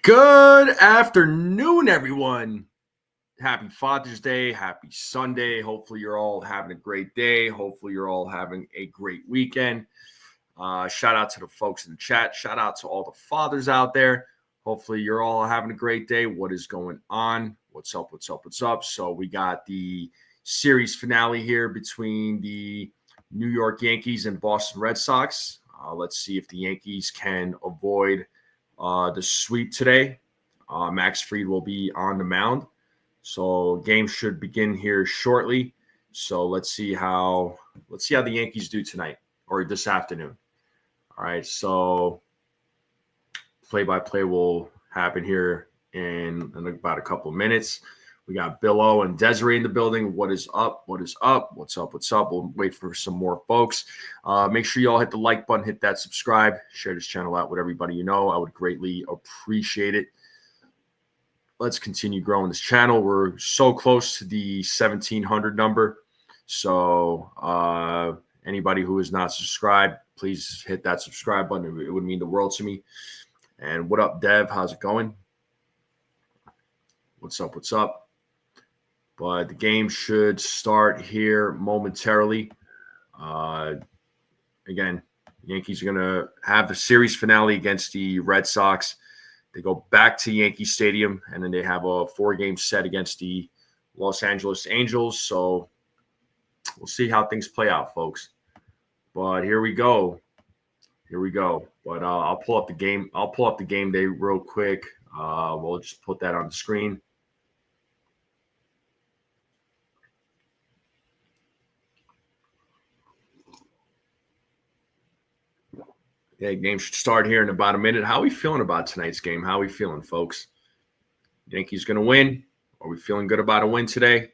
Good afternoon, everyone. Happy Father's Day. Happy Sunday. Hopefully, you're all having a great day. Hopefully, you're all having a great weekend. Shout out to the folks in the chat. Shout out to all the fathers out there. Hopefully, you're all having a great day. What is going on? What's up? What's up? What's up? So, we got the series finale here between the New York Yankees and Boston Red Sox. Let's see if the Yankees can avoid the sweep today. Max Fried will be on the mound. So game should begin here shortly. So let's see how the Yankees do tonight or this afternoon. All right. So play-by-play will happen here in about a couple of minutes. We got Bill and Desiree in the building. What is up? What is up? What's up? What's up? We'll wait for some more folks. Make sure you all hit the like button, hit that subscribe, share this channel out with everybody you know. I would greatly appreciate it. Let's continue growing this channel. We're so close to the 1,700 number. So anybody who is not subscribed, please hit that subscribe button. It would mean the world to me. And what up, Dev? How's it going? What's up? What's up? But the game should start here momentarily. Again, Yankees are going to have the series finale against the Red Sox. They go back to Yankee Stadium, and then they have a 4-game set against the Los Angeles Angels. So we'll see how things play out, folks. But here we go. But I'll pull up the game. I'll pull up the game day real quick. We'll just put that on the screen. Yeah, game should start here in about a minute. How are we feeling about tonight's game? How are we feeling, folks? Yankees going to win? Are we feeling good about a win today?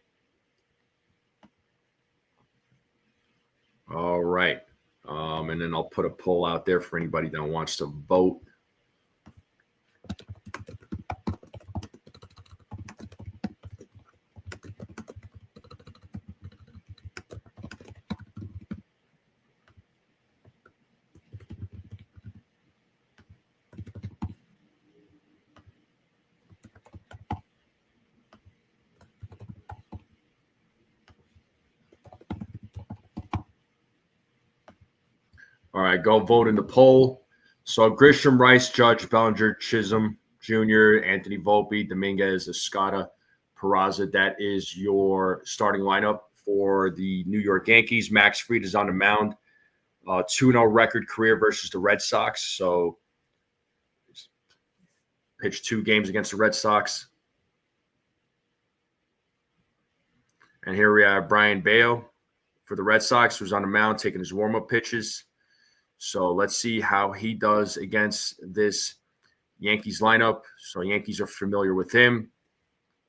All right. And then I'll put a poll out there for anybody that wants to vote. All right, go vote in the poll. So Grisham, Rice, Judge, Bellinger, Chisholm Jr., Anthony Volpe, Dominguez, Escada, Peraza. That is your starting lineup for the New York Yankees. Max Fried is on the mound. 2-0 record career versus the Red Sox. So pitched 2 games against the Red Sox. And here we have Brian Bayo for the Red Sox, who's on the mound taking his warm-up pitches. So let's see how he does against this Yankees lineup. So Yankees are familiar with him.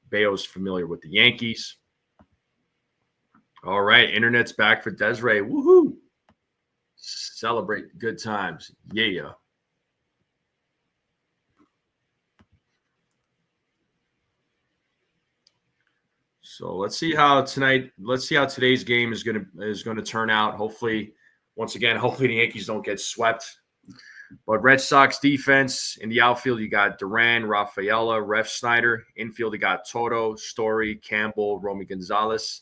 Bayo's familiar with the Yankees. All right, internet's back for Desiree. Woohoo! Celebrate good times. Yeah. So let's see how today's game is gonna turn out. Hopefully the Yankees don't get swept. But Red Sox defense in the outfield, you got Duran, Rafaela, Ref Snyder. Infield, you got Toto, Story, Campbell, Romy Gonzalez.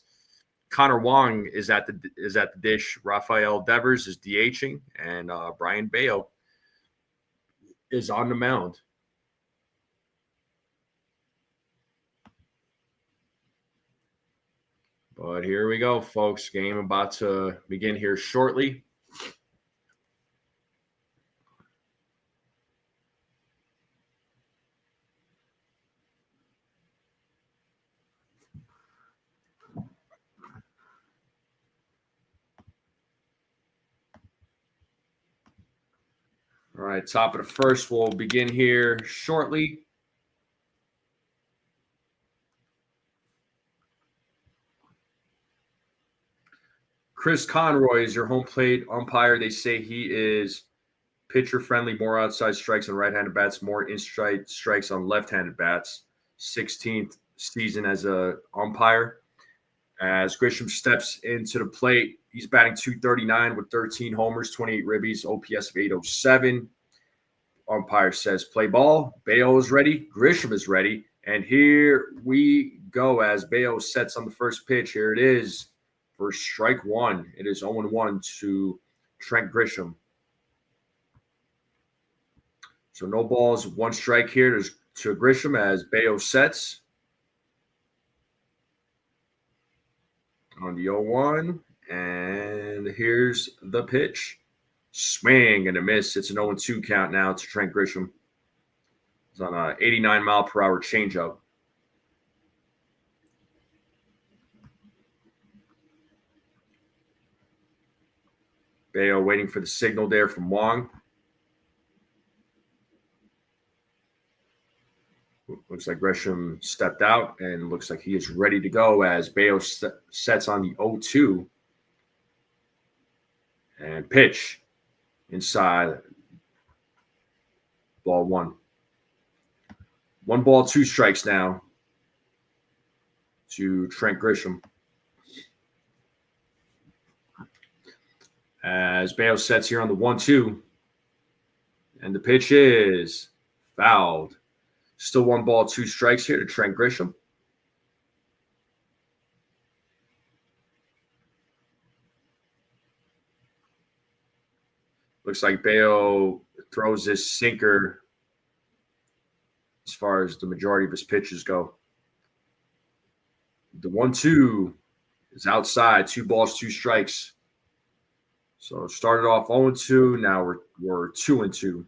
Connor Wong is at the dish. Rafael Devers is DHing, and Brian Bayo is on the mound. But here we go, folks. Game about to begin here shortly. All right, top of the first will begin here shortly. Chris Conroy is your home plate umpire. They say he is pitcher-friendly, more outside strikes on right-handed bats, more inside strikes on left-handed bats. 16th season as a umpire. As Grisham steps into the plate, he's batting .239 with 13 homers, 28 ribbies, OPS of .807. Umpire says play ball. Bayo is ready. Grisham is ready. And here we go as Bayo sets on the first pitch. Here it is for strike one. It is 0-1 to Trent Grisham. So no balls, one strike here to Grisham as Bayo sets on the 0-1. And here's the pitch. Swing and a miss. It's an 0-2 count now to Trent Grisham. It's on a 89-mile-per-hour changeup. Bayo waiting for the signal there from Wong. Looks like Grisham stepped out and looks like he is ready to go as Bayo sets on the 0-2. And pitch inside. Ball one. 1 ball, 2 strikes now to Trent Grisham. As Bayo sets here on the 1-2. And the pitch is fouled. Still 1 ball, 2 strikes here to Trent Grisham. Looks like Bayo throws his sinker as far as the majority of his pitches go. The 1-2 is outside. 2 balls, 2 strikes. So started off 0-2. Now we're 2-2.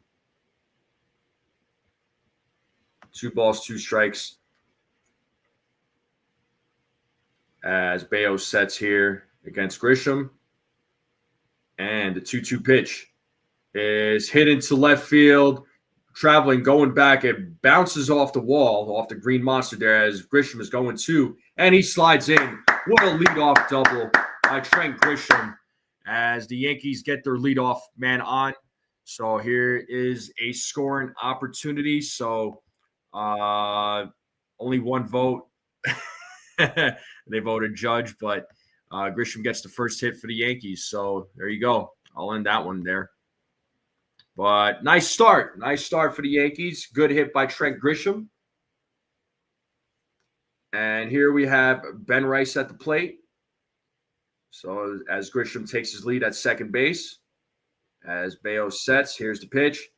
2 balls, 2 strikes. As Bayo sets here against Grisham. And the 2-2 pitch is hit into left field, traveling, going back. It bounces off the wall, off the green monster there as Grisham is going 2, and he slides in. What a leadoff double by Trent Grisham as the Yankees get their leadoff man on. So here is a scoring opportunity. So only 1 vote. They voted Judge, but Grisham gets the first hit for the Yankees. So there you go. I'll end that one there. But nice start. Nice start for the Yankees. Good hit by Trent Grisham. And here we have Ben Rice at the plate. So as Grisham takes his lead at second base, as Bayo sets, here's the pitch.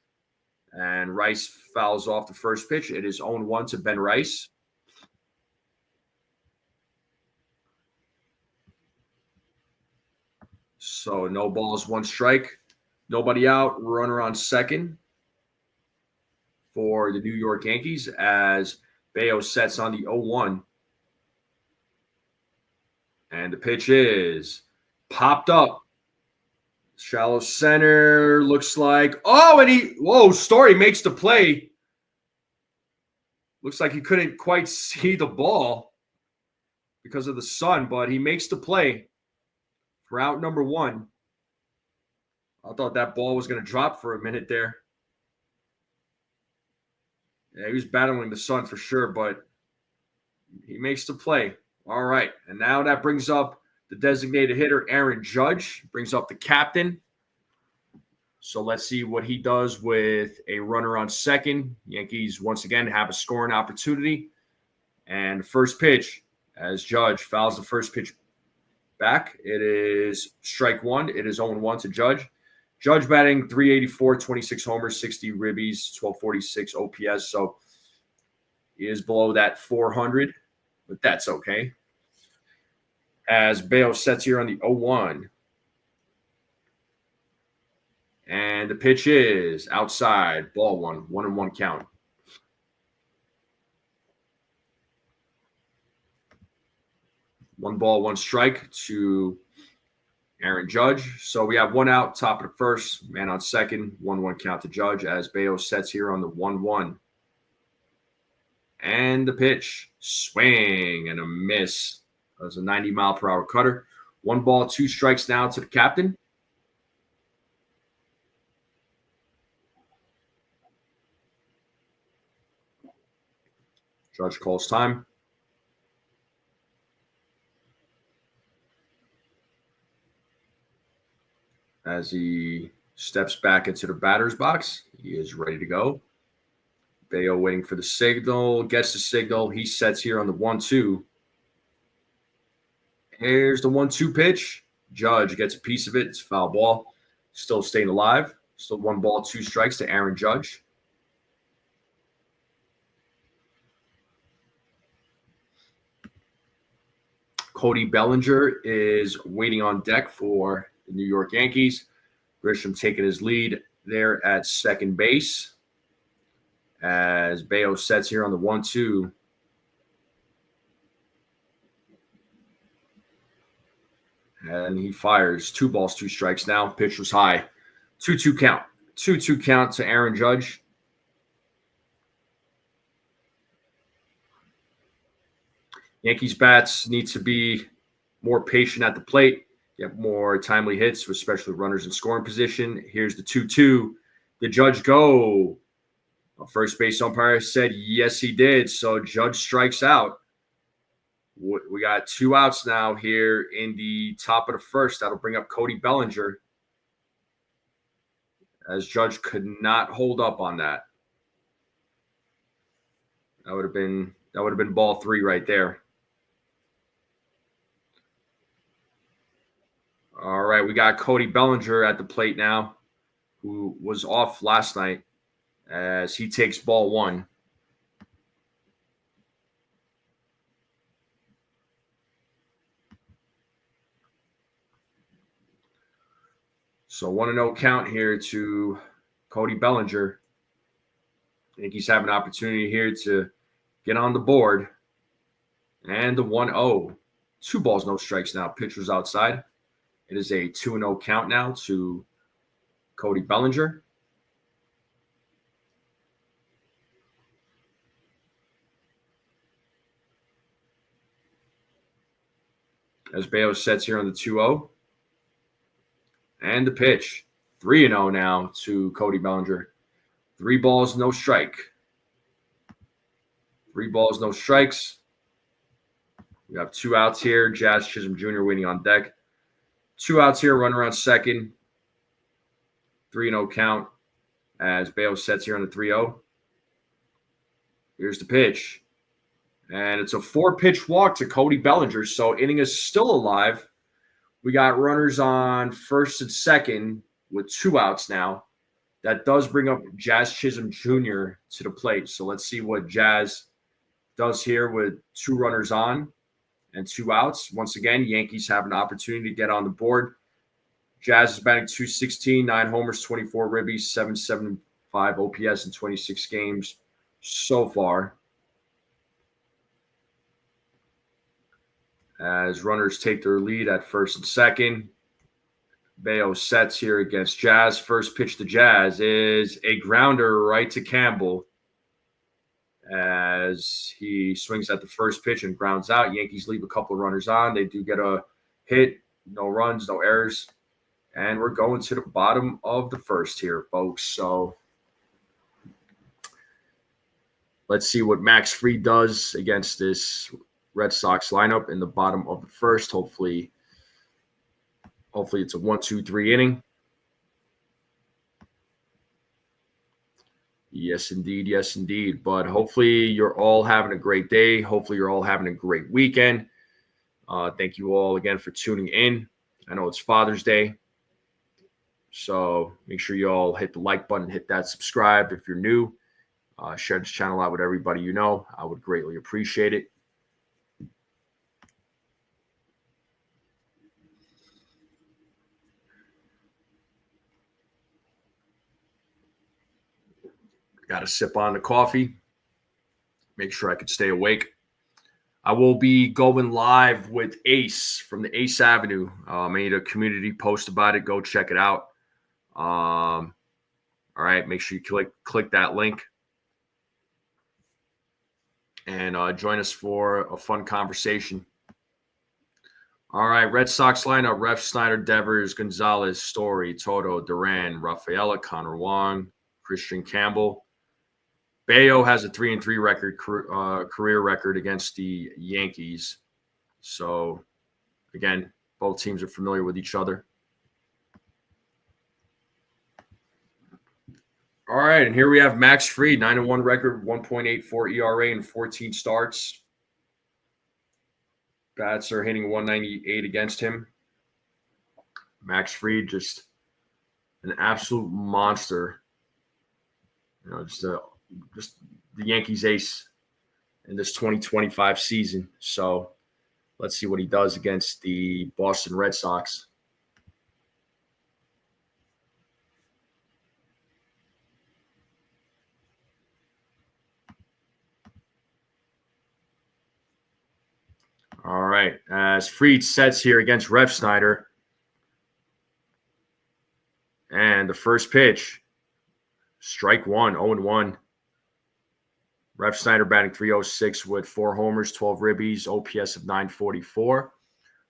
And Rice fouls off the first pitch. It is 0-1 to Ben Rice. So no balls, 1 strike. Nobody out. Runner on second for the New York Yankees as Bayo sets on the 0-1. And the pitch is popped up. Shallow center looks like. Oh, and Story makes the play. Looks like he couldn't quite see the ball because of the sun, but he makes the play for out number 1. I thought that ball was going to drop for a minute there. Yeah, he was battling the sun for sure, but he makes the play. All right, and now that brings up the designated hitter, Aaron Judge, brings up the captain. So let's see what he does with a runner on second. Yankees, once again, have a scoring opportunity. And first pitch, as Judge fouls the first pitch back, it is strike 1. It is 0-1 to Judge. Judge batting .384, 26 homers, 60 ribbies, 1246 OPS. So he is below that 400, but that's okay. As Bayo sets here on the 0-1. And the pitch is outside, ball 1, 1-1 count. One ball, 1 strike to Aaron Judge. So we have 1 out, top of the first, man on second, 1-1 count to Judge as Bayo sets here on the 1-1. And the pitch, swing and a miss. That was a 90-mile-per-hour cutter. 1 ball, 2 strikes now to the captain. Judge calls time. As he Steps back into the batter's box. He is ready to go. Bello waiting for the signal. Gets the signal. He sets here on the 1-2. Here's the 1-2 pitch. Judge gets a piece of it. It's a foul ball. Still staying alive. Still 1 ball, 2 strikes to Aaron Judge. Cody Bellinger is waiting on deck for the New York Yankees. Grisham taking his lead there at second base. As Bello sets here on the 1-2. And he fires 2 balls, 2 strikes now. Pitch was high. 2-2 count. 2-2 count to Aaron Judge. Yankees bats need to be more patient at the plate, get more timely hits, especially runners in scoring position. Here's the 2-2. Did Judge go? First base umpire said yes, he did. So Judge strikes out. We got 2 outs now here in the top of the first. That'll bring up Cody Bellinger, as Judge could not hold up on that. That would have been ball 3 right there. All right, we got Cody Bellinger at the plate now, who was off last night, as he takes ball 1. So 1-0 count here to Cody Bellinger. I think he's having an opportunity here to get on the board. And the 1-0. 2 balls, no strikes now. Pitcher's outside. It is a 2-0 count now to Cody Bellinger. As Bello sets here on the 2-0. And the pitch. 3-0 now to Cody Bellinger. 3 balls, no strike. 3 balls, no strikes. We have 2 outs here. Jazz Chisholm Jr. waiting on deck. 2 outs here, runner on second. 3-0 count as Bello sets here on the 3-0. Here's the pitch. And it's a 4-pitch walk to Cody Bellinger. So inning is still alive. We got runners on first and second with 2 outs now. That does bring up Jazz Chisholm Jr. to the plate. So let's see what Jazz does here with 2 runners on and 2 outs. Once again, Yankees have an opportunity to get on the board. Jazz is batting .216, 9 homers, 24 ribbies, .775 OPS in 26 games so far. As runners take their lead at first and second. Bello sets here against Jazz. First pitch to Jazz is a grounder right to Campbell. As he swings at the first pitch and grounds out. Yankees leave a couple of runners on. They do get a hit. No runs, no errors. And we're going to the bottom of the first here, folks. So let's see what Max Fried does against this Red Sox lineup in the bottom of the first. Hopefully it's a 1-2-3 inning. Yes, indeed. Yes, indeed. But hopefully you're all having a great day. Hopefully you're all having a great weekend. Thank you all again for tuning in. I know it's Father's Day. So make sure you all hit the like button, hit that subscribe if you're new. Share this channel out with everybody you know. I would greatly appreciate it. Got a sip on the coffee. Make sure I could stay awake. I will be going live with Ace from the Ace Avenue. I made a community post about it. Go check it out. All right. Make sure you click that link and join us for a fun conversation. All right. Red Sox lineup: Ref, Snyder, Devers, Gonzalez, Story, Toto, Duran, Rafaela, Connor Wong, Christian Campbell. Bello has a 3-3 record, career record against the Yankees. So, again, both teams are familiar with each other. All right, and here we have Max Fried, 9-1 record, 1.84 ERA in 14 starts. Bats are hitting 198 against him. Max Fried, just an absolute monster. Just the Yankees ace in this 2025 season. So let's see what he does against the Boston Red Sox. All right, as Fried sets here against Refsnyder. And the first pitch, strike one, 0-1. Refsnyder batting 306 with 4 homers, 12 ribbies, OPS of 944.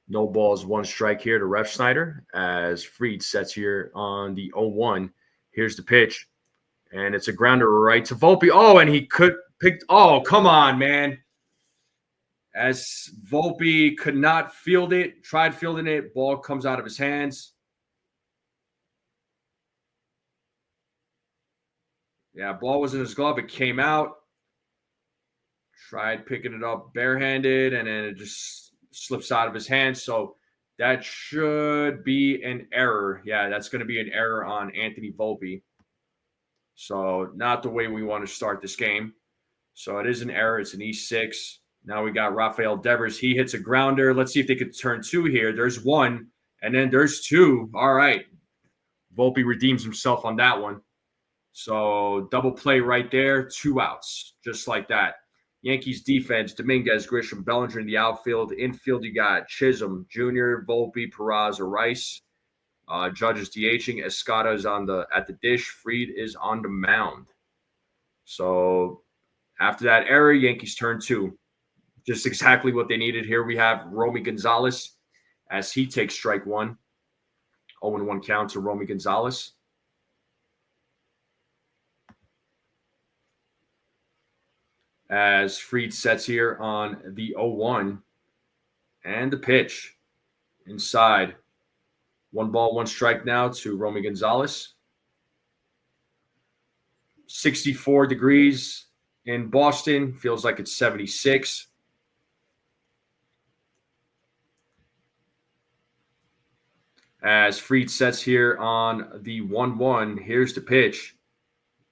No balls, 1 strike here to Refsnyder as Fried sets here on the 0-1. Here's the pitch, and it's a grounder right to Volpe. Oh, and he could pick. Oh, come on, man. As Volpe could not field it, tried fielding it, ball comes out of his hands. Yeah, ball was in his glove. It came out. Tried picking it up barehanded, and then it just slips out of his hands. So that should be an error. Yeah, that's going to be an error on Anthony Volpe. So not the way we want to start this game. So it is an error. It's an E6. Now we got Rafael Devers. He hits a grounder. Let's see if they could turn 2 here. There's 1, and then there's 2. All right. Volpe redeems himself on that one. So double play right there. 2 outs, just like that. Yankees defense, Dominguez, Grisham, Bellinger in the outfield. Infield, you got Chisholm, Jr., Volpe, Peraza, Rice. Judge is DHing. Escada is at the dish. Fried is on the mound. So after that error, Yankees turn 2. Just exactly what they needed. Here we have Romy Gonzalez as he takes strike 1. 0-1 count to Romy Gonzalez. As Fried sets here on the 0-1. And the pitch inside. 1 ball, 1 strike now to Romy Gonzalez. 64 degrees in Boston. Feels like it's 76. As Fried sets here on the 1-1. Here's the pitch.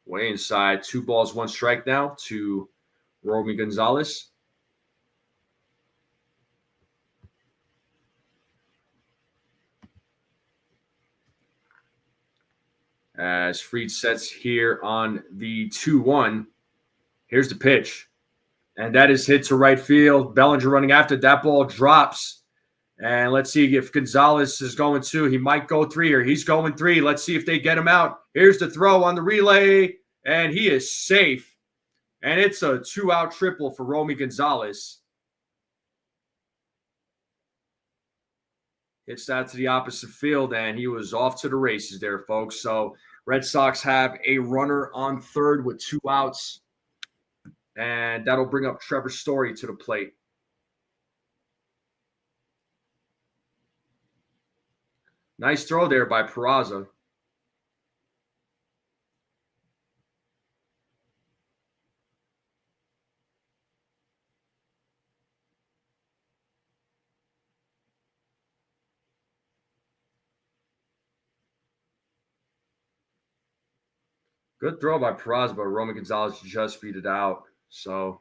Way inside. 2 balls, 1 strike now to Romy Gonzalez. As Fried sets here on the 2-1. Here's the pitch. And that is hit to right field. Bellinger running after. That ball drops. And let's see if Gonzalez is going 2. He might go 3 here. He's going 3. Let's see if they get him out. Here's the throw on the relay. And he is safe. And it's a 2-out triple for Romy Gonzalez. Hits that to the opposite field, and he was off to the races there, folks. So Red Sox have a runner on third with 2 outs. And that'll bring up Trevor Story to the plate. Nice throw there by Peraza. Good throw by Peraza, but Romy Gonzalez just beat it out. So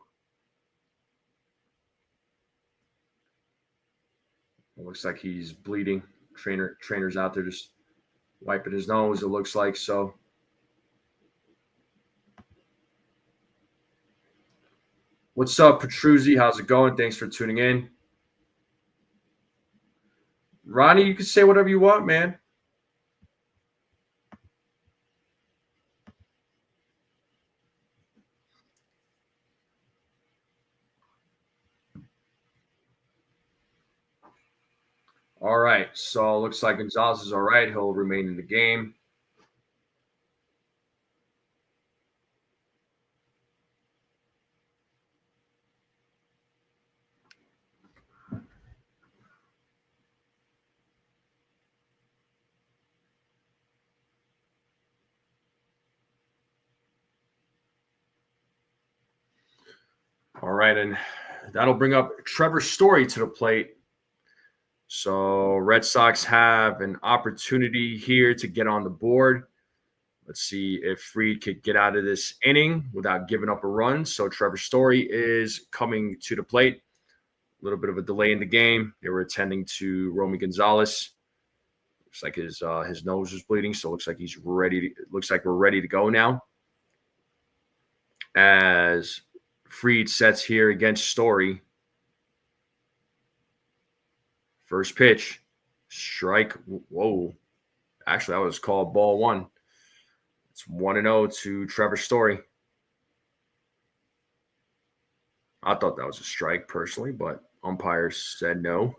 it looks like he's bleeding. Trainer's out there just wiping his nose, it looks like. So what's up, Petruzzi? How's it going? Thanks for tuning in. Ronnie, you can say whatever you want, man. All right, so it looks like Gonzalez is all right. He'll remain in the game. All right, and that'll bring up Trevor Story to the plate. So Red Sox have an opportunity here to get on the board. Let's see if Fried could get out of this inning without giving up a run. So Trevor Story is coming to the plate. A little bit of a delay in the game. They were attending to Romy Gonzalez. Looks like his nose is bleeding, so it looks like he's ready. Looks like we're ready to go now. As Fried sets here against Story. First pitch, strike. Whoa. Actually, that was called ball one. It's 1-0 to Trevor Story. I thought that was a strike personally, but umpires said no.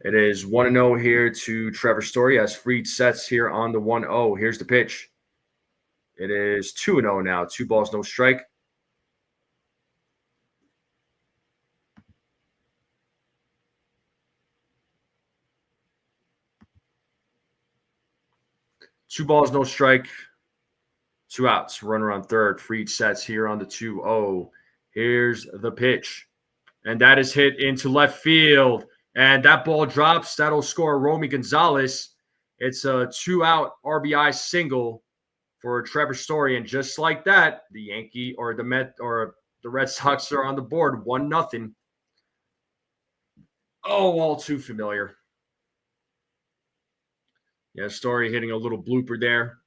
It is 1-0 here to Trevor Story as Fried sets here on the 1-0. Here's the pitch. It is 2-0 now. 2 balls, no strike. Two balls, no strike. 2 outs. Runner on third. Fried sets here on the 2-0. Here's the pitch. And that is hit into left field. And that ball drops. That'll score Romy Gonzalez. It's a 2-out RBI single for Trevor Story. And just like that, the Yankee or the Red Sox are on the board. 1-0. Oh, all too familiar. Yeah, Story hitting a little blooper there.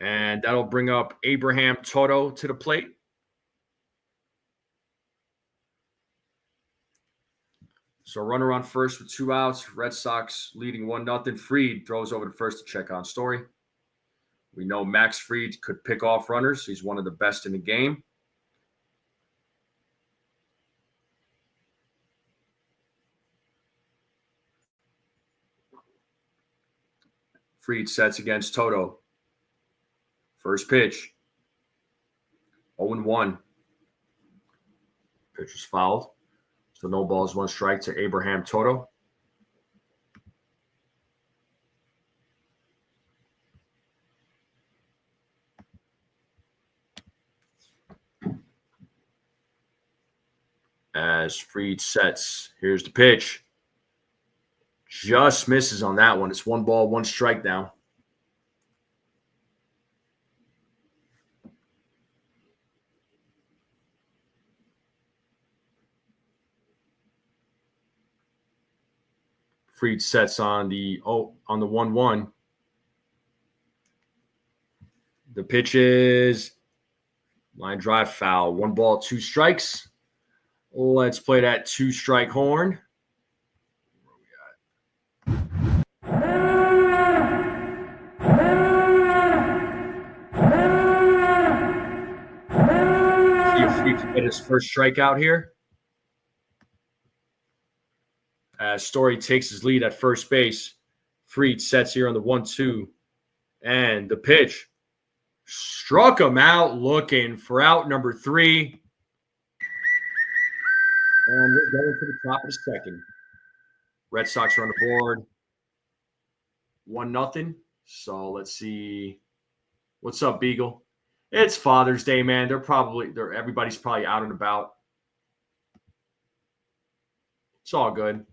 And that'll bring up Abraham Toto to the plate. So runner on first with 2 outs. Red Sox leading 1-0. Fried throws over to first to check on Story. We know Max Fried could pick off runners. He's one of the best in the game. Fried sets against Toto. First pitch. 0-1. Pitch was fouled. So no balls, 1 strike to Abraham Toto. As Fried sets, here's the pitch. Just misses on that one. It's 1 ball, 1 strike now. Fried sets on the 1-1. The pitch is line drive foul. 1 ball, 2 strikes. Let's play that 2-strike horn. See if Fried can get his first strikeout here. As Story takes his lead at first base. Fried sets here on the 1-2. And the pitch struck him out looking for out number 3. And we're going to the top of the second. Red Sox are on the board. 1-0. So let's see. What's up, Beagle? It's Father's Day, man. Everybody's probably out and about. It's all good.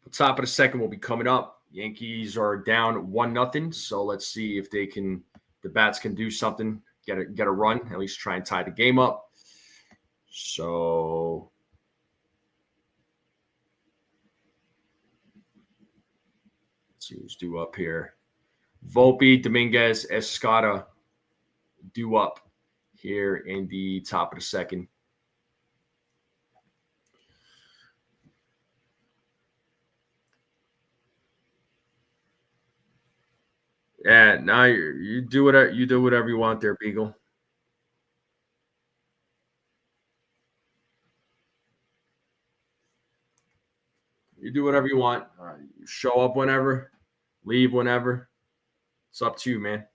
The top of the second will be coming up. Yankees are down 1-0. So let's see if the bats can do something, get a run, at least try and tie the game up. So let's see who's due up here. Volpe, Dominguez, Escada due up here in the top of the second. Yeah, now you do whatever you want there, Beagle. You do whatever you want. You show up whenever, leave whenever. It's up to you, man.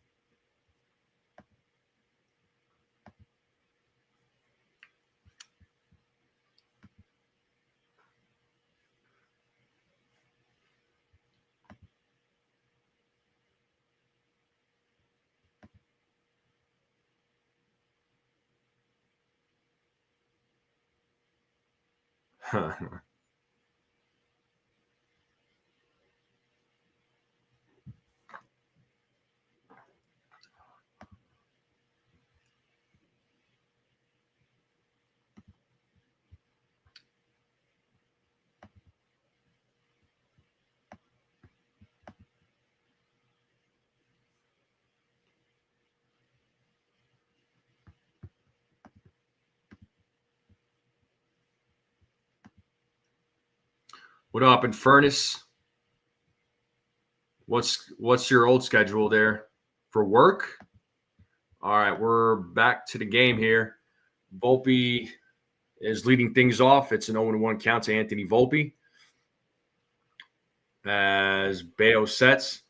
What up in Furnace? What's your old schedule there for work? All right, we're back to the game here. Volpe is leading things off. It's an 0-1 count to Anthony Volpe as Bayo sets.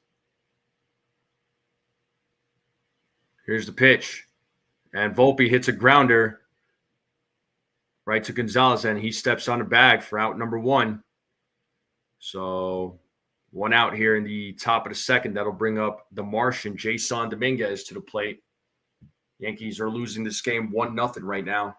Here's the pitch. And Volpe hits a grounder right to Gonzalez, and he steps on the bag for out number 1. So 1 out here in the top of the second. That'll bring up the Martian, Jason Dominguez, to the plate. Yankees are losing this game 1-0 right now.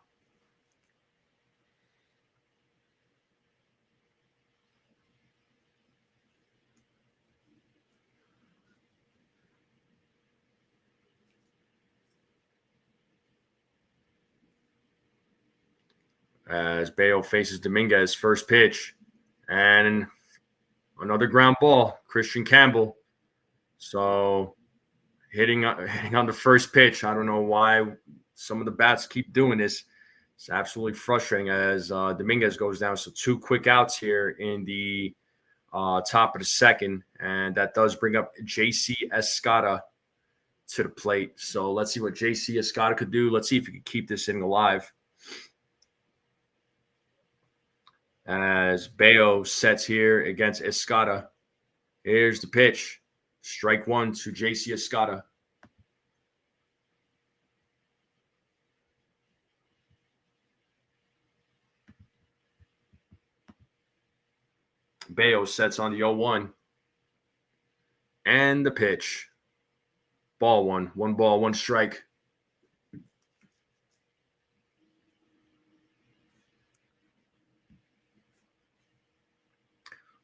As Bayo faces Dominguez, first pitch. And another ground ball, Christian Campbell. So hitting on the first pitch. I don't know why some of the bats keep doing this. It's absolutely frustrating as Dominguez goes down. So 2 quick outs here in the top of the second. And that does bring up J.C. Escada to the plate. So let's see what J.C. Escada could do. Let's see if he can keep this inning alive. As Bayo sets here against Escada. Here's the pitch. Strike 1 to J.C. Escada. Bayo sets on the 0-1. And the pitch. Ball 1. 1 ball, 1 strike.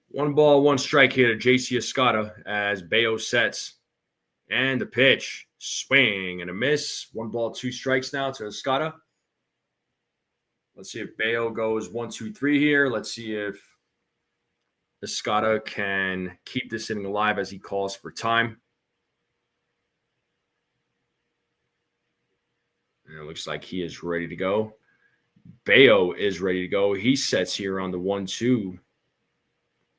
One ball, 1 strike here to J.C. Escada as Bayo sets. And the pitch. Swing and a miss. 1 ball, 2 strikes now to Escada. Let's see if Bayo goes 1, 2, 3 here. Let's see if Escada can keep this inning alive as he calls for time. And it looks like he is ready to go. Bayo is ready to go. He sets here on the 1-2.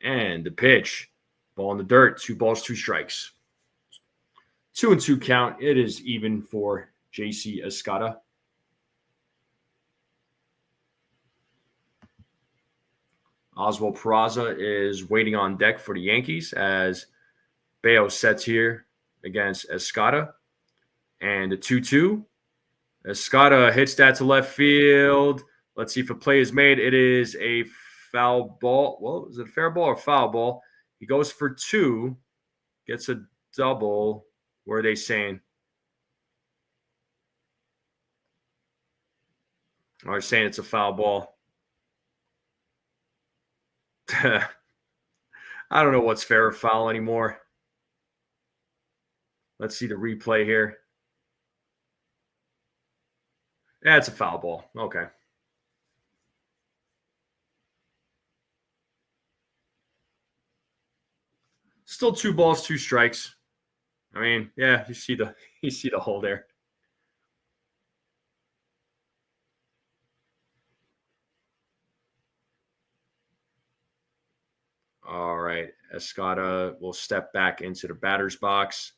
And the pitch. Ball in the dirt. 2 balls, 2 strikes. 2-2 count. It is even for J.C. Escada. Oswald Peraza is waiting on deck for the Yankees as Bayo sets here against Escada. And the 2-2. Escada hits that to left field. Let's see if a play is made. It is a foul ball. Well, is it a fair ball or foul ball? He goes for 2, gets a double. What are they saying? They're saying it's a foul ball. I don't know what's fair or foul anymore. Let's see the replay here. Yeah, it's a foul ball. Okay. Still 2 balls, 2 strikes. I mean, yeah, you see the hole there. All right, Escada will step back into the batter's box.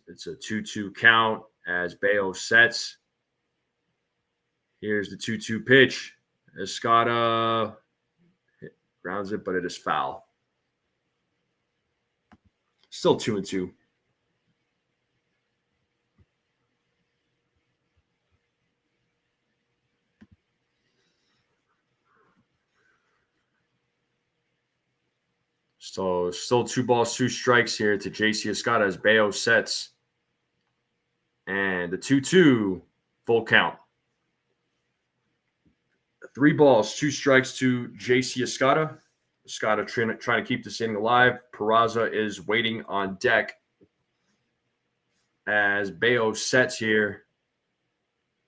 It's a 2-2 count as Bayo sets. Here's the 2-2 pitch. Escada grounds it, but it is foul. Still 2-2. So still 2 balls, 2 strikes here to J.C. Escada as Bayo sets. And the 2-2 full count. 3 balls, 2 strikes to JC Escada. Escada trying to keep this inning alive. Peraza is waiting on deck as Bello sets here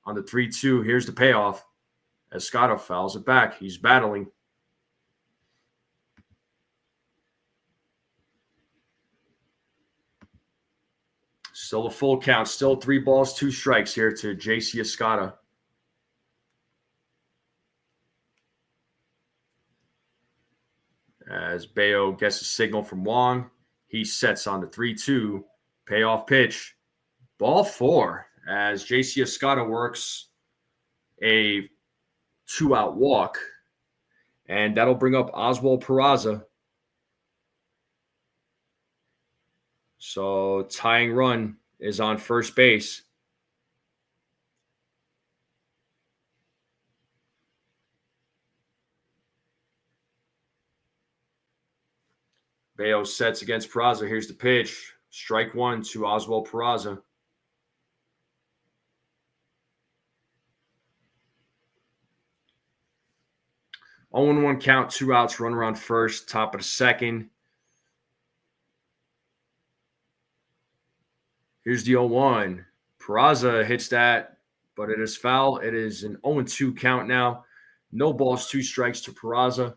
on the 3-2. Here's the payoff. Escada fouls it back. He's battling. Still a full count. Still 3 balls, 2 strikes here to JC Escada. As Bello gets a signal from Wong, he sets on the 3-2. Payoff pitch. Ball 4 as JC Escada works a 2-out walk. And that'll bring up Oswald Peraza. So tying run is on first base. Bello sets against Peraza. Here's the pitch. Strike 1 to Oswald Peraza. Oh and 1 count, 2 outs, runner on first, top of the second. Here's the 0-1. Peraza hits that, but it is foul. It is an 0-2 count now. No balls, 2 strikes to Peraza.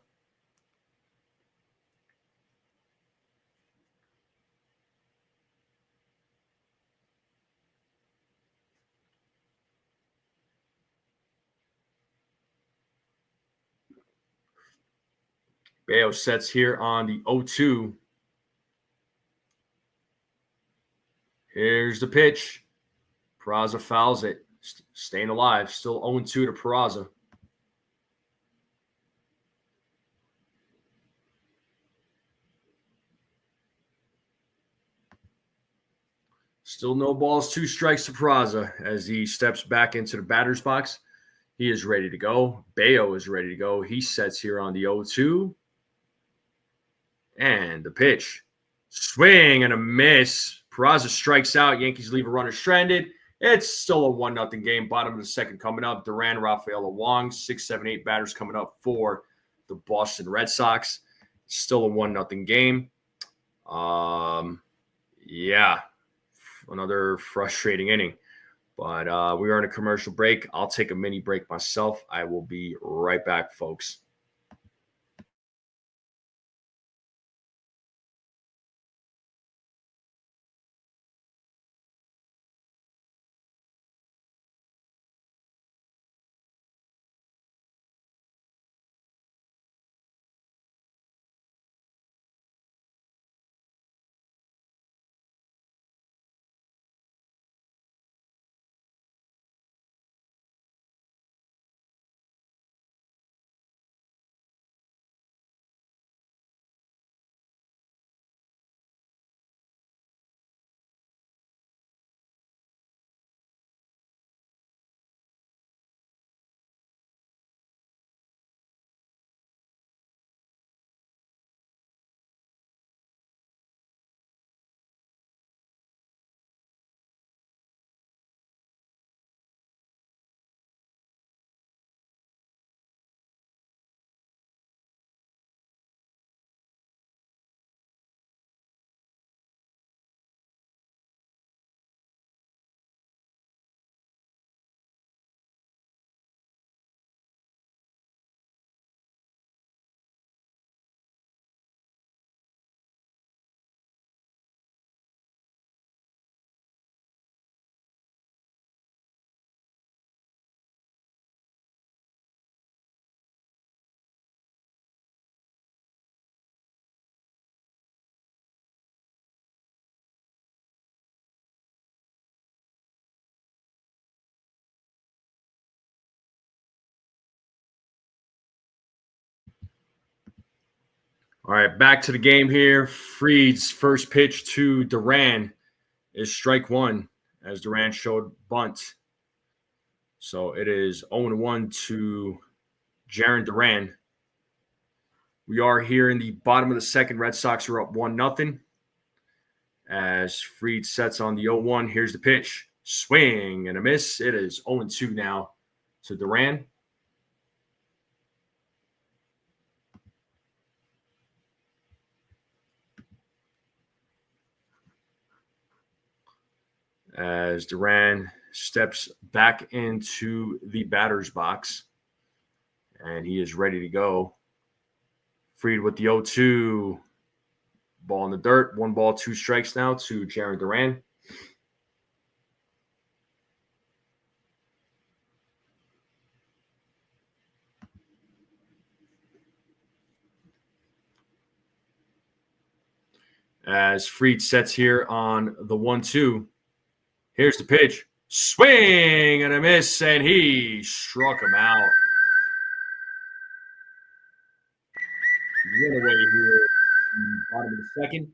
Bello sets here on the 0-2. Here's the pitch. Peraza fouls it. Staying alive. Still 0-2 to Peraza. Still no balls, 2 strikes to Peraza as he steps back into the batter's box. He is ready to go. Bello is ready to go. He sets here on the 0-2. And the pitch. Swing and a miss. Peraza strikes out. Yankees leave a runner stranded. It's still a 1-0 game. Bottom of the second coming up. Duran, Rafaela, Wong. 6, 7, 8 batters coming up for the Boston Red Sox. Still a 1-0 game. Yeah. Another frustrating inning. But we are in a commercial break. I'll take a mini break myself. I will be right back, folks. All right, back to the game here. Fried's first pitch to Duran is strike 1 as Duran showed bunt. So it is 0-1 to Jarren Duran. We are here in the bottom of the second. Red Sox are up 1-0. As Fried sets on the 0-1, here's the pitch. Swing and a miss. It is 0-2 now to Duran. as Duran steps back into the batter's box, and he is ready to go. Fried with the 0-2. Ball in the dirt. 1 ball, 2 strikes now to Jarren Duran. As Fried sets here on the 1-2. Here's the pitch. Swing and a miss, and he struck him out. Run away here in the bottom of the second.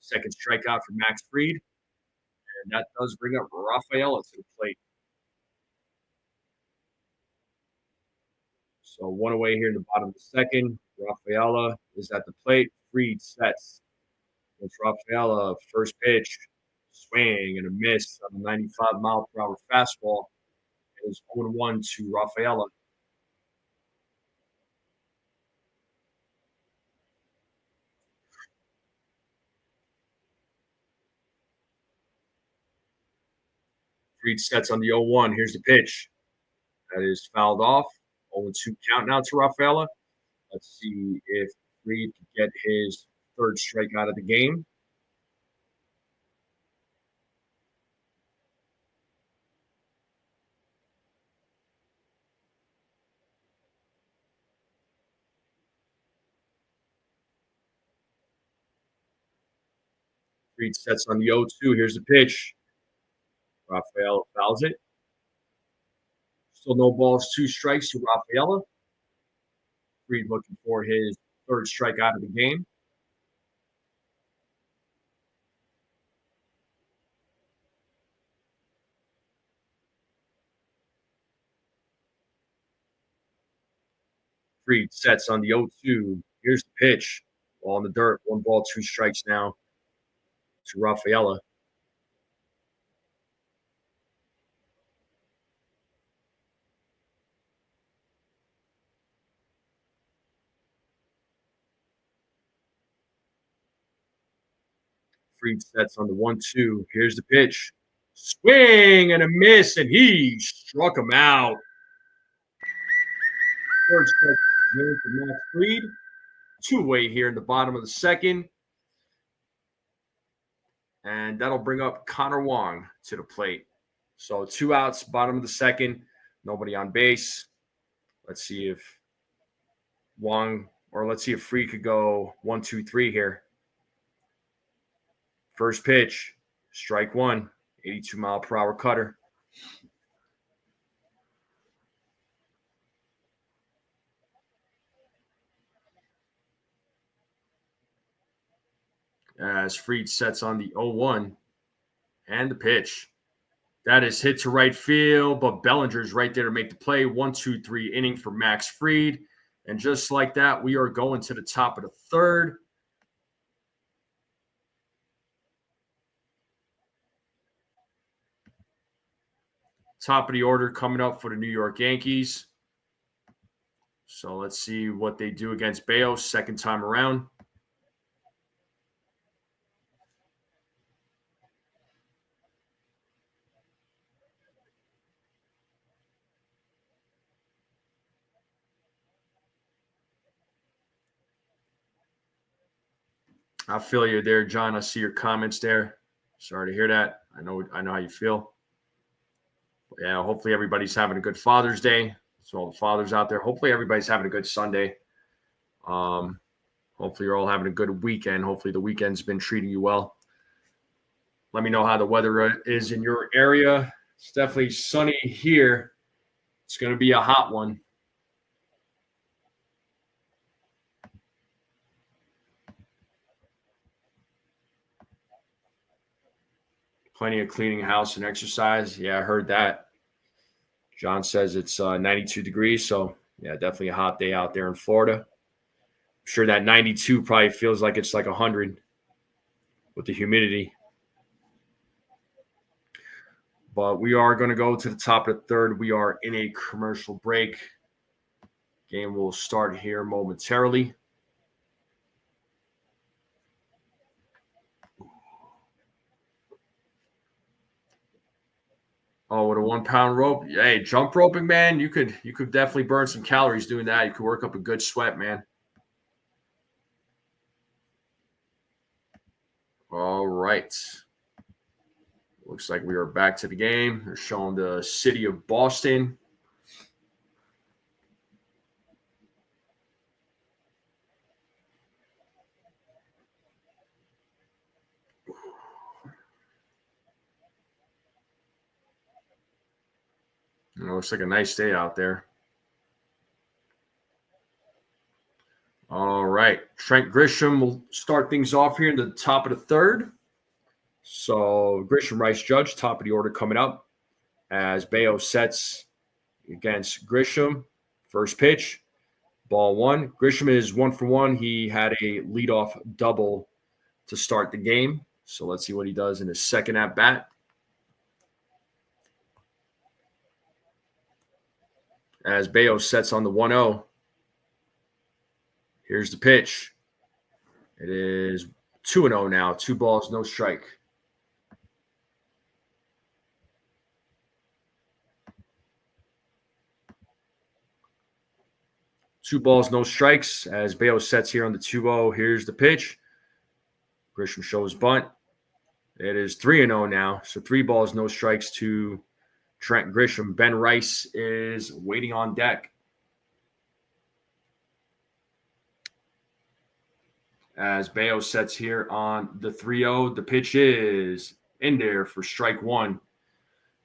Second strikeout for Max Fried. And that does bring up Rafaela to the plate. So 1 away here in the bottom of the second. Rafaela is at the plate. Fried sets. It's Rafaela. First pitch. Swing and a miss on a 95-mile-per-hour fastball. It is 0-1 to Rafaela. Fried sets on the 0-1. Here's the pitch. That is fouled off. 0-2 count now to Rafaela. Let's see if Fried can get his third strikeout of the game. Fried sets on the 0-2. Here's the pitch. Rafaela fouls it. Still no balls, 2 strikes to Rafaela. Fried looking for his third strikeout of the game. Fried sets on the 0-2. Here's the pitch. Ball in the dirt. 1 ball, 2 strikes now to Rafaela. Fried sets on the 1-2. Here's the pitch. Swing and a miss, and he struck him out. Third strike game for Max Fried. 2-way here in the bottom of the second. And that'll bring up Connor Wong to the plate. So 2 outs, bottom of the second. Nobody on base. Let's see if Wong, or let's see if Fried could go 1-2-3 here. First pitch, strike 1, 82-mile-per-hour cutter. As Fried sets on the 0-1 and the pitch. That is hit to right field, but Bellinger's right there to make the play. 1-2-3 inning for Max Fried. And just like that, we are going to the top of the third. Top of the order coming up for the New York Yankees. So let's see what they do against Bayo second time around. I feel you there, John. I see your comments there. Sorry to hear that. I know how you feel. But yeah, hopefully everybody's having a good Father's Day. So all the fathers out there, hopefully everybody's having a good Sunday. Hopefully you're all having a good weekend. Hopefully the weekend's been treating you well. Let me know how the weather is in your area. It's definitely sunny here. It's going to be a hot one. Plenty of cleaning house and exercise. Yeah, I heard that. John says it's 92 degrees. So, yeah, definitely a hot day out there in Florida. I'm sure that 92 probably feels like it's like 100 with the humidity. But we are going to go to the top of the third. We are in a commercial break. Game will start here momentarily. Oh, with a 1 pound rope. Hey, jump roping, man. You could definitely burn some calories doing that. You could work up a good sweat, man. All right. Looks like we are back to the game. They're showing the city of Boston. Looks like a nice day out there. All right. Trent Grisham will start things off here in the top of the third. So Grisham, Rice, Judge, top of the order coming up as Bayo sets against Grisham. First pitch, ball one. Grisham is 1 for 1. He had a leadoff double to start the game. So let's see what he does in his second at bat. As Bayo sets on the 1-0. Here's the pitch. It is 2-0 now. 2 balls, no strike. Two balls, no strikes. As Bayo sets here on the 2-0. Here's the pitch. Grisham shows bunt. It is 3-0 now. So 3 balls, no strikes to Trent Grisham. Ben Rice is waiting on deck. As Bayo sets here on the 3-0, the pitch is in there for strike one.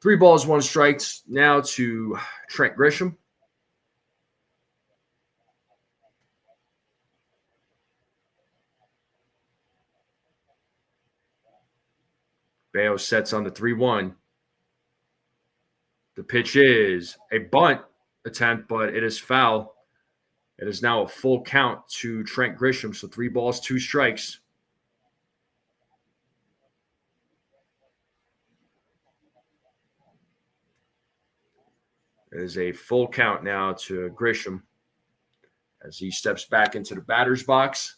3 balls, 1 strike now to Trent Grisham. Bayo sets on the 3-1. The pitch is a bunt attempt, but it is foul. It is now a full count to Trent Grisham. So 3 balls, 2 strikes. It is a full count now to Grisham as he steps back into the batter's box.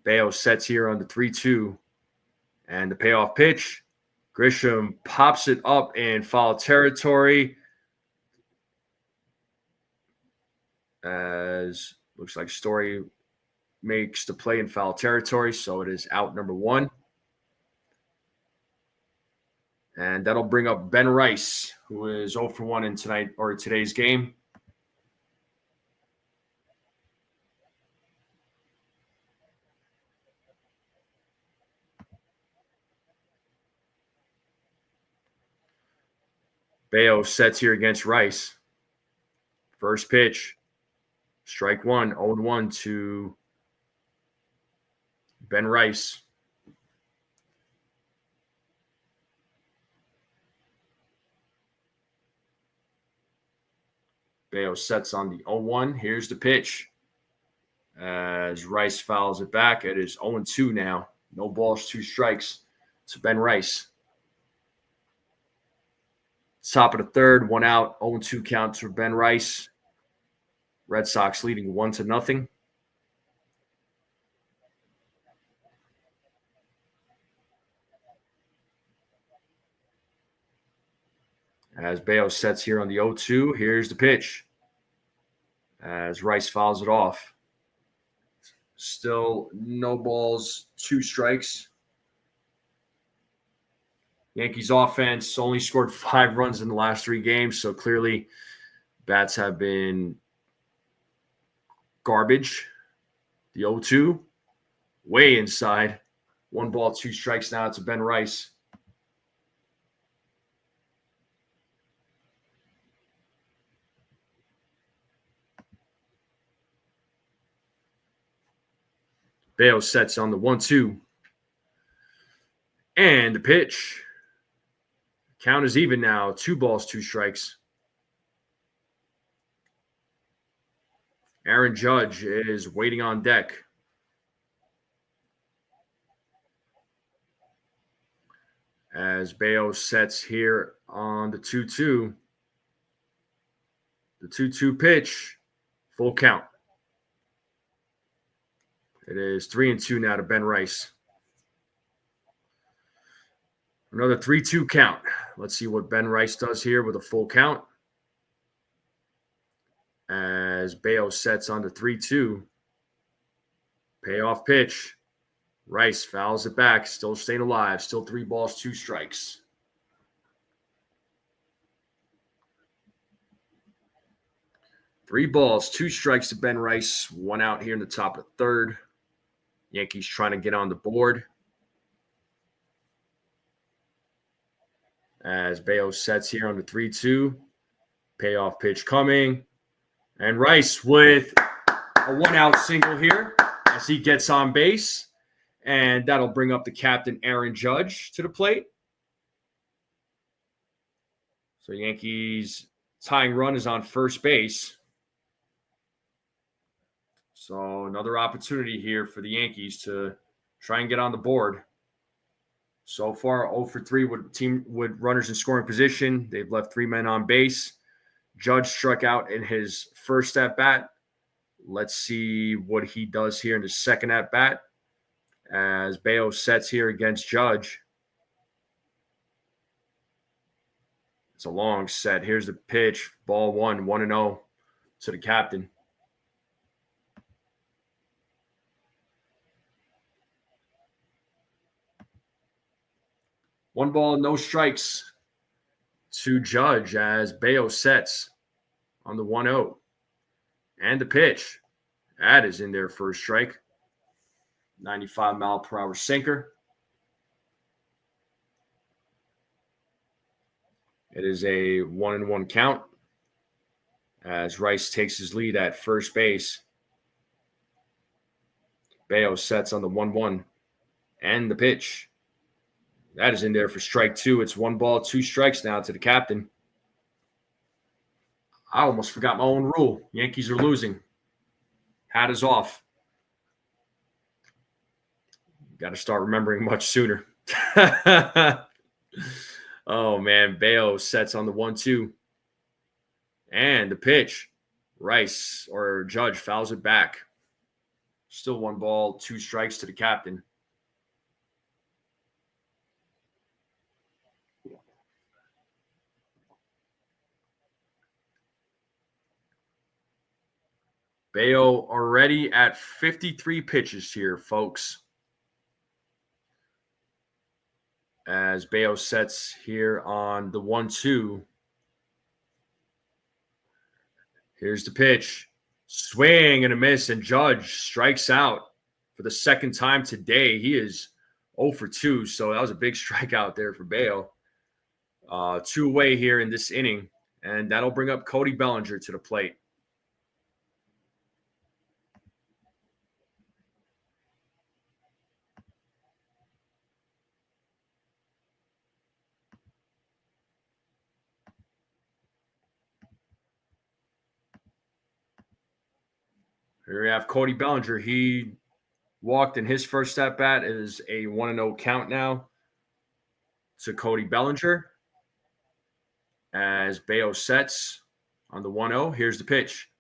Bayo sets here on the 3-2. And the payoff pitch, Grisham pops it up in foul territory. As looks like Story makes the play in foul territory, so it is out number 1. And that'll bring up Ben Rice, who is 0 for 1 in today's game. Bayo sets here against Rice. First pitch, strike one, 0-1 to Ben Rice. Bayo sets on the 0-1. Here's the pitch. As Rice fouls it back, it is 0-2 now. No balls, 2 strikes to Ben Rice. Top of the third, 1 out, 0-2 count for Ben Rice. Red Sox leading 1-0. As Bayo sets here on the 0-2, here's the pitch. As Rice fouls it off. Still no balls, 2 strikes. Yankees offense only scored 5 runs in the last 3 games, so clearly bats have been garbage. The 0-2, way inside. 1 ball, 2 strikes now to Ben Rice. Bayo sets on the 1-2. And the pitch. Count is even now. 2 balls, 2 strikes. Aaron Judge is waiting on deck. As Bayo sets here on the 2-2. The 2-2 pitch. Full count. It is 3-2 now to Ben Rice. Another 3-2 count. Let's see what Ben Rice does here with a full count. As Bayo sets on the 3-2. Payoff pitch. Rice fouls it back. Still staying alive. Still 3 balls, 2 strikes. Three balls, 2 strikes to Ben Rice. 1 out here in the top of the 3rd. Yankees trying to get on the board. As Bayo sets here on the 3-2. Payoff pitch coming. And Rice with a 1-out single here as he gets on base. And that'll bring up the captain, Aaron Judge, to the plate. So Yankees tying run is on first base. So another opportunity here for the Yankees to try and get on the board. So far, 0 for 3 with runners in scoring position. They've left 3 men on base. Judge struck out in his first at-bat. Let's see what he does here in the second at-bat as Bayo sets here against Judge. It's a long set. Here's the pitch. Ball 1, 1-0 to the captain. One ball, no strikes to Judge as Bayo sets on the 1-0. And the pitch. That is in there for a strike. 95-mile-per-hour sinker. It is a 1-1 count as Rice takes his lead at first base. Bayo sets on the 1-1. And the pitch. That is in there for strike 2. It's 1 ball, 2 strikes now to the captain. I almost forgot my own rule. Yankees are losing. Hat is off. Got to start remembering much sooner. Oh, man. Bayo sets on the 1-2. And the pitch. Rice or Judge fouls it back. Still 1 ball, 2 strikes to the captain. Bayo already at 53 pitches here, folks. As Bayo sets here on the 1-2. Here's the pitch. Swing and a miss, and Judge strikes out for the second time today. He is 0 for 2, so that was a big strikeout there for Bayo. 2 away here in this inning, and that'll bring up Cody Bellinger to the plate. Here we have Cody Bellinger. He walked in his first at-bat. It is a 1-0 count now to Cody Bellinger. As Bayo sets on the 1-0. Here's the pitch.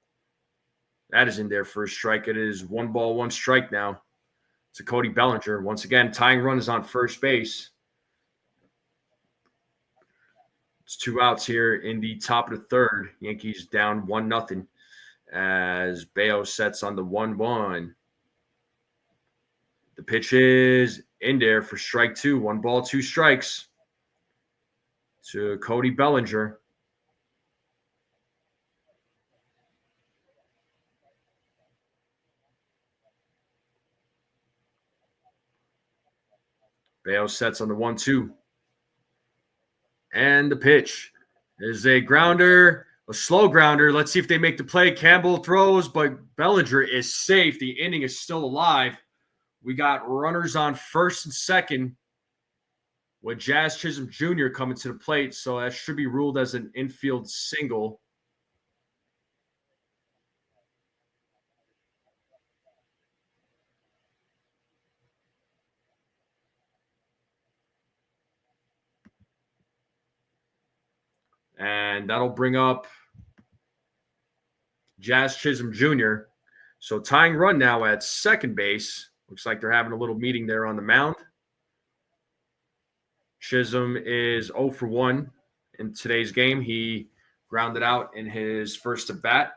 That is in there for a strike. It is 1 ball, 1 strike now to Cody Bellinger. Once again, tying run is on first base. It's 2 outs here in the top of the 3rd. Yankees down 1-0. As Bayo sets on the 1-1. The pitch is in there for strike 2. 1 ball, 2 strikes to Cody Bellinger. Bayo sets on the 1-2. And the pitch is a grounder. A slow grounder. Let's see if they make the play. Campbell throws, but Bellinger is safe. The inning is still alive. We got runners on first and second with Jazz Chisholm Jr. coming to the plate, so that should be ruled as an infield single. And that'll bring up Jazz Chisholm Jr. So tying run now at second base. Looks like they're having a little meeting there on the mound. Chisholm is 0 for 1 in today's game. He grounded out in his first at bat.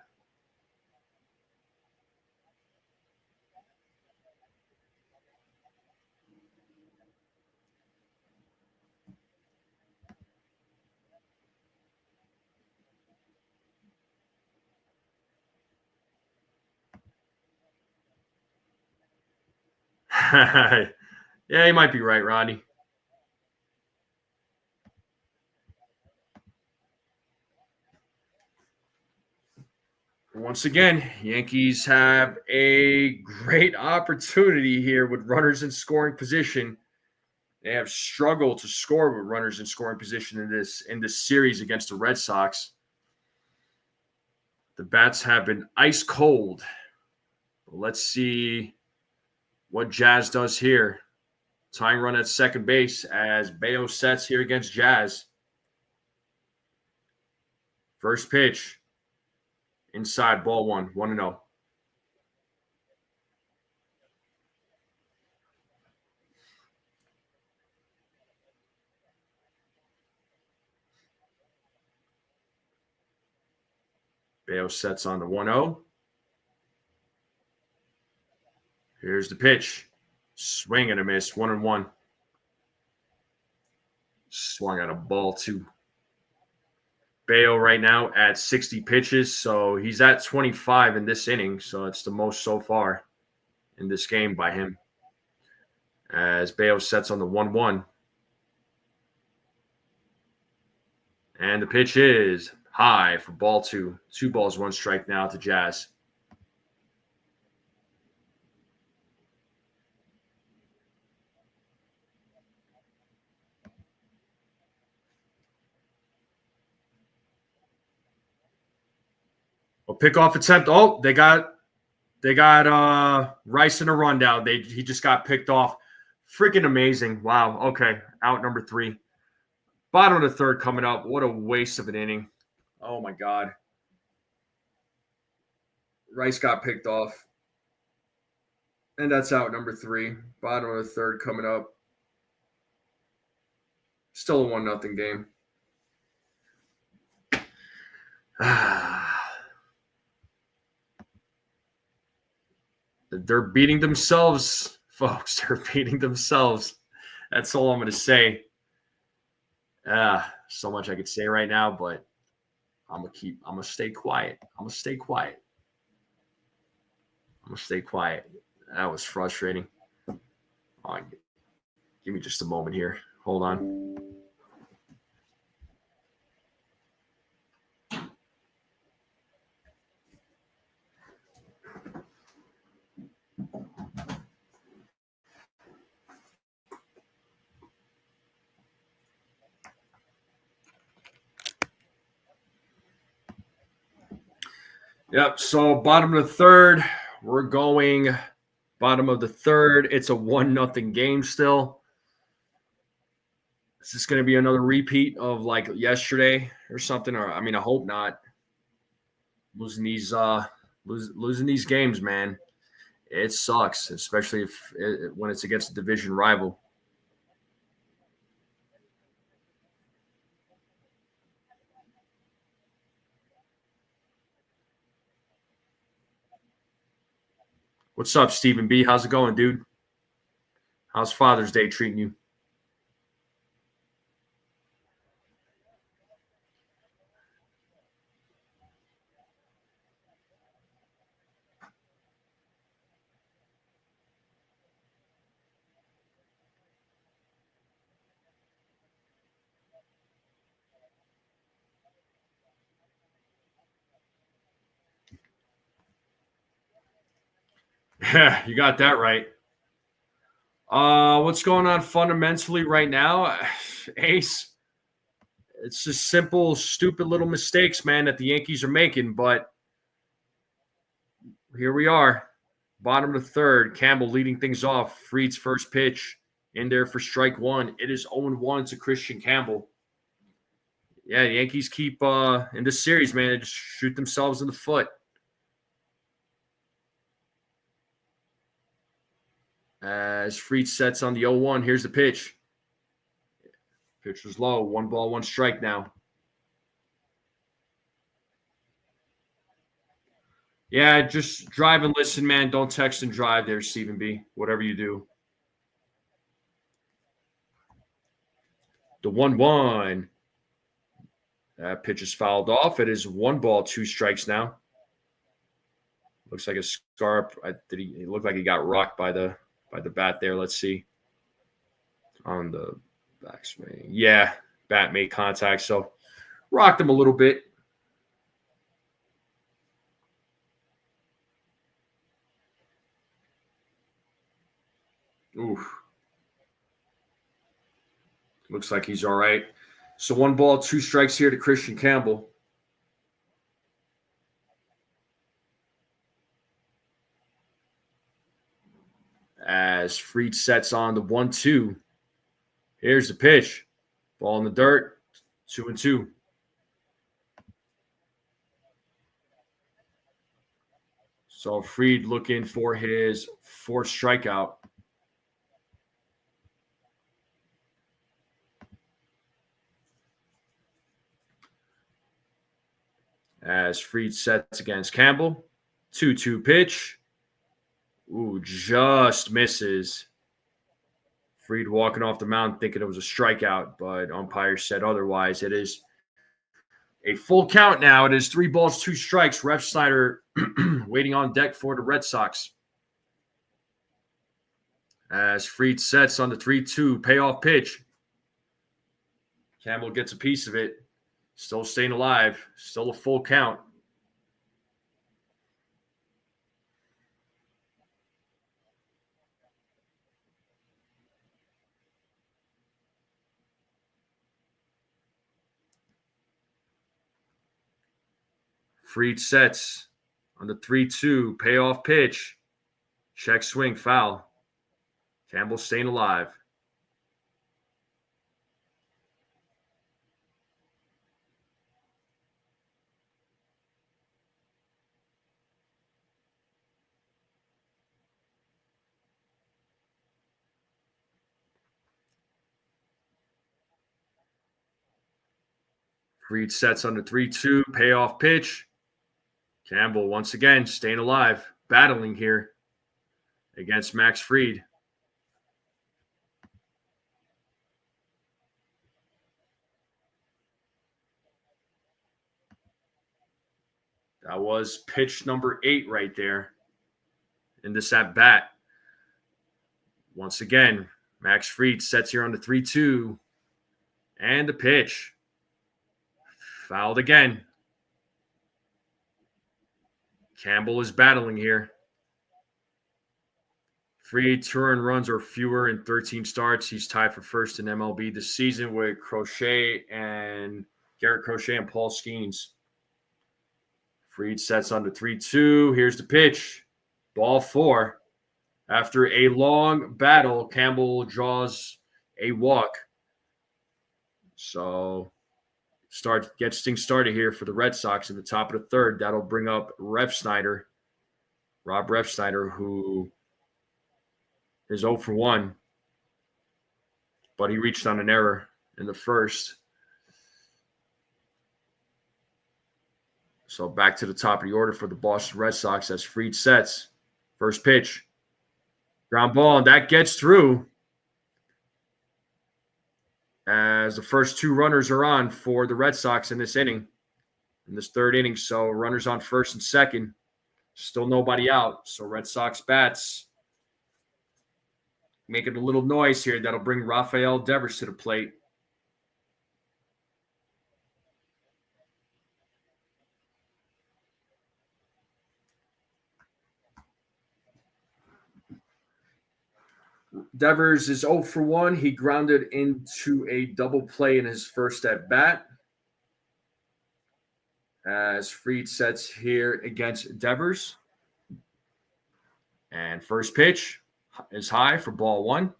Yeah, you might be right, Rodney. Once again, Yankees have a great opportunity here with runners in scoring position. They have struggled to score with runners in scoring position in this series against the Red Sox. The bats have been ice cold. Let's see what Jazz does here. Tying run at second base as Bayo sets here against Jazz. First pitch. Inside, ball 1-0. Bayo sets on the 1-0. Here's the pitch. Swing and a miss, 1-1. Swung at a ball 2. Bayo right now at 60 pitches, so he's at 25 in this inning, so it's the most so far in this game by him. As Bayo sets on the 1-1. And the pitch is high for ball 2. 2 balls, 1 strike now to Jazz. A pickoff attempt. Oh, they got Rice in a rundown. He just got picked off. Freaking amazing. Wow. Okay. Out number 3. Bottom of the third coming up. What a waste of an inning. Oh my God. Rice got picked off. And that's out number 3. Bottom of the third coming up. Still a 1-0 game. They're beating themselves, folks. They're beating themselves. That's all I'm going to say. So much I could say right now, but I'm going to stay quiet. I'm going to stay quiet. That was frustrating. Give me just a moment here. Hold on. Yep. So bottom of the third, we're going bottom of the third. It's a 1-0 game still. Is this going to be another repeat of like yesterday or something? Or I hope not. Losing these games, man. It sucks, especially when it's against a division rival. What's up, Stephen B? How's it going, dude? How's Father's Day treating you? Yeah, you got that right. What's going on fundamentally right now? Ace, it's just simple, stupid little mistakes, man, that the Yankees are making. But here we are, bottom of the third. Campbell leading things off. Fried's first pitch in there for strike 1. It is 0-1 to Christian Campbell. Yeah, the Yankees keep in this series, man, they just shoot themselves in the foot. As Fried sets on the 0-1, here's the pitch. Pitch was low. 1-1 now. Yeah, just drive and listen, man. Don't text and drive there, Stephen B. Whatever you do. The 1-1. That pitch is fouled off. It is 1-2 now. Looks like a scarp. It looked like he got rocked by the bat there. Let's see. On the backswing. Yeah, bat made contact, so rocked him a little bit. Oof. Looks like he's all right. So 1-2 here to Christian Campbell. As Fried sets on the 1-2. Here's the pitch. Ball in the dirt. 2-2. So Fried looking for his fourth strikeout. As Fried sets against Campbell. 2-2 pitch. Ooh, just misses. Fried walking off the mound thinking it was a strikeout, but umpire said otherwise. It is a full count now. It is 3-2. Ref Snyder waiting on deck for the Red Sox. As Fried sets on the 3-2 payoff pitch. Campbell gets a piece of it. Still staying alive. Still a full count. Fried sets on the 3-2 payoff pitch. Check swing foul. Campbell staying alive. Fried sets on the 3-2 payoff pitch. Campbell once again staying alive, battling here against Max Fried. That was pitch number 8 right there in this at bat. Once again, Max Fried sets here on the 3-2. And the pitch. Fouled again. Campbell is battling here. Fried 2 runs or fewer in 13 starts. He's tied for first in MLB this season with Garrett Crochet and Paul Skeens. Fried sets on the 3-2. Here's the pitch. Ball 4. After a long battle, Campbell draws a walk. So gets things started here for the Red Sox in the top of the third. That'll bring up Rob Refsnyder, who is 0 for 1, but he reached on an error in the first. So back to the top of the order for the Boston Red Sox as Fried sets. First pitch. Ground ball, and that gets through as the first 2 runners are on for the Red Sox in this third inning. So runners on first and second. Still nobody out. So Red Sox bats making a little noise here. That'll bring Rafael Devers to the plate. Devers is 0 for 1. He grounded into a double play in his first at bat. As Fried sets here against Devers. And first pitch is high for ball 1.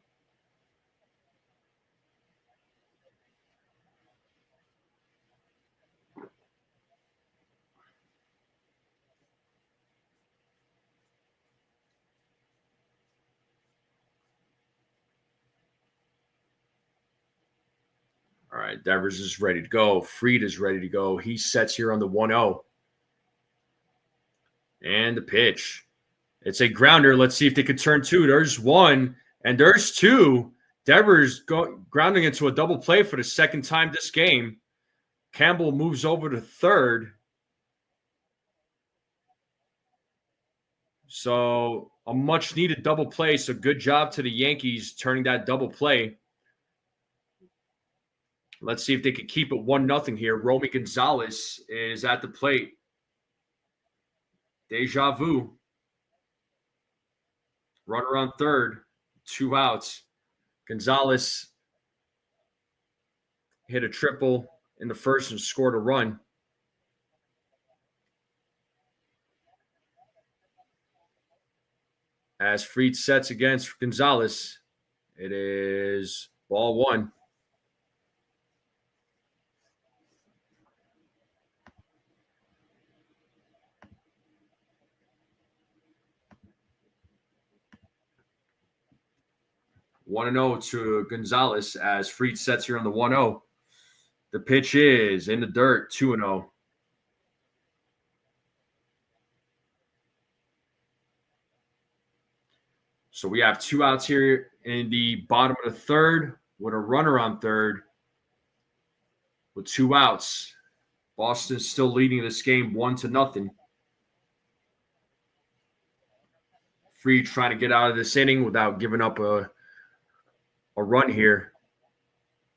right, Devers is ready to go. Fried is ready to go. He sets here on the 1-0. And the pitch. It's a grounder. Let's see if they could turn two. There's one, and there's two. Devers grounding into a double play for the second time this game. Campbell moves over to third. So a much-needed double play. So good job to the Yankees turning that double play. Let's see if they can keep it 1-0 here. Romy Gonzalez is at the plate. Deja vu. Runner on third. 2 outs. Gonzalez hit a triple in the first and scored a run. As Fried sets against Gonzalez, it is ball 1. One and 0 to Gonzalez as Fried sets here on the 1-0. The pitch is in the dirt, 2-0. So we have 2 outs here in the bottom of the third with a runner on third with 2 outs. Boston's still leading this game 1-0. Fried trying to get out of this inning without giving up a run here.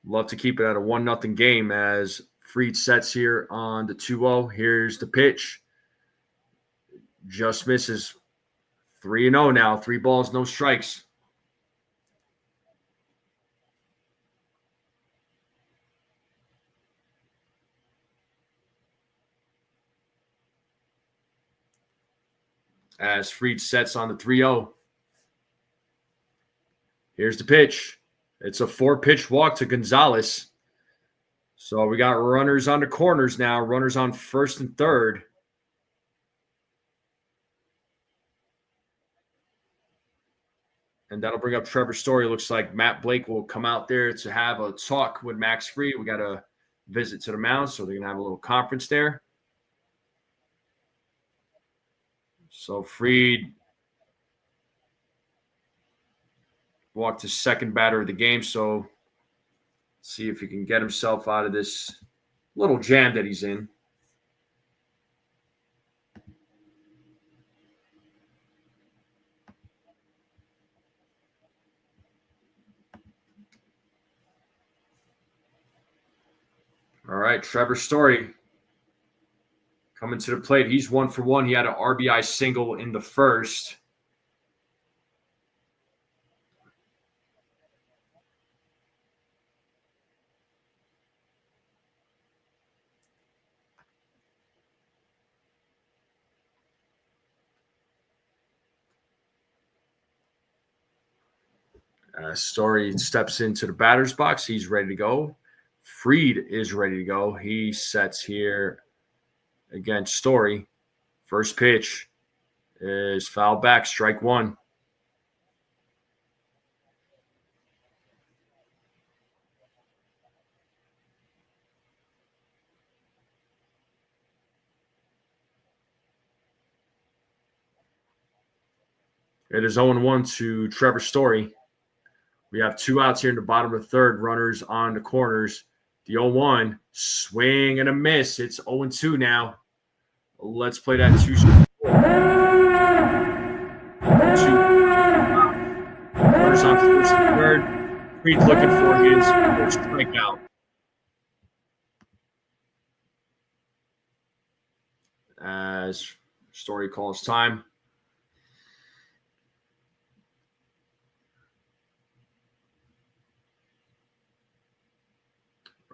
Love to keep it at a 1-0 game as Fried sets here on the 2-0. Here's the pitch. Just misses. 3-0 now. 3 balls, no strikes. As Fried sets on the 3-0. Here's the pitch. It's a 4-pitch walk to Gonzalez. So we got runners on the corners now. Runners on first and third. And that'll bring up Trevor Story. Looks like Matt Blake will come out there to have a talk with Max Fried. We got a visit to the mound, so they're going to have a little conference there. So Fried walked to second batter of the game. So see if he can get himself out of this little jam that he's in. All right, Trevor Story coming to the plate. He's 1 for 1. He had an RBI single in the first. Story steps into the batter's box. He's ready to go. Fried is ready to go. He sets here against Story. First pitch is foul back, strike 1. It is 0-1 to Trevor Story. We have 2 outs here in the bottom of the third, runners on the corners. The 0-1, swing and a miss. It's 0-2 now. Let's play that 2. Runners on first and third. Fried's looking for his first strikeout. As Story calls time.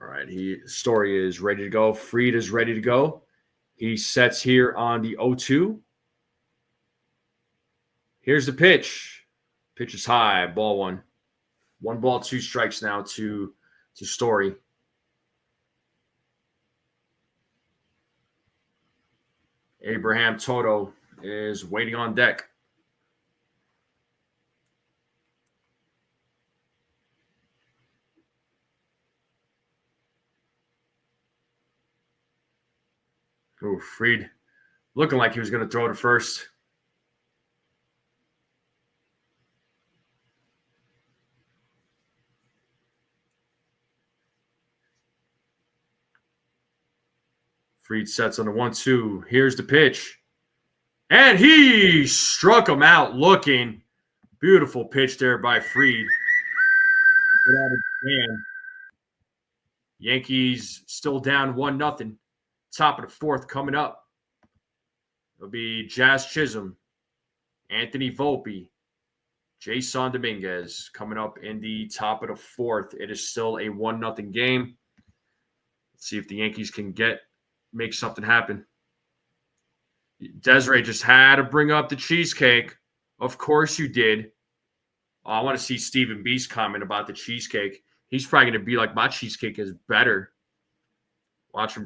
All right, Story is ready to go. Fried is ready to go. He sets here on the 0-2. Here's the pitch. Pitch is high, ball 1. 1 ball, 2 strikes now to Story. Abraham Toto is waiting on deck. Oh, Fried looking like he was going to throw to first. Fried sets on the 1-2. Here's the pitch. And he struck him out looking. Beautiful pitch there by Fried. Get out of the jam. Yankees still down 1-0. Top of the fourth coming up. It'll be Jazz Chisholm, Anthony Volpe, Jason Dominguez coming up in the top of the fourth. It is still a 1-0 game. Let's see if the Yankees can make something happen. Desiree just had to bring up the cheesecake. Of course you did. Oh, I want to see Stephen B's comment about the cheesecake. He's probably going to be like, my cheesecake is better. Watch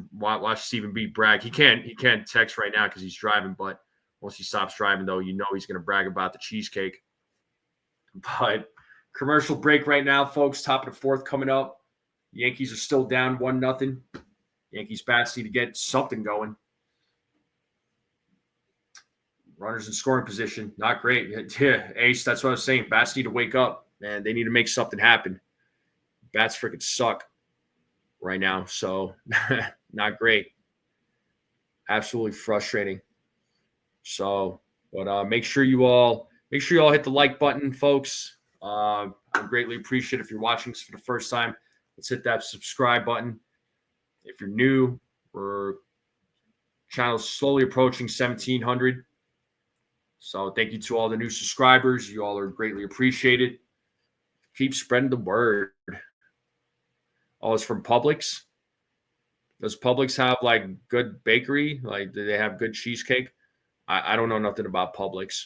Stephen B brag. He can't text right now because he's driving, but once he stops driving, though, you know he's going to brag about the cheesecake. But commercial break right now, folks. Top of the fourth coming up. The Yankees are still down 1-0. Yankees bats need to get something going. Runners in scoring position. Not great. Yeah, Ace, that's what I was saying. Bats need to wake up, man. They need to make something happen. Bats freaking suck right now. So not great. Absolutely frustrating. So, but make sure you all hit the like button, folks. I greatly appreciate it if you're watching this for the first time. Let's hit that subscribe button. If you're new, we're channel's slowly approaching 1,700. So thank you to all the new subscribers. You all are greatly appreciated. Keep spreading the word. Oh, it's from Publix. Does Publix have like good bakery? Like, do they have good cheesecake? I don't know nothing about Publix.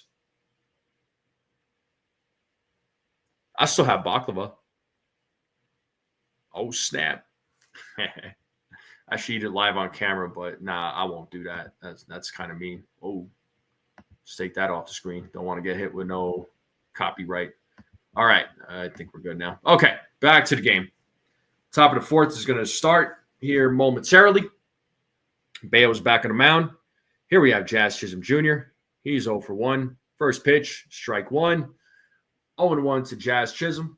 I still have baklava. Oh, snap. I should eat it live on camera, but nah, I won't do that. That's kind of mean. Oh, just take that off the screen. Don't want to get hit with no copyright. All right, I think we're good now. Okay, back to the game. Top of the fourth is going to start here momentarily. Bayo's back on the mound. Here we have Jazz Chisholm Jr. He's 0 for 1. First pitch, strike one. 0-1 to Jazz Chisholm.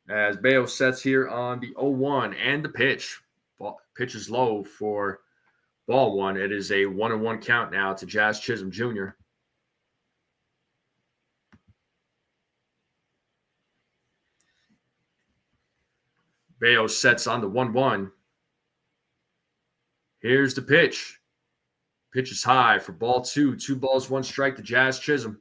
As Bayo sets here on the 0-1 and the pitch. Pitch is low for ball one. It is a 1-1 count now to Jazz Chisholm Jr. Bayo sets on the 1-1. Here's the pitch. Pitch is high for ball two. 2 balls, 1 strike to Jazz Chisholm.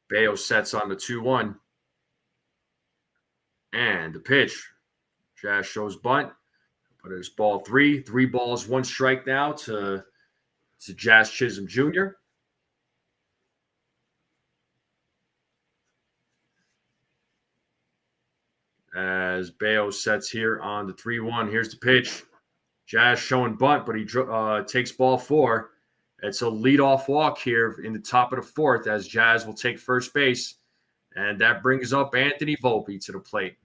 Bayo sets on the 2-1. And the pitch. Jazz shows bunt. But it's ball 3. 3 balls, 1 strike now to Jazz Chisholm Jr. As Bayo sets here on the 3-1. Here's the pitch. Jazz showing bunt, but he takes ball 4. It's a leadoff walk here in the top of the fourth as Jazz will take first base. And that brings up Anthony Volpe to the plate.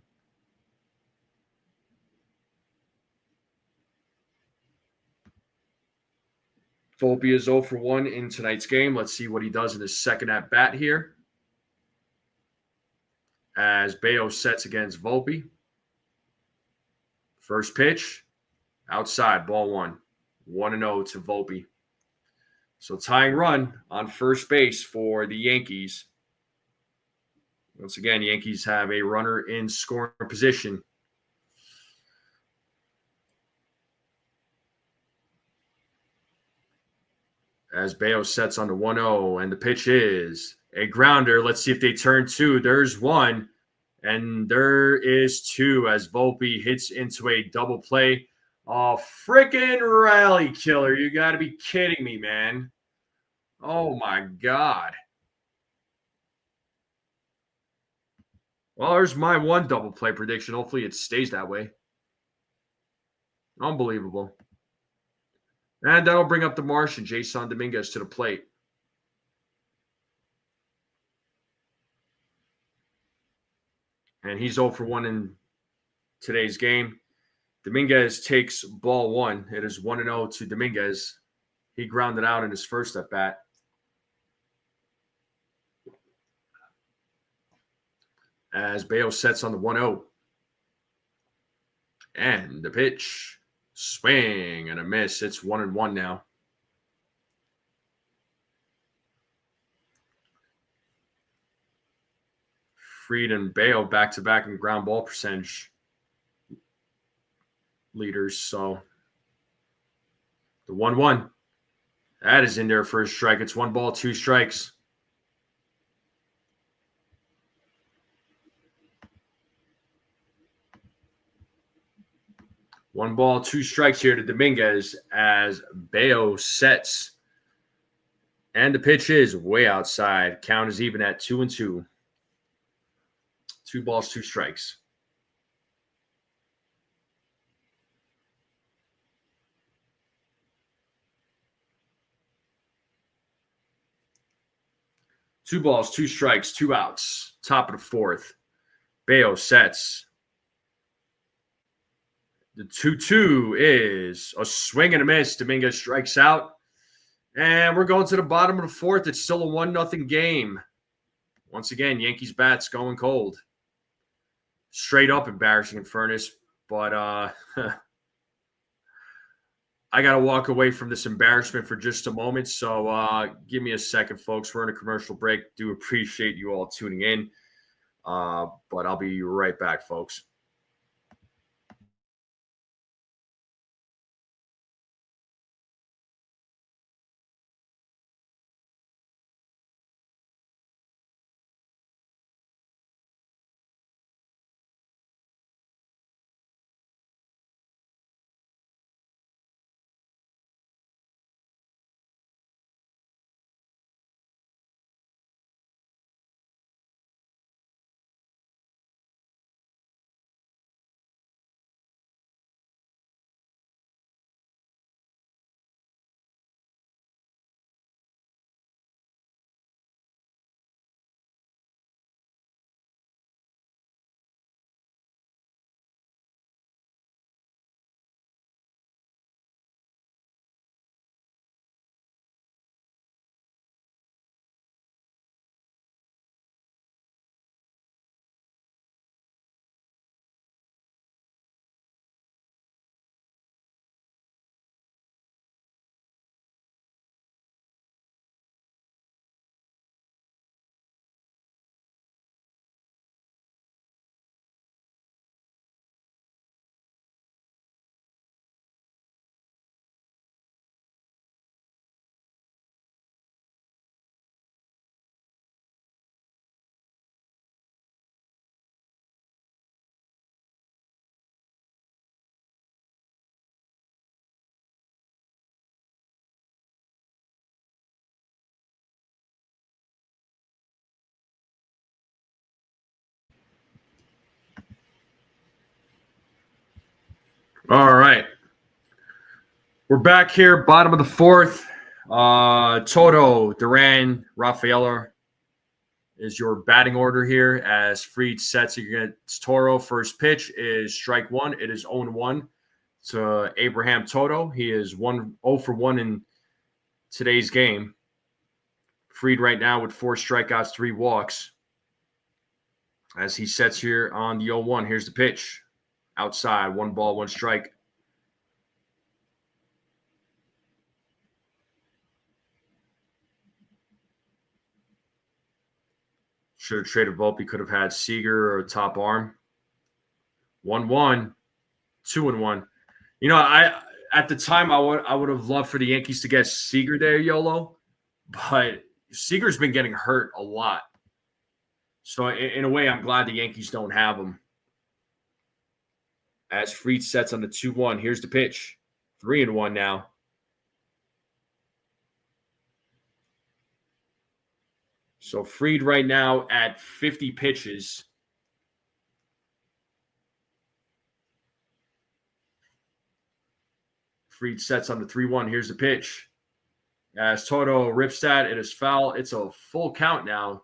Volpe is 0 for 1 in tonight's game. Let's see what he does in his second at bat here. As Bayo sets against Volpe. First pitch, outside, ball 1. 1-0 to Volpe. So tying run on first base for the Yankees. Once again, Yankees have a runner in scoring position. As Bayo sets on the 1-0, and the pitch is a grounder. Let's see if they turn 2. There's 1, and there is 2 as Volpe hits into a double play. Oh, freaking rally killer. You got to be kidding me, man. Oh, my God. Well, there's my one double play prediction. Hopefully it stays that way. Unbelievable. And that'll bring up the Martian, Jason Dominguez, to the plate. And he's 0 for 1 in today's game. Dominguez takes ball 1. It is 1-0 to Dominguez. He grounded out in his first at bat. As Bayo sets on the 1-0. And the pitch. Swing and a miss. It's 1-1 now. Fried and Bayo back-to-back in ground ball percentage leaders. So the 1-1. That is in there for a strike. It's 1 ball, 2 strikes. One ball, 2 strikes here to Dominguez as Bayo sets. And the pitch is way outside. Count is even at 2-2. 2 balls, 2 strikes. Two balls, 2 strikes, 2 outs. Top of the 4th. Bayo sets. The 2-2 is a swing and a miss. Dominguez strikes out. And we're going to the bottom of the 4th. It's still a 1-0 game. Once again, Yankees bats going cold. Straight up embarrassing in Furnace. But I got to walk away from this embarrassment for just a moment. So give me a second, folks. We're in a commercial break. Do appreciate you all tuning in. But I'll be right back, folks. All right. We're back here, bottom of the 4th. Toto, Duran, Rafaela is your batting order here as Fried sets against Toro. First pitch is strike 1. It is 0-1 to Abraham Toto. He is 0 for 1 in today's game. Fried right now with 4 strikeouts, 3 walks. As he sets here on the 0-1. Here's the pitch. Outside, 1 ball, 1 strike. Should have traded Volpe. Could have had Seager or a top arm. 1-1, 2-1. You know, I at the time I would have loved for the Yankees to get Seager there, YOLO, but Seager's been getting hurt a lot. So in a way, I'm glad the Yankees don't have him. As Fried sets on the 2-1, here's the pitch. 3-1 now. So Fried right now at 50 pitches. Fried sets on the 3-1. Here's the pitch. As Toto rips that, it is foul. It's a full count now.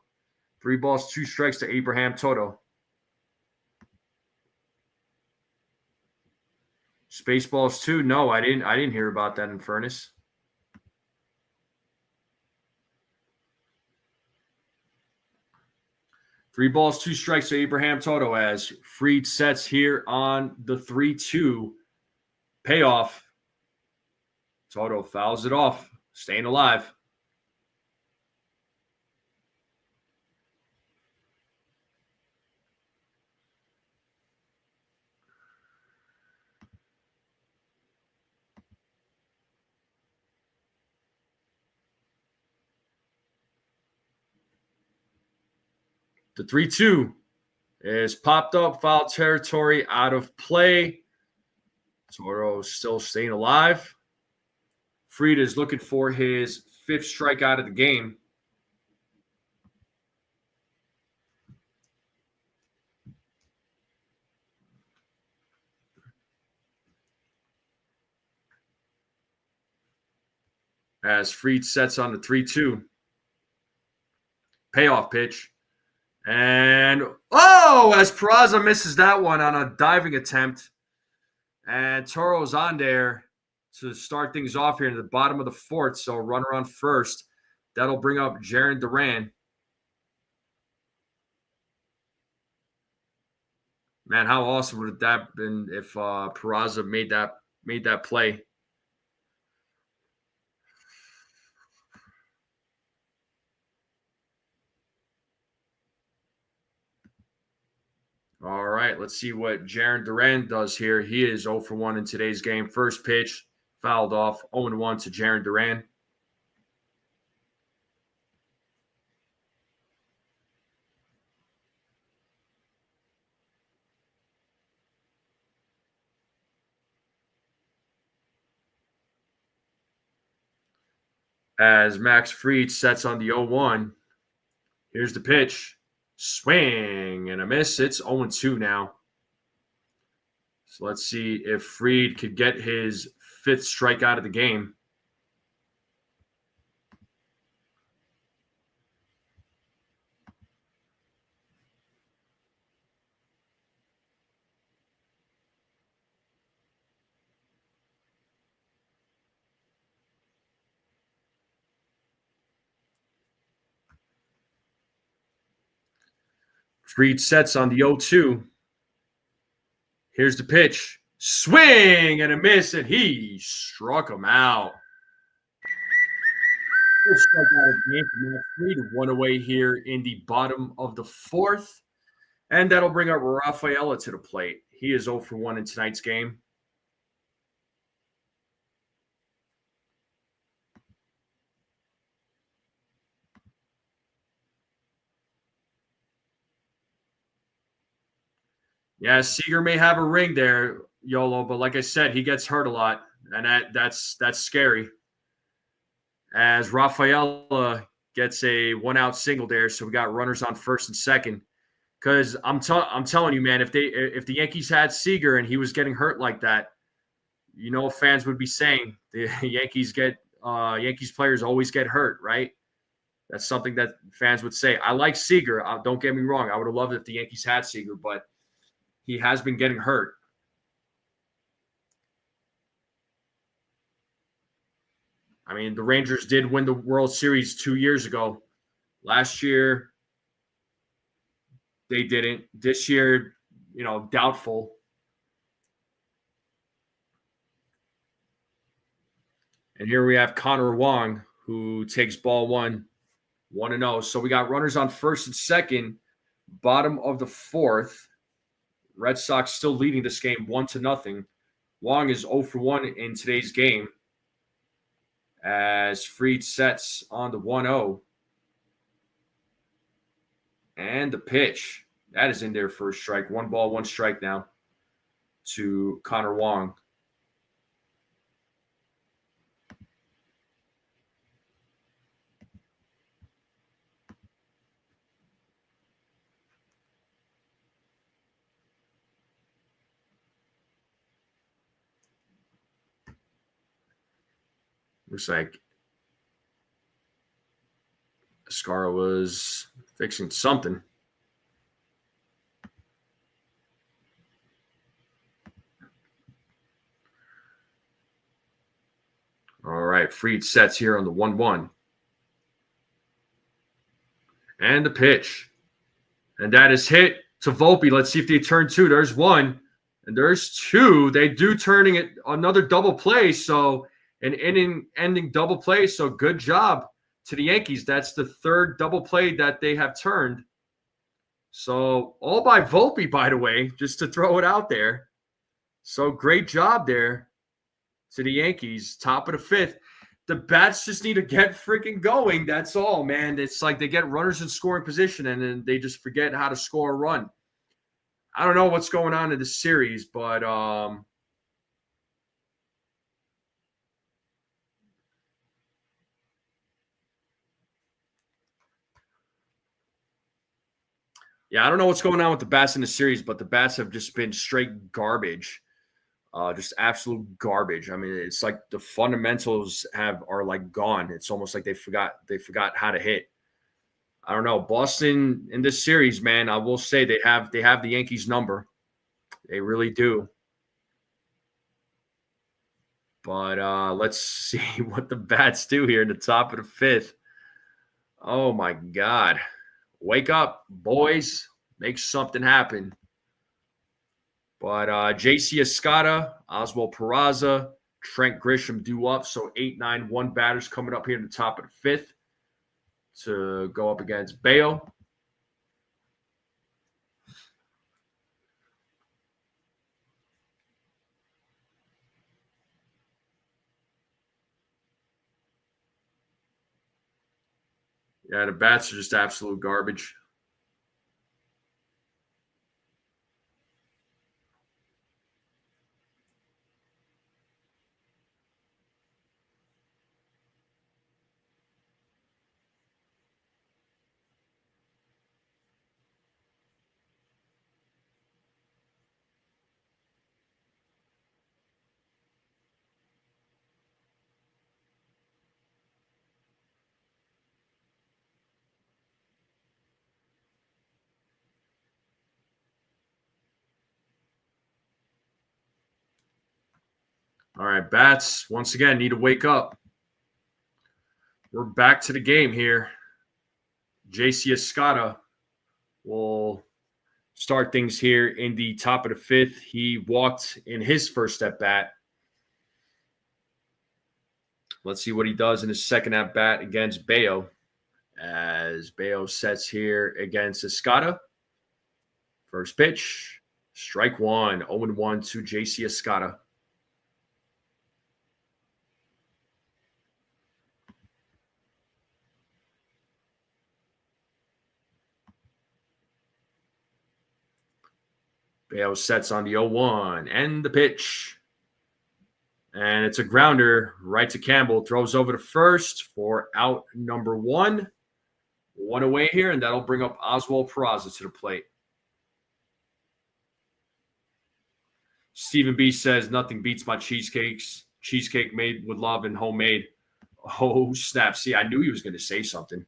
3 balls, 2 strikes to Abraham Toto. Spaceballs 2. No, I didn't hear about that in Furnace. Three balls, 2 strikes to Abraham Toto as Fried sets here on the 3-2 payoff. Toto fouls it off, staying alive. The 3-2 is popped up, foul territory, out of play. Toto still staying alive. Fried is looking for his 5th strikeout of the game. As Fried sets on the 3-2. Payoff pitch. And, as Peraza misses that one on a diving attempt. And Toro's on there to start things off here in the bottom of the 4th. So runner on first. That'll bring up Jarren Duran. Man, how awesome would that have been if Peraza made that play? All right, let's see what Jarren Duran does here. He is 0 for 1 in today's game. First pitch, fouled off, 0-1 to Jarren Duran. As Max Fried sets on the 0-1. Here's the pitch. Swing and a miss. It's 0-2 now. So let's see if Fried could get his 5th strikeout of the game. Fried sets on the 0-2. Here's the pitch. Swing and a miss, and he struck him out. Full strikeout of the game for Max Fried. 1 away here in the bottom of the 4th. And that'll bring up Rafaela to the plate. He is 0 for 1 in tonight's game. Yeah, Seager may have a ring there, YOLO, but like I said, he gets hurt a lot, and that's scary. As Rafaela gets a 1-out single there, so we got runners on first and second. Because I'm telling you, man, if the Yankees had Seager and he was getting hurt like that, fans would be saying the Yankees players always get hurt, right? That's something that fans would say. I like Seager. Don't get me wrong. I would have loved it if the Yankees had Seager, but he has been getting hurt. I mean, the Rangers did win the World Series 2 years ago. Last year, they didn't. This year, doubtful. And here we have Connor Wong, who takes ball 1-0. So we got runners on first and second, bottom of the 4th. Red Sox still leading this game 1-0. Wong is 0 for 1 in today's game as Fried sets on the 1-0. And the pitch. That is in there for a strike. 1 ball, 1 strike now to Connor Wong. Looks like Scar was fixing something. All right, Fried sets here on the 1-1. And the pitch. And that is hit to Volpe. Let's see if they turn two. There's one. And there's two. They do turning it another double play. So an inning-ending double play. So good job to the Yankees. That's the third double play that they have turned. So all by Volpe, by the way, just to throw it out there. So great job there to the Yankees. Top of the fifth. The bats just need to get freaking going. That's all, man. It's like they get runners in scoring position and then they just forget how to score a run. I don't know what's going on in this series, but yeah, I don't know what's going on with the bats in the series, but the bats have just been straight garbage. Just absolute garbage. I mean, it's like the fundamentals are like gone. It's almost like they forgot how to hit. I don't know. Boston in this series, man, I will say they have the Yankees number. They really do. But let's see what the bats do here in the top of the fifth. Oh my God. Wake up, boys. Make something happen. But J.C. Escada, Oswald Peraza, Trent Grisham due up. So 8-9-1 batters coming up here in the top of the fifth to go up against Bello. Yeah, the bats are just absolute garbage. All right, bats, once again, need to wake up. We're back to the game here. J.C. Escada will start things here in the top of the fifth. He walked in his first at bat. Let's see what he does in his second at bat against Bello. As Bello sets here against Escada. First pitch, strike one, 0-1 to J.C. Escada. Bello sets on the 0-1 and the pitch. And it's a grounder right to Campbell. Throws over to first for out number one. One away here, and that'll bring up Oswald Peraza to the plate. Stephen B says, nothing beats my cheesecakes. Cheesecake made with love and homemade. Oh, snap. See, I knew he was going to say something.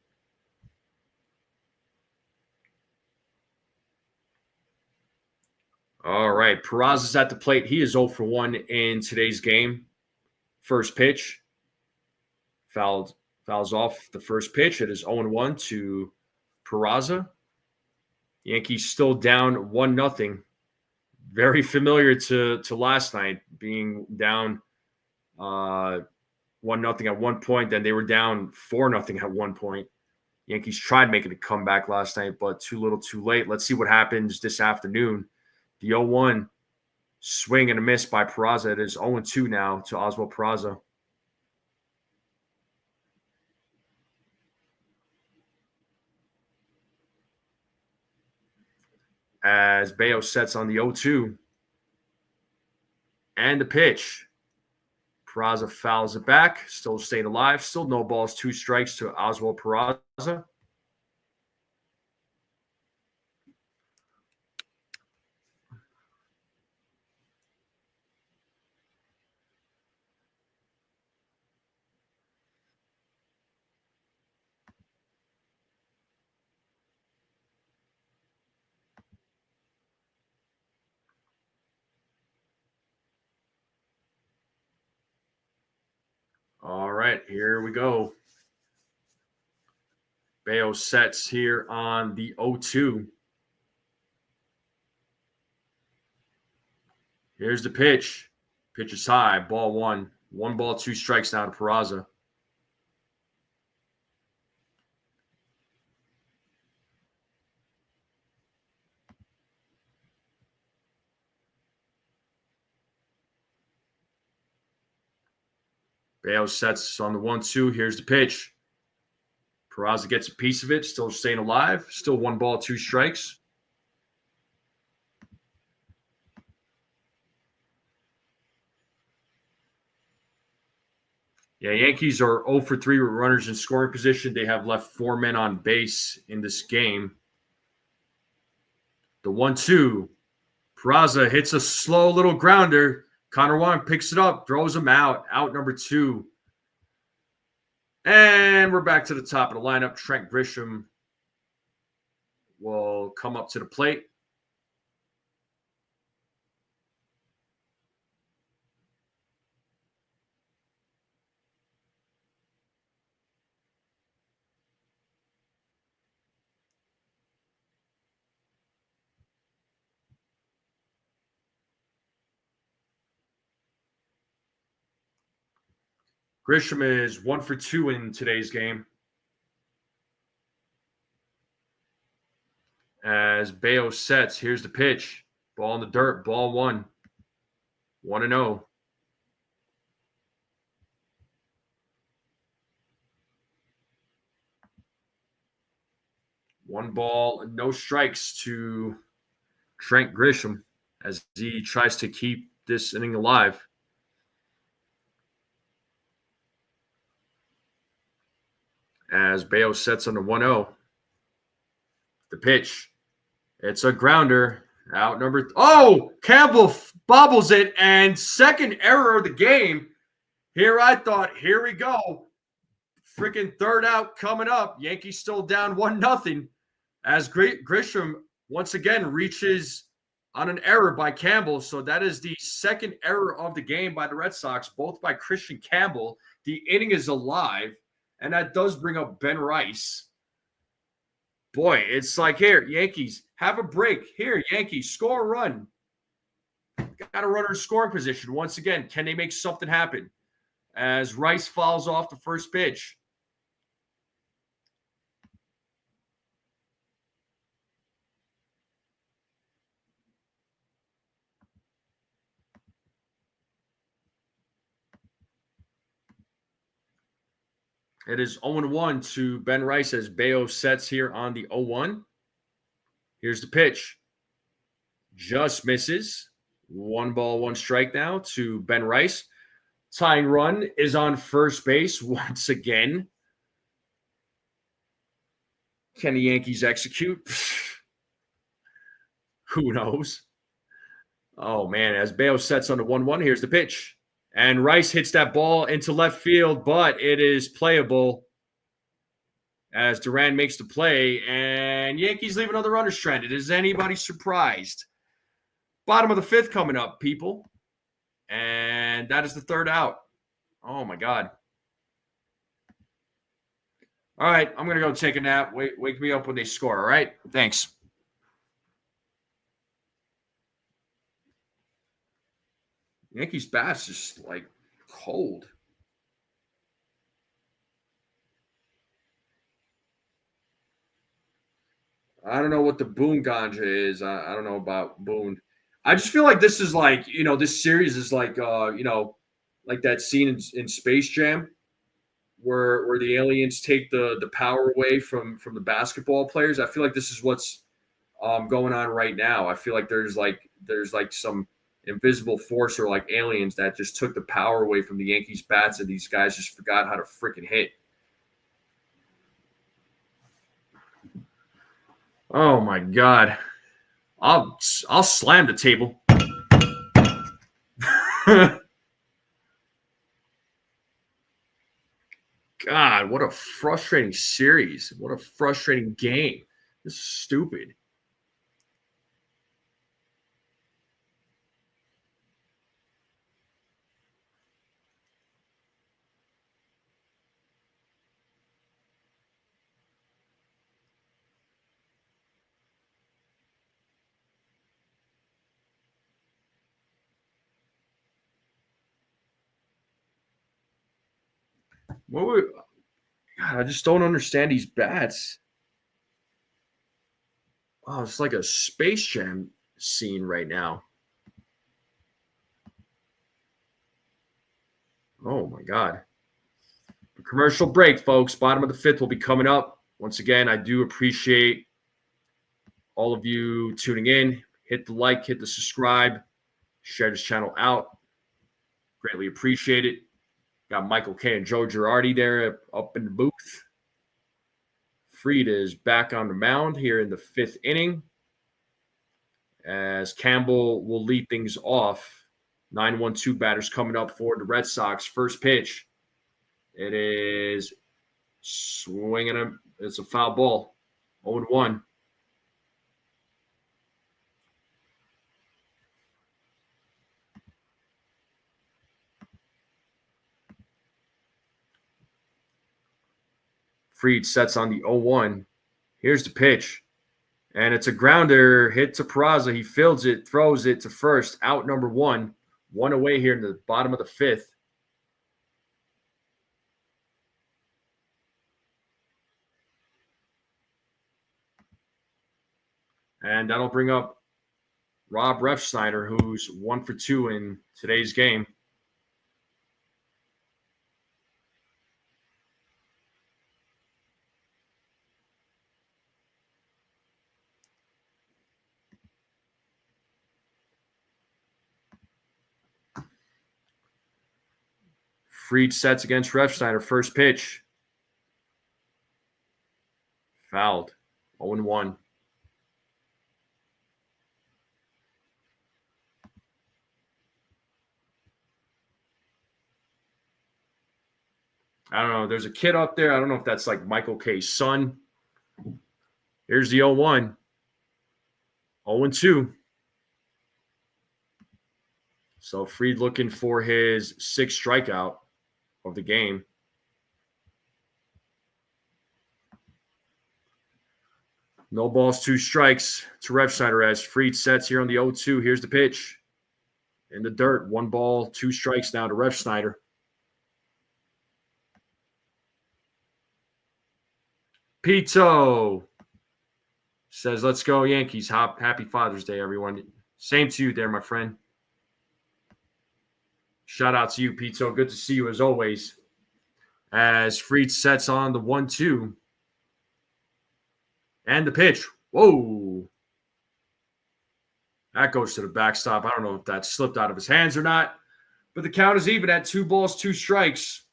All right. Peraza's at the plate. He is 0 for 1 in today's game. First pitch. Fouls off the first pitch. It is 0-1 to Peraza. Yankees still down 1-0. Very familiar to last night, being down 1-0 at one point. Then they were down 4-0 at one point. Yankees tried making a comeback last night, but too little too late. Let's see what happens this afternoon. The 0-1 swing and a miss by Peraza. It is 0-2 now to Oswald Peraza. As Bello sets on the 0-2. And the pitch. Peraza fouls it back. Still staying alive. Still no balls, 2 strikes to Oswald Peraza. right, here we go. Bayo sets here on the 0-2. Here's the pitch. Pitch is high. Ball one. 1 ball, 2 strikes now to Peraza. Bayo sets on the 1-2. Here's the pitch. Peraza gets a piece of it. Still staying alive. Still 1 ball, 2 strikes. Yeah, Yankees are 0 for 3 with runners in scoring position. They have left 4 men on base in this game. The 1-2. Peraza hits a slow little grounder. Connor Wong picks it up, throws him out. Out number 2. And we're back to the top of the lineup. Trent Grisham will come up to the plate. Grisham is 1 for 2 in today's game. As Bayo sets, here's the pitch. Ball in the dirt, ball 1. 1-0. One ball, no strikes to Trent Grisham as he tries to keep this inning alive. As Bayo sets on the 1-0. The pitch. It's a grounder. Out number. Oh, Campbell bobbles it, and second error of the game. Here I thought, here we go. Freaking third out coming up. Yankees still down 1-0 as Grisham once again reaches on an error by Campbell. So that is the second error of the game by the Red Sox, both by Christian Campbell. The inning is alive, and that does bring up Ben Rice. Boy, it's like, here, Yankees, have a break. Here, Yankees, score a run. Got a runner in scoring position. Once again, can they make something happen? As Rice fouls off the first pitch. It is 0-1 to Ben Rice as Bayo sets here on the 0-1. Here's the pitch. Just misses. 1 ball, 1 strike now to Ben Rice. Tying run is on first base once again. Can the Yankees execute? Who knows? Oh, man. As Bayo sets on the 1-1, here's the pitch. And Rice hits that ball into left field, but it is playable as Duran makes the play. And Yankees leave another runner stranded. Is anybody surprised? Bottom of the 5th coming up, people. And that is the third out. Oh, my God. All right, I'm going to go take a nap. Wake me up when they score, all right? Thanks. Yankees bat's just like cold. I don't know what the Boone ganja is. I don't know about Boone. I just feel like this is like, this series is like, like that scene in Space Jam where the aliens take the power away from the basketball players. I feel like this is what's going on right now. I feel like there's like some invisible force or like aliens that just took the power away from the Yankees bats, and these guys just forgot how to freaking hit. Oh my God. I'll slam the table. God, what a frustrating series. What a frustrating game. This is stupid. God, I just don't understand these bats. Oh, it's like a Space Jam scene right now. Oh my God. Commercial break, folks. Bottom of the fifth will be coming up. Once again, I do appreciate all of you tuning in. Hit the like, hit the subscribe, share this channel out. Greatly appreciate it. Got Michael K and Joe Girardi there up in the booth. Fried is back on the mound here in the fifth inning as Campbell will lead things off. 9-1-2 batters coming up for the Red Sox. First pitch. It is swinging him. It's a foul ball. 0-1. Fried sets on the 0-1. Here's the pitch. And it's a grounder hit to Peraza. He fields it, throws it to first. Out number one. One away here in the bottom of the fifth. And that'll bring up Rob Refsnyder, who's 1 for 2 in today's game. Fried sets against Refsnyder. First pitch. Fouled. 0-1. I don't know. There's a kid up there. I don't know if that's like Michael K's son. Here's the 0-1. 0-2. So Fried looking for his sixth strikeout of the game. No balls, 2 strikes to Refsnyder as Fried sets here on the 0-2. Here's the pitch. In the dirt. 1 ball, 2 strikes now to Refsnyder. Pito says, let's go Yankees. Happy Father's Day, everyone. Same to you there, my friend. Shout out to you, Pito. Good to see you as always. As Fried sets on the 1-2. And the pitch. Whoa. That goes to the backstop. I don't know if that slipped out of his hands or not. But the count is even at 2 balls, 2 strikes.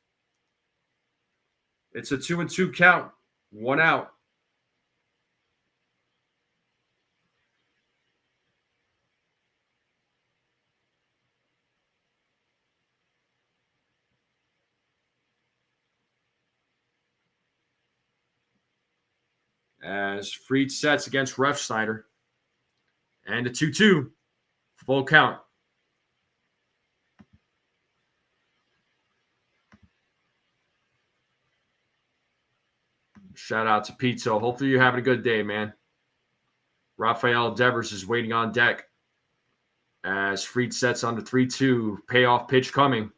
It's a 2-2 count. 1 out. As Fried sets against Refsnyder. And a 2-2. Full count. Shout out to Pizzo. Hopefully you're having a good day, man. Rafael Devers is waiting on deck. As Fried sets on the 3-2. Payoff pitch coming.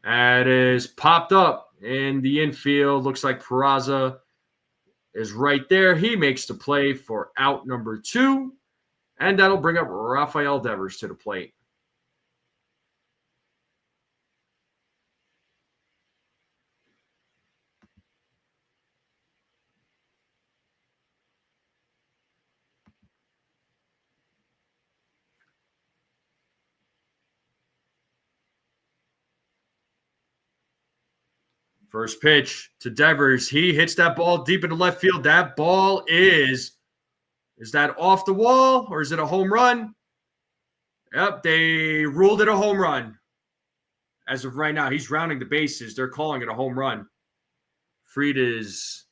And it is popped up in the infield. Looks like Peraza is right there. He makes the play for out number 2. And that'll bring up Rafael Devers to the plate. First pitch to Devers. He hits that ball deep into left field. That ball is that off the wall or is it a home run? Yep, they ruled it a home run. As of right now, he's rounding the bases. They're calling it a home run. Fried is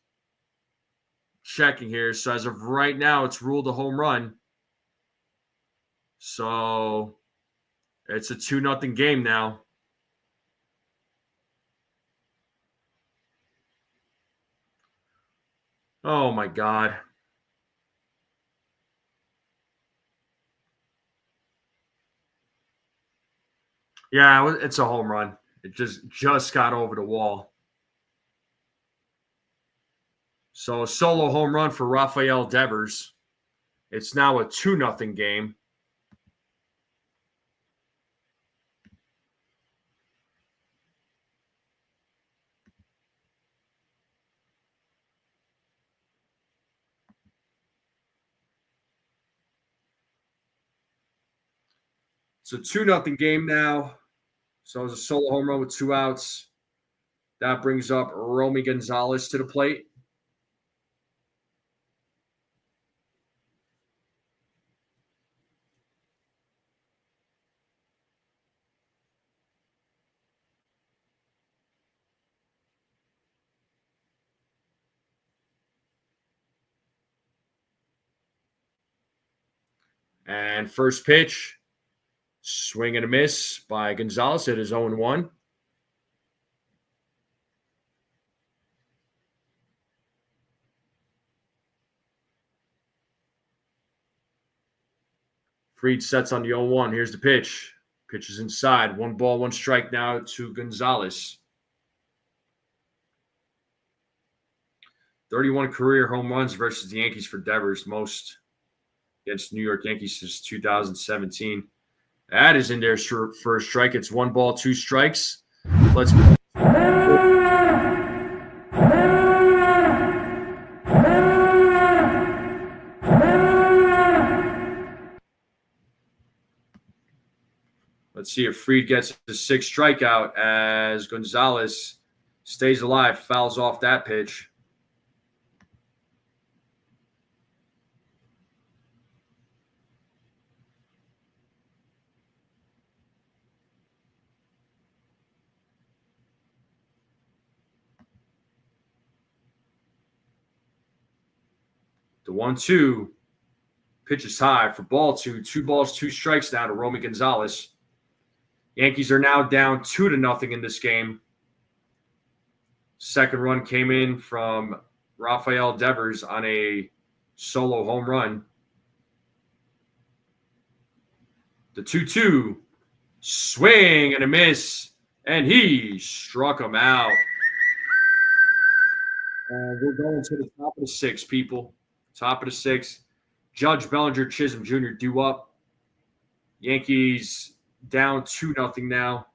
checking here. So as of right now, it's ruled a home run. So it's a 2-0 game now. Oh, my God. Yeah, it's a home run. It just got over the wall. So a solo home run for Rafael Devers. It's now a 2-0 game. It's a 2-0 game now. So it's a solo home run with 2 outs. That brings up Romy Gonzalez to the plate. And first pitch, swing and a miss by Gonzalez. It is 0-1. Fried sets on the 0-1. Here's the pitch. Pitch is inside. 1 ball, 1 strike now to Gonzalez. 31 career home runs versus the Yankees for Devers, most against New York Yankees since 2017. That is in there for a strike. It's 1 ball, 2 strikes. Let's see if Fried gets the 6th strikeout as Gonzalez stays alive, fouls off that pitch. The 1-2 pitch is high for ball 2. 2 balls, 2 strikes now to Romy Gonzalez. Yankees are now down 2-0 in this game. Second run came in from Rafael Devers on a solo home run. The 2-2, swing and a miss, and he struck him out. We're going to the top of the 6th, people. Top of the 6th. Judge, Bellinger, Chisholm Jr. due up. Yankees down 2-0 now.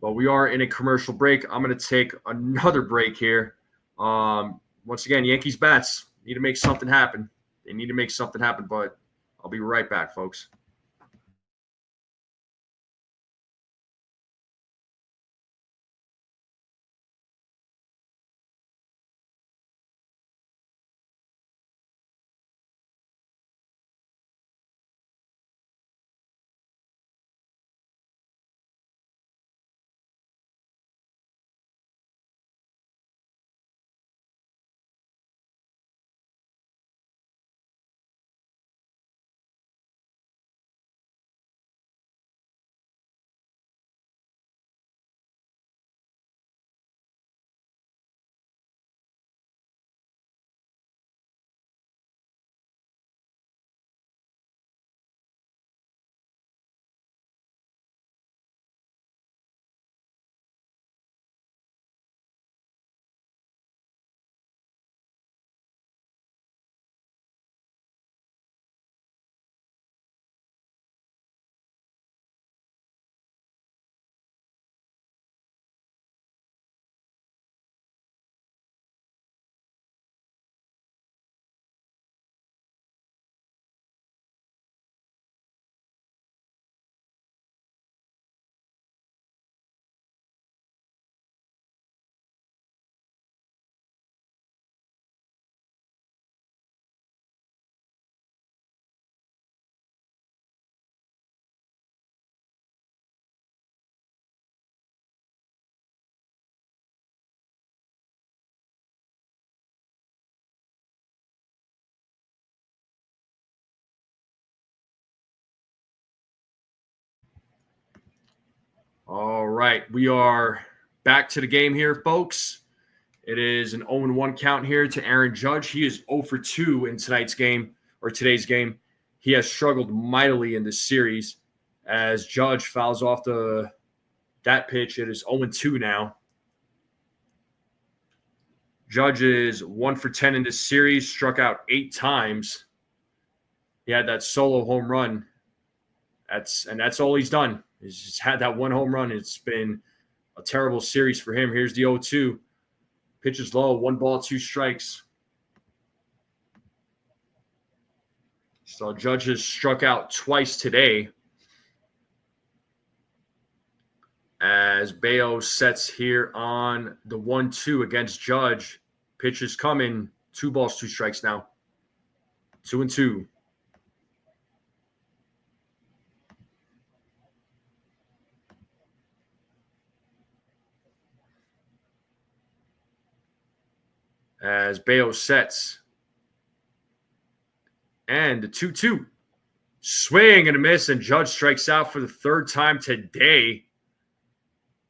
But we are in a commercial break. I'm going to take another break here. Once again, Yankees bats need to make something happen. They need to make something happen, but I'll be right back, folks. All right, we are back to the game here, folks. It is an 0-1 count here to Aaron Judge. He is 0 for 2 in today's game. He has struggled mightily in this series as Judge fouls off that pitch. It is 0-2 now. Judge is 1 for 10 in this series, struck out 8 times. He had that solo home run. That's all he's done. He's just had that one home run. It's been a terrible series for him. Here's the 0-2. Pitches low, 1 ball, 2 strikes. So Judge has struck out twice today. As Bayo sets here on the 1-2 against Judge. Pitch is coming. 2 balls, 2 strikes now. 2-2. As Bayo sets. And the 2-2. Swing and a miss, and Judge strikes out for the 3rd time today.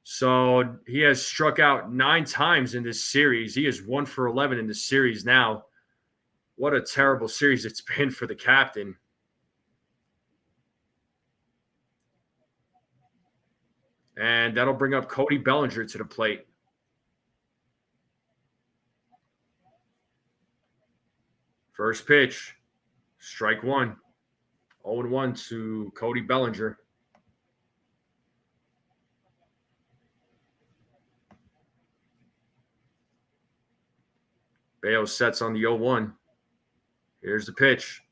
So he has struck out 9 times in this series. He is 1 for 11 in this series now. What a terrible series it's been for the captain. And that'll bring up Cody Bellinger to the plate. First pitch, strike 1. 0-1 to Cody Bellinger. Bayo sets on the 0-1. Here's the pitch.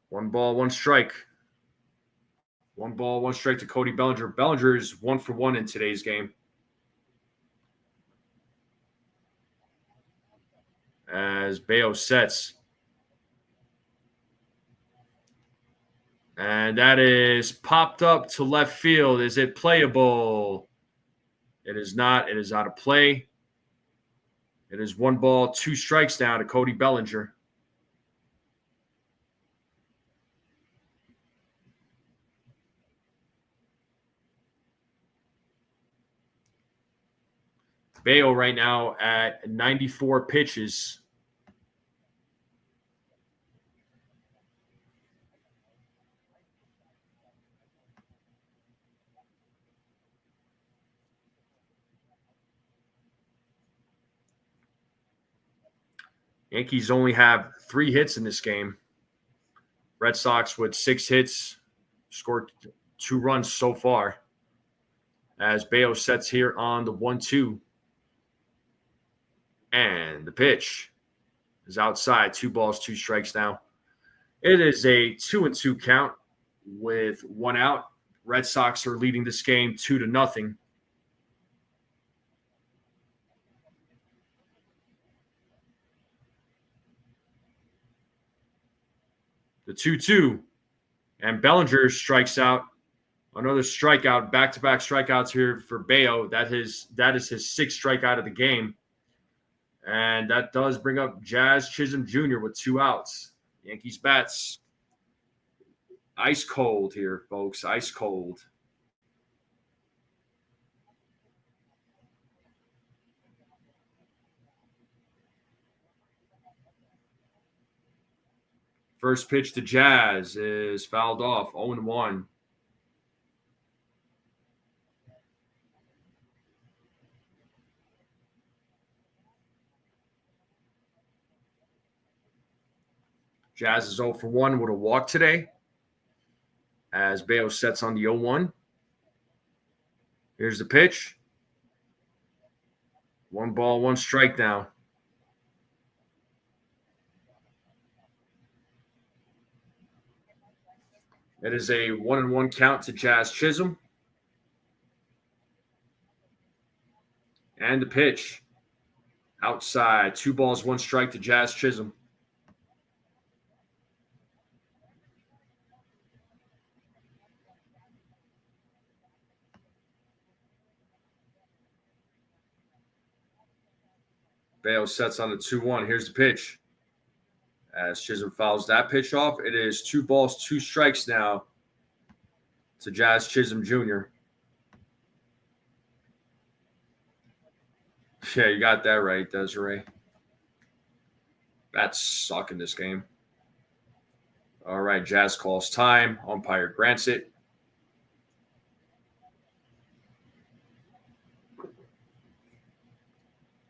1 ball, 1 strike. 1 ball, 1 strike to Cody Bellinger. Bellinger is 1 for 1 in today's game. As Bayo sets. And that is popped up to left field. Is it playable? It is not. It is out of play. It is 1 ball, 2 strikes now to Cody Bellinger. Bayo right now at 94 pitches. Yankees only have 3 hits in this game. Red Sox with 6 hits, scored 2 runs so far. As Bayo sets here on the 1-2. And the pitch is outside. 2 balls, 2 strikes now. It is a 2-2 count with 1 out. Red Sox are leading this game 2-0. The 2-2. And Bellinger strikes out. Another strikeout. Back-to-back strikeouts here for Bayo. That is his 6th strikeout of the game. And that does bring up Jazz Chisholm Jr. with 2 outs. Yankees bats. Ice cold here, folks. Ice cold. First pitch to Jazz is fouled off. 0-1. Jazz is 0 for 1 with a walk today. As Bayo sets on the 0-1. Here's the pitch. 1 ball, 1 strike now. It is a 1-1 count to Jazz Chisholm. And the pitch. Outside. 2 balls, 1 strike to Jazz Chisholm. Bayo sets on the 2-1. Here's the pitch. As Chisholm fouls that pitch off, it is 2 balls, 2 strikes now to Jazz Chisholm Jr. Yeah, you got that right, Desiree. Bats suck in this game. All right, Jazz calls time. Umpire grants it.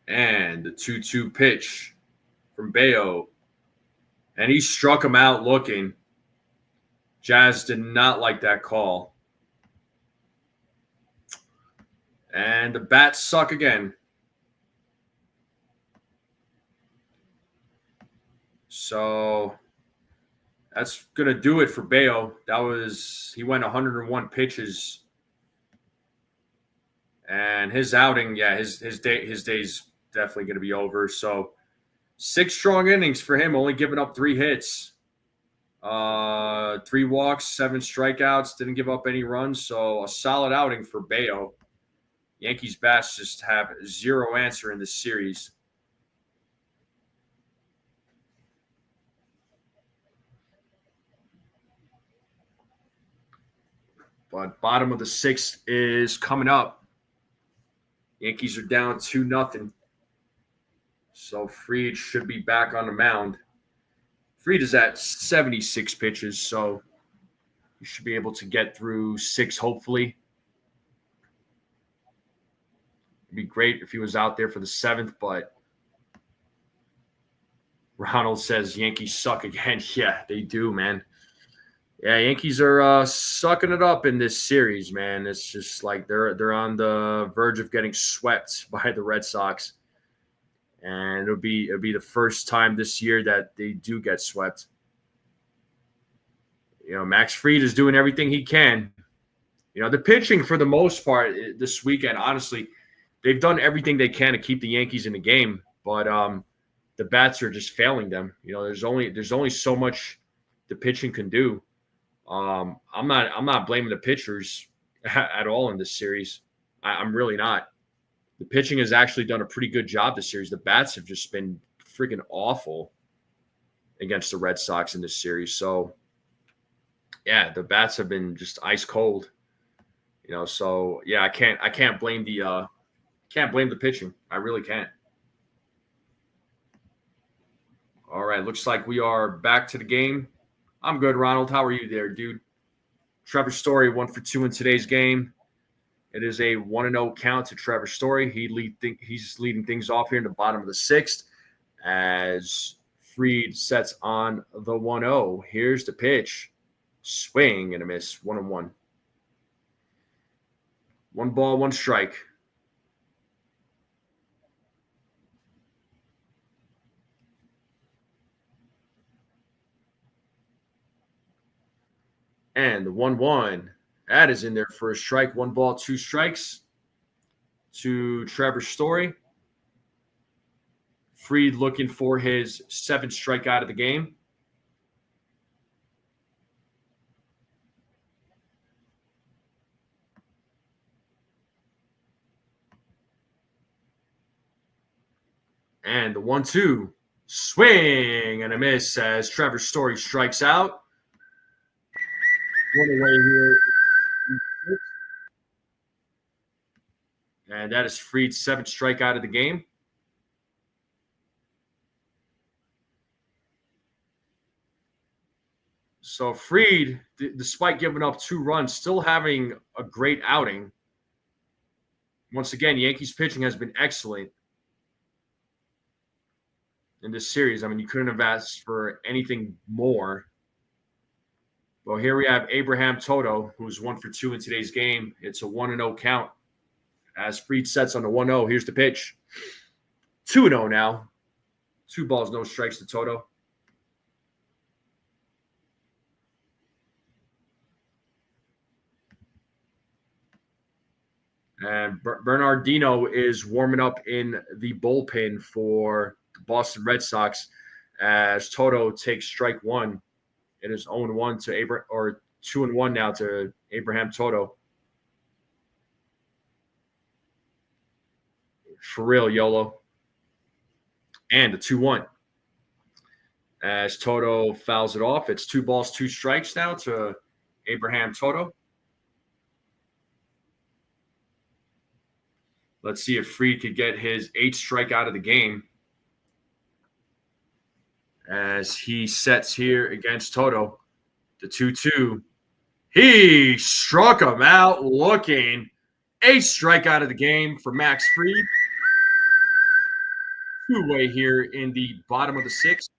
And the 2-2 pitch from Bayo. And he struck him out looking. Jazz did not like that call. And the bats suck again. So that's going to do it for Bayo. He went 101 pitches. And his outing, his day's definitely going to be over. So 6 strong innings for him, only giving up 3 hits. 3 walks, 7 strikeouts, didn't give up any runs. So a solid outing for Bayo. Yankees bats just have 0 answer in this series. But bottom of the 6th is coming up. Yankees are down 2-0. So Fried should be back on the mound. Fried is at 76 pitches, so you should be able to get through 6, hopefully. It'd be great if he was out there for the 7th, but Ronald says Yankees suck again. Yeah, they do, man. Yeah, Yankees are sucking it up in this series, man. It's just like they're on the verge of getting swept by the Red Sox. And it'll be the first time this year that they do get swept. Max Fried is doing everything he can. The pitching for the most part this weekend, honestly, they've done everything they can to keep the Yankees in the game, but the bats are just failing them. There's only so much the pitching can do. I'm not blaming the pitchers at all in this series. I'm really not. The pitching has actually done a pretty good job this series. The bats have just been freaking awful against the Red Sox in this series. So, yeah, the bats have been just ice cold. So yeah, I can't blame the pitching. I really can't. All right, looks like we are back to the game. I'm good, Ronald. How are you there, dude? Trevor Story 1 for 2 in today's game. It is a 1-0 count to Trevor Story. He's leading things off here in the bottom of the 6th as Fried sets on the 1-0. Here's the pitch. Swing and a miss. 1-1. 1 ball, 1 strike. And the 1-1. That is in there for a strike. 1 ball, 2 strikes to Trevor Story. Fried looking for his 7th strikeout of the game. And the 1-2. Swing and a miss as Trevor Story strikes out. 1 away here. And that is Fried's 7th strikeout of the game. So Fried, despite giving up 2 runs, still having a great outing. Once again, Yankees pitching has been excellent in this series. I mean, you couldn't have asked for anything more. Well, here we have Abraham Toto, who's 1 for 2 in today's game. It's a 1-0 count. As Fried sets on the 1-0, here's the pitch. 2-0 now. 2 balls, no strikes to Toto. And Bernardino is warming up in the bullpen for the Boston Red Sox as Toto takes strike 1. It is 0-1 to 2-1 now to Abraham Toto. For real, YOLO. And the 2-1. As Toto fouls it off, it's 2 balls, 2 strikes now to Abraham Toto. Let's see if Fried could get his 8th strikeout of the game. As he sets here against Toto, the 2-2. He struck him out looking. 8th strikeout of the game for Max Fried. two-way here in the bottom of the sixth.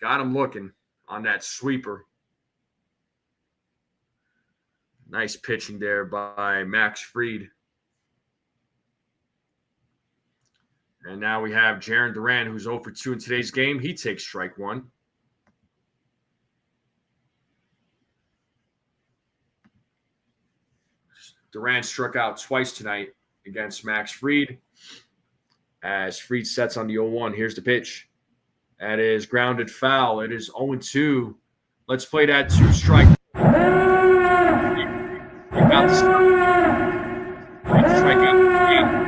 Got him looking on that sweeper. Nice pitching there by Max Fried. And now we have Jarren Duran, who's 0 for 2 in today's game. He takes strike one. Duran struck out twice tonight against Max Fried. As Fried sets on the 0-1, here's the pitch. That is grounded foul. It is 0-2. Let's play that two-strike. You got the strike out the game.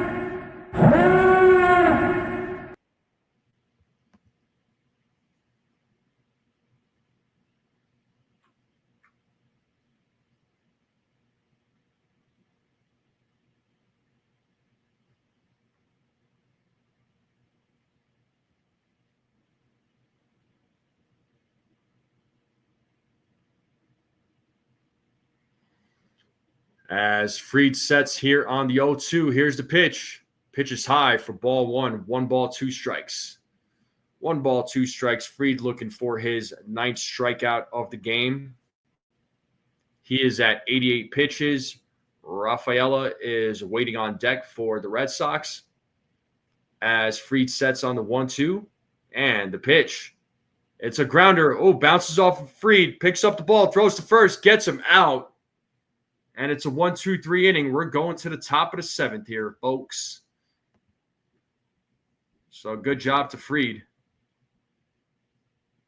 As Fried sets here on the 0-2, here's the pitch. Pitch is high for ball one. 1 ball, 2 strikes. 1 ball, 2 strikes. Fried looking for his 9th strikeout of the game. He is at 88 pitches. Rafaela is waiting on deck for the Red Sox. As Fried sets on the 1-2 and the pitch. It's a grounder. Oh, bounces off of Fried, picks up the ball, throws to first, gets him out. And it's a 1-2-3 inning. We're going to the top of the 7th here, folks. So good job to Fried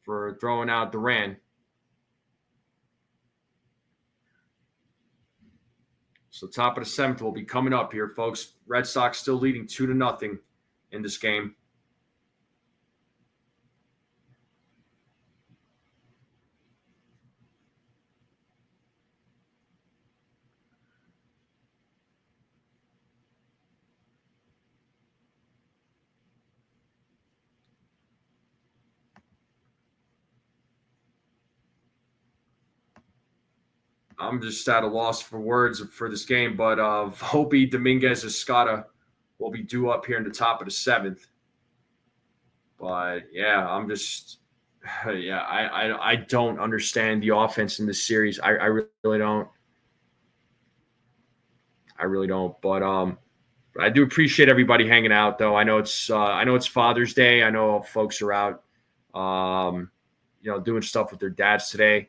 for throwing out Duran. So top of the 7th will be coming up here, folks. Red Sox still leading 2-0 in this game. I'm just at a loss for words for this game, but Volpe, Dominguez, Escada will be due up here in the top of the 7th. But yeah, I'm just, I don't understand the offense in this series. I really don't. I really don't. But I do appreciate everybody hanging out, though. I know it's Father's Day. I know folks are out, doing stuff with their dads today.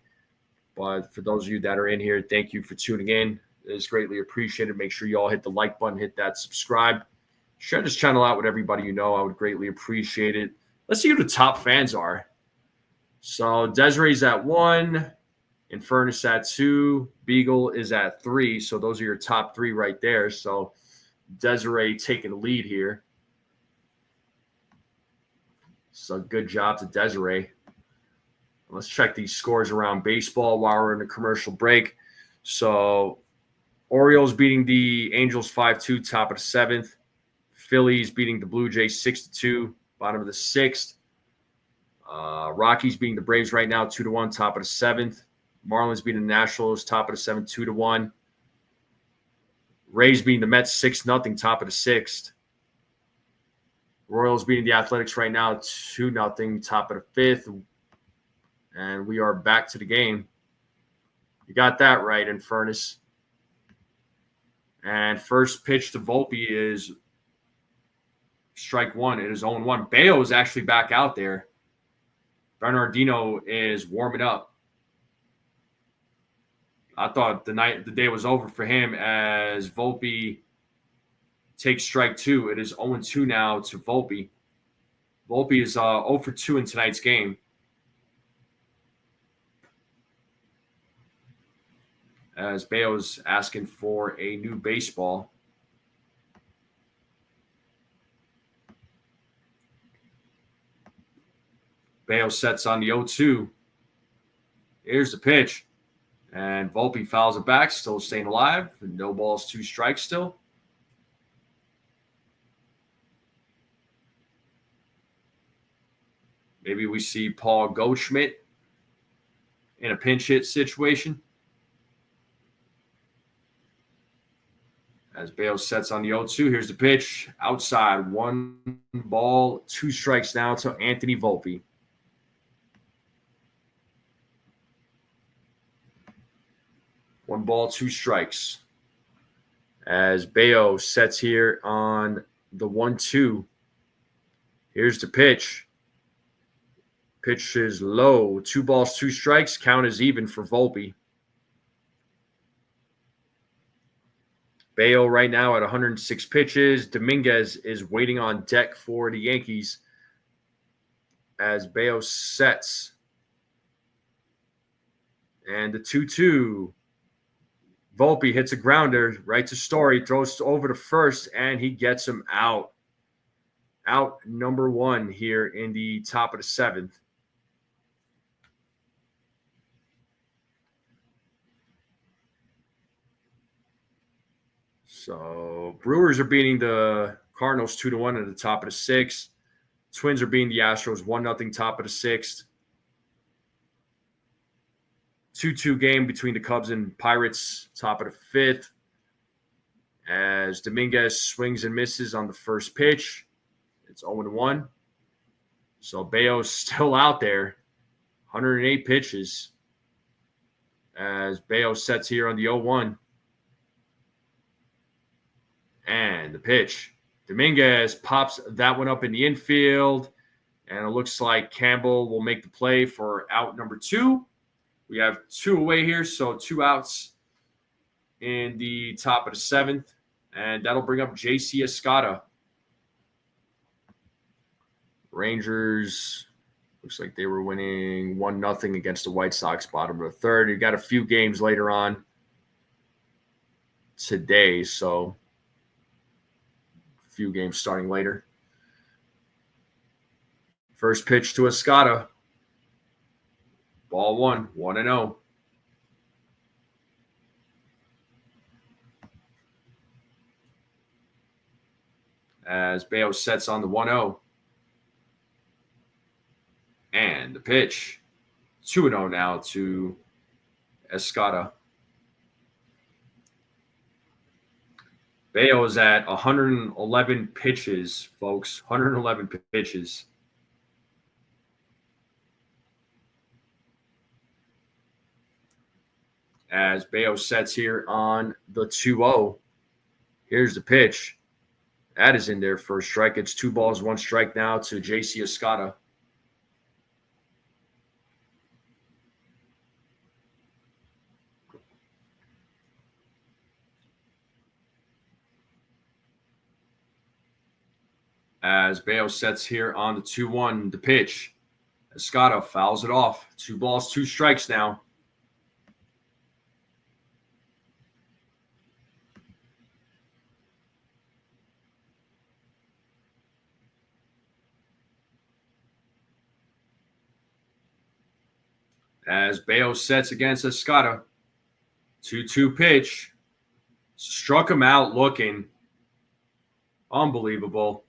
But for those of you that are in here, thank you for tuning in. It is greatly appreciated. Make sure you all hit the like button, hit that subscribe. Share this channel out with everybody you know. I would greatly appreciate it. Let's see who the top fans are. So Desiree's at 1, Infernus at 2, Beagle is at 3. So those are your top 3 right there. So Desiree taking the lead here. So good job to Desiree. Let's check these scores around baseball while we're in a commercial break. So Orioles beating the Angels 5-2, top of the 7th. Phillies beating the Blue Jays 6-2, bottom of the 6th. Rockies beating the Braves right now 2-1, top of the 7th. Marlins beating the Nationals, top of the 7th, 2-1. Rays beating the Mets 6-0, top of the 6th. Royals beating the Athletics right now 2-0, top of the 5th. And we are back to the game. You got that right, Infernus. And first pitch to Volpe is strike one. It is 0-1. Bayo is actually back out there. Bernardino is warming up. I thought the day was over for him as Volpe takes strike 2. It is 0-2 now to Volpe. Volpe is 0 for 2 in tonight's game. As Bayo's asking for a new baseball. Bayo sets on the 0-2. Here's the pitch. And Volpe fouls it back, still staying alive. No balls, 2 strikes still. Maybe we see Paul Goldschmidt in a pinch hit situation. As Bayo sets on the 0-2, here's the pitch. Outside, 1 ball, 2 strikes now to Anthony Volpe. One ball, 2 strikes. As Bayo sets here on the 1-2. Here's the pitch. Pitch is low. 2 balls, 2 strikes. Count is even for Volpe. Bayo right now at 106 pitches. Dominguez is waiting on deck for the Yankees as Bayo sets. And the 2-2. Volpe hits a grounder right to Story, throws over to first, and he gets him out. Out number 1 here in the top of the 7th. So Brewers are beating the Cardinals 2-1 at the top of the 6th. Twins are beating the Astros 1-0 top of the 6th. 2-2 game between the Cubs and Pirates, top of the 5th. As Dominguez swings and misses on the first pitch. It's 0-1. So Bayo's still out there. 108 pitches. As Bayo sets here on the 0-1. And the pitch. Dominguez pops that one up in the infield. And it looks like Campbell will make the play for out number 2. We have 2 away here, so 2 outs in the top of the 7th. And that'll bring up J.C. Escada. Rangers, looks like they were winning 1-0 against the White Sox, bottom of the 3rd. You got a few games later on today, so a few games starting later. First pitch to Escada. Ball 1, 1-0. As Bayo sets on the 1-0. And the pitch. 2-0 now to Escada. Bayo is at 111 pitches, folks. 111 pitches. As Bayo sets here on the 2-0. Here's the pitch. That is in there for a strike. It's 2 balls, 1 strike now to J.C. Escada. As Bayo sets here on the 2-1, the pitch. Escada fouls it off. 2 balls, 2 strikes now. As Bayo sets against Escada. 2-2 pitch. Struck him out looking. Unbelievable.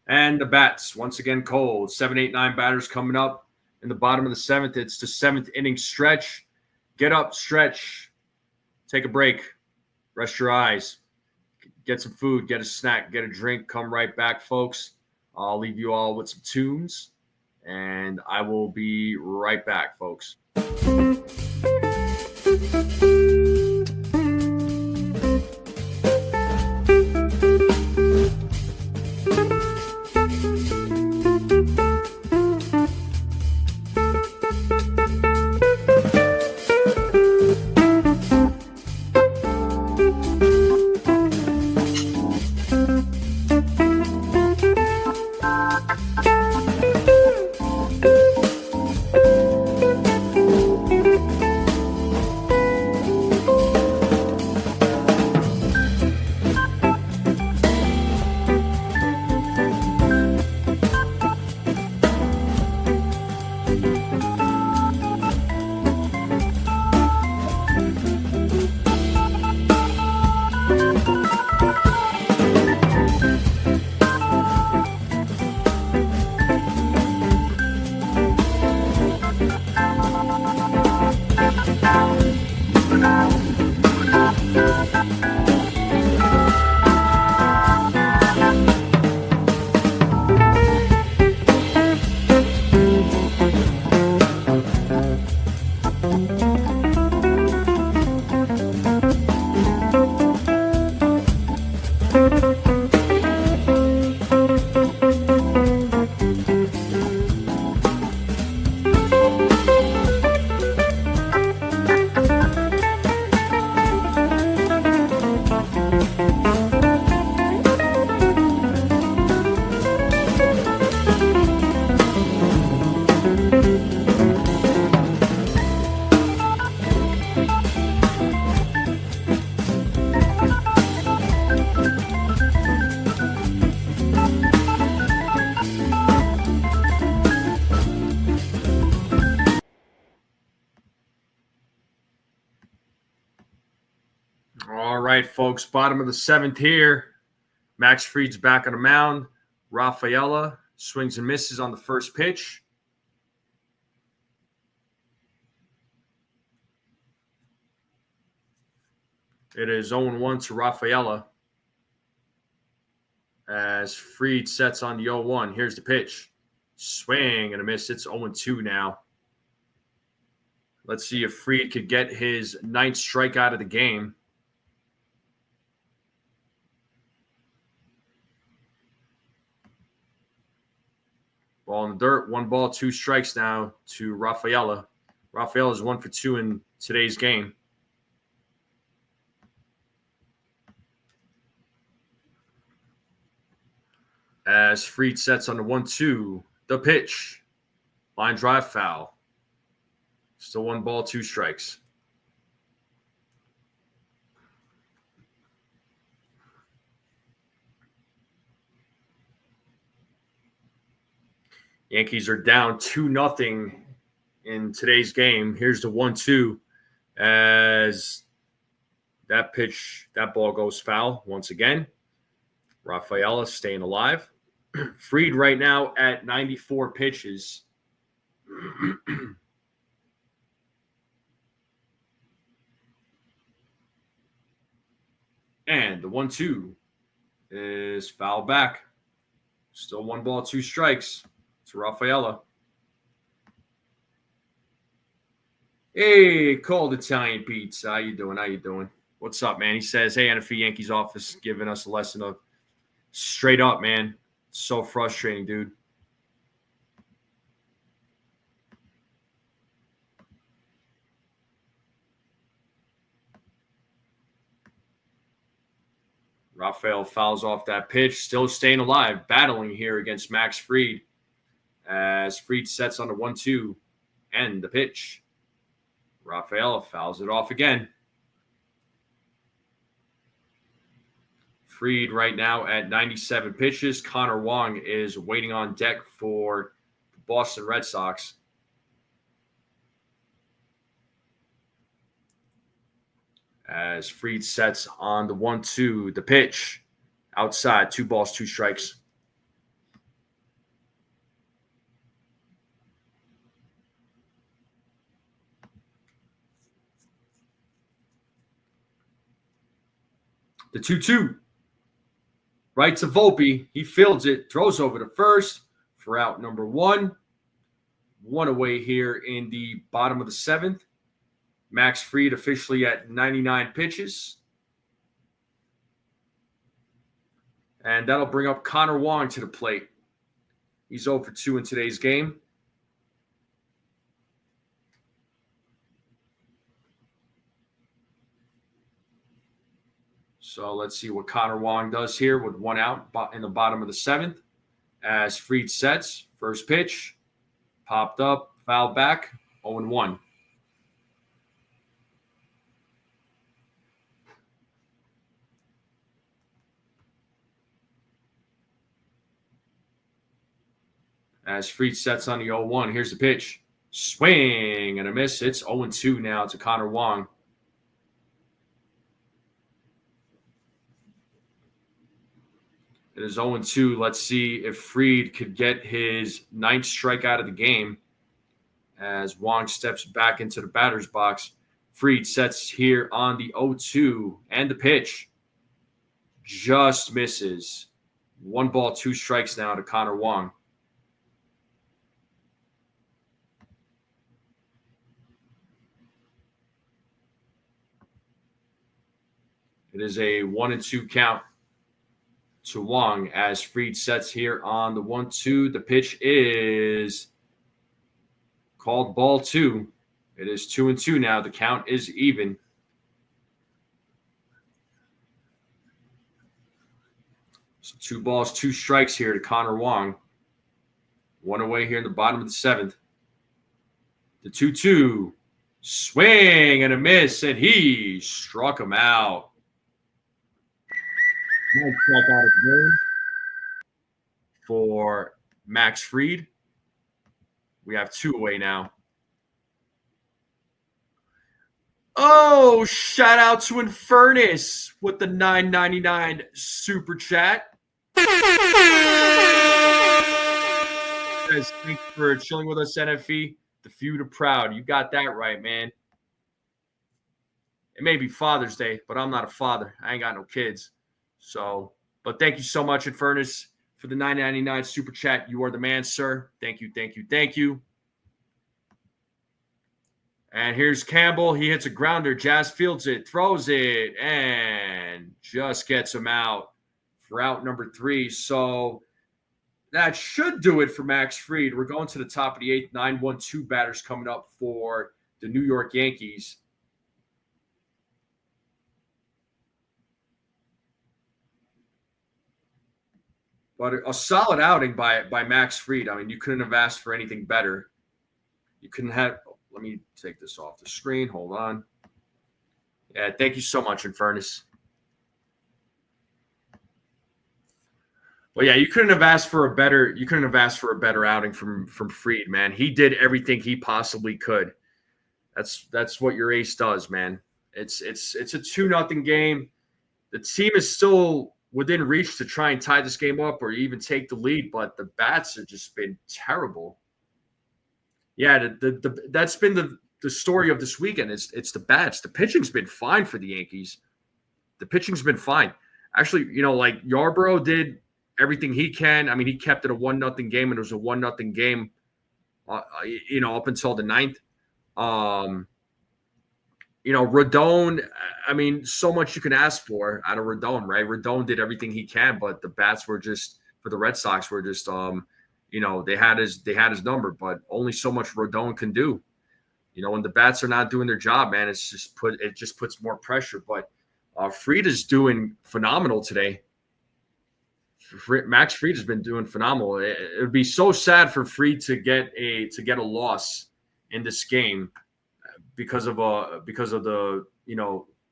And the bats, once again, cold. 7, 8, 9 batters coming up in the bottom of the 7th. It's the 7th inning stretch. Get up, stretch. Take a break. Rest your eyes. Get some food. Get a snack. Get a drink. Come right back, folks. I'll leave you all with some tunes. And I will be right back, folks. All right, folks. Bottom of the 7th here. Max Fried's back on the mound. Rafaela swings and misses on the first pitch. It is 0-1 to Rafaela as Fried sets on the 0-1. Here's the pitch. Swing and a miss. It's 0-2 now. Let's see if Fried could get his 9th strikeout of the game. Ball in the dirt. 1 ball, 2 strikes now to Rafaela. Rafaela is 1 for 2 in today's game. As Fried sets on the 1-2, the pitch. Line drive foul. Still 1 ball, 2 strikes. Yankees are down 2-0 in today's game. Here's the 1-2 as that pitch, that ball goes foul once again. Rafaela staying alive. Fried right now at 94 pitches. And the 1-2 is foul back. Still 1 ball, 2 strikes to Rafaela. Hey, cold Italian Pete. How you doing? How you doing? What's up, man? He says, hey, NFE Yankees office giving us a lesson of straight up, man. So frustrating, dude. Rafael fouls off that pitch, still staying alive, battling here against Max Fried as Fried sets on the 1-2 and the pitch. Rafael fouls it off again. Fried right now at 97 pitches. Connor Wong is waiting on deck for the Boston Red Sox. As Fried sets on the 1-2, the pitch. Outside, 2 balls, 2 strikes. The 2-2. Right to Volpe. He fields it, throws over to first for out number 1. 1 away here in the bottom of the 7th. Max Fried officially at 99 pitches. And that'll bring up Connor Wong to the plate. He's 0 for 2 in today's game. So let's see what Connor Wong does here with 1 out in the bottom of the 7th. As Fried sets, first pitch, popped up, fouled back, 0-1. As Fried sets on the 0-1, here's the pitch. Swing and a miss. It's 0-2 now to Connor Wong. It is 0-2. Let's see if Fried could get his 9th strikeout of the game as Wong steps back into the batter's box. Fried sets here on the 0-2 and the pitch. Just misses. 1 ball, 2 strikes now to Connor Wong. It is a 1-2 count to Wong as Fried sets here on the 1-2. The pitch is called ball 2. It is 2-2 now. The count is even. So 2 balls, 2 strikes here to Connor Wong. 1 away here in the bottom of the 7th. The 2-2. Swing and a miss, and he struck him out. Nice strikeout of the game for Max Fried. We have 2 away now. Oh, shout out to Infernus with the $9.99 super chat. Says, thanks for chilling with us, NFE. The few to proud. You got that right, man. It may be Father's Day, but I'm not a father. I ain't got no kids. So, but thank you so much, Infernus, for the $9.99 super chat. You are the man, sir. Thank you, thank you, thank you. And here's Campbell. He hits a grounder. Jazz fields it, throws it, and just gets him out for out number 3. So that should do it for Max Fried. We're going to the top of the 8th. 9-1-2 batters coming up for the New York Yankees. But a solid outing by Max Fried. I mean, you couldn't have asked for anything better. You couldn't have. Let me take this off the screen. Hold on. Yeah, thank you so much, Infernus. Well, yeah, you couldn't have asked for a better. You couldn't have asked for a better outing from Fried, man. He did everything he possibly could. That's what your ace does, man. It's a 2-0 game. The team is still within reach to try and tie this game up or even take the lead, but the bats have just been terrible. Yeah, that's been the story of this weekend. It's the bats. The pitching's been fine for the Yankees. The pitching's been fine. Actually, like Yarbrough did everything he can. I mean, he kept it a 1-0 game, and it was a 1-0 game, up until the 9th. Rodon, I mean, so much you can ask for out of Rodon, right? Rodon did everything he can, but the bats were just, for the Red Sox, were just they had his number, but only so much Rodon can do. When the bats are not doing their job, man, it just puts more pressure. But Fried is doing phenomenal today. Max Fried has been doing phenomenal. It would be so sad for Fried to get a loss in this game because of the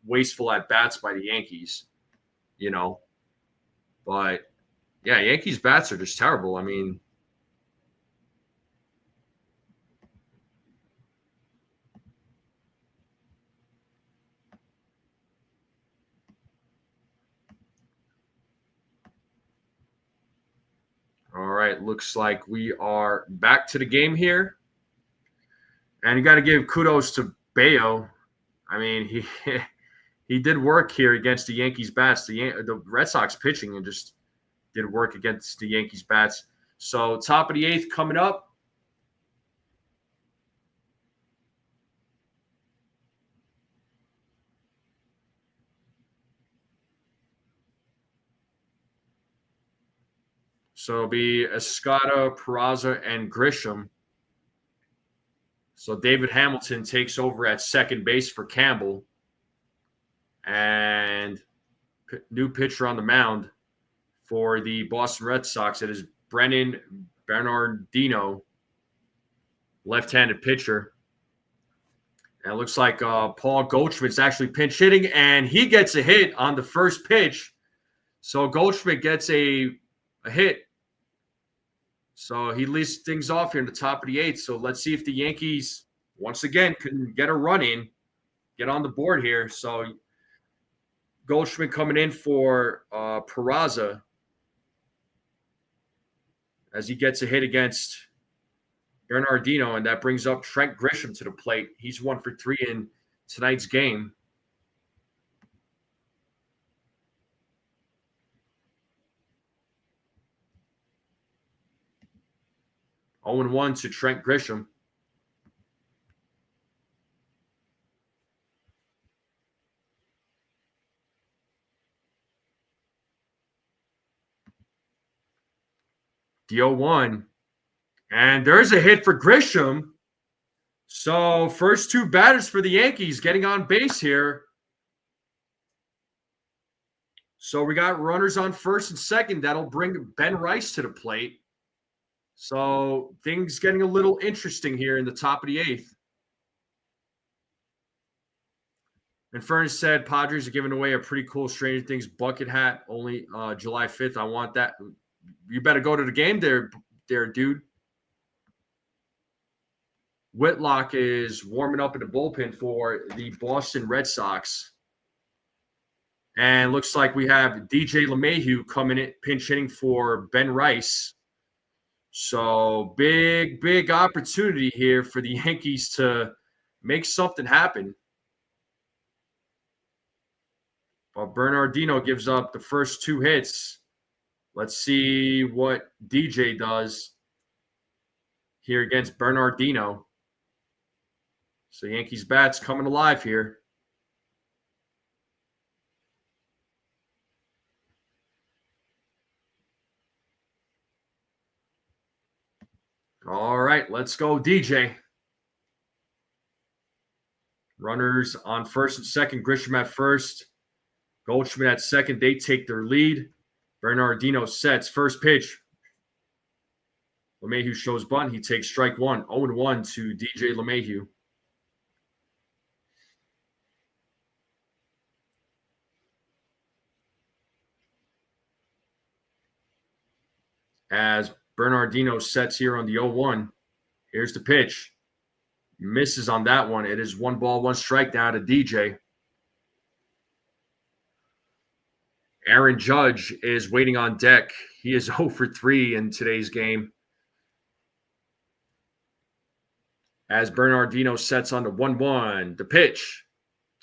wasteful at bats by the Yankees. But yeah, Yankees bats are just terrible. I mean. All right, looks like we are back to the game here. And you got to give kudos to Bayo. I mean, he did work here against the Yankees bats. The Red Sox pitching and just did work against the Yankees bats. So top of the 8th coming up. So it'll be Escada, Peraza, and Grisham. So David Hamilton takes over at second base for Campbell. And new pitcher on the mound for the Boston Red Sox. It is Brennan Bernardino, left-handed pitcher. And it looks like Paul Goldschmidt's actually pinch hitting, and he gets a hit on the first pitch. So Goldschmidt gets a hit. So he leads things off here in the top of the 8th. So let's see if the Yankees, once again, can get a run in, get on the board here. So Goldschmidt coming in for Peraza as he gets a hit against Bernardino, and that brings up Trent Grisham to the plate. He's 1 for 3 in tonight's game. Oh, 0-1 to Trent Grisham. The 0-1. And there's a hit for Grisham. So first 2 batters for the Yankees getting on base here. So we got runners on first and second. That'll bring Ben Rice to the plate. So things getting a little interesting here in the top of the 8th. And Furnace said Padres are giving away a pretty cool Stranger Things bucket hat only July 5th. I want that. You better go to the game there, dude. Whitlock is warming up in the bullpen for the Boston Red Sox. And looks like we have DJ LeMahieu coming in, pinch hitting for Ben Rice. So big opportunity here for the Yankees to make something happen. But Bernardino gives up the first 2 hits. Let's see what DJ does here against Bernardino. So Yankees bats coming alive here. All right, let's go, DJ. Runners on first and second. Grisham at first. Goldschmidt at second. They take their lead. Bernardino sets. First pitch. LeMahieu shows bunt. He takes strike 1. 0-1 to DJ LeMahieu. As Bernardino sets here on the 0-1. Here's the pitch. Misses on that one. It is 1 ball, 1 strike now to DJ. Aaron Judge is waiting on deck. He is 0 for 3 in today's game. As Bernardino sets on the 1-1. The pitch.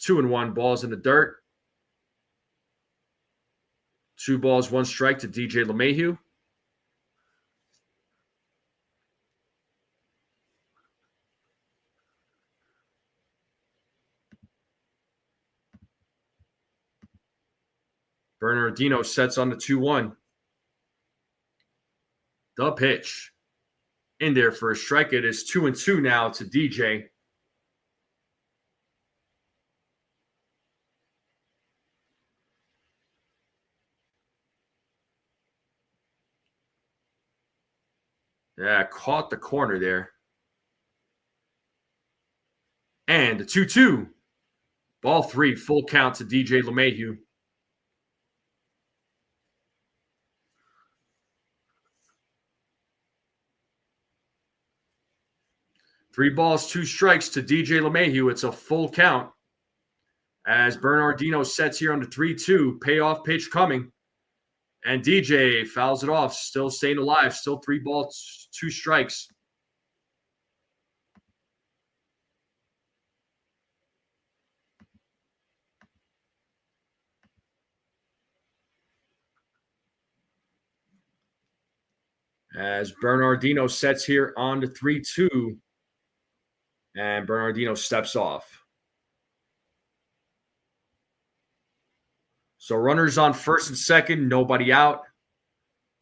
2-1. Balls in the dirt. 2 balls, 1 strike to DJ LeMahieu. Bernardino sets on the 2-1. The pitch. In there for a strike. It is 2-2 now to DJ. Yeah, caught the corner there. And the 2-2. Ball 3, full count to DJ LeMahieu. Three balls, 2 strikes to DJ LeMahieu. It's a full count. As Bernardino sets here on the 3-2. Payoff pitch coming. And DJ fouls it off. Still staying alive. Still 3 balls, 2 strikes. As Bernardino sets here on the 3-2. And Bernardino steps off. So runners on first and second, nobody out.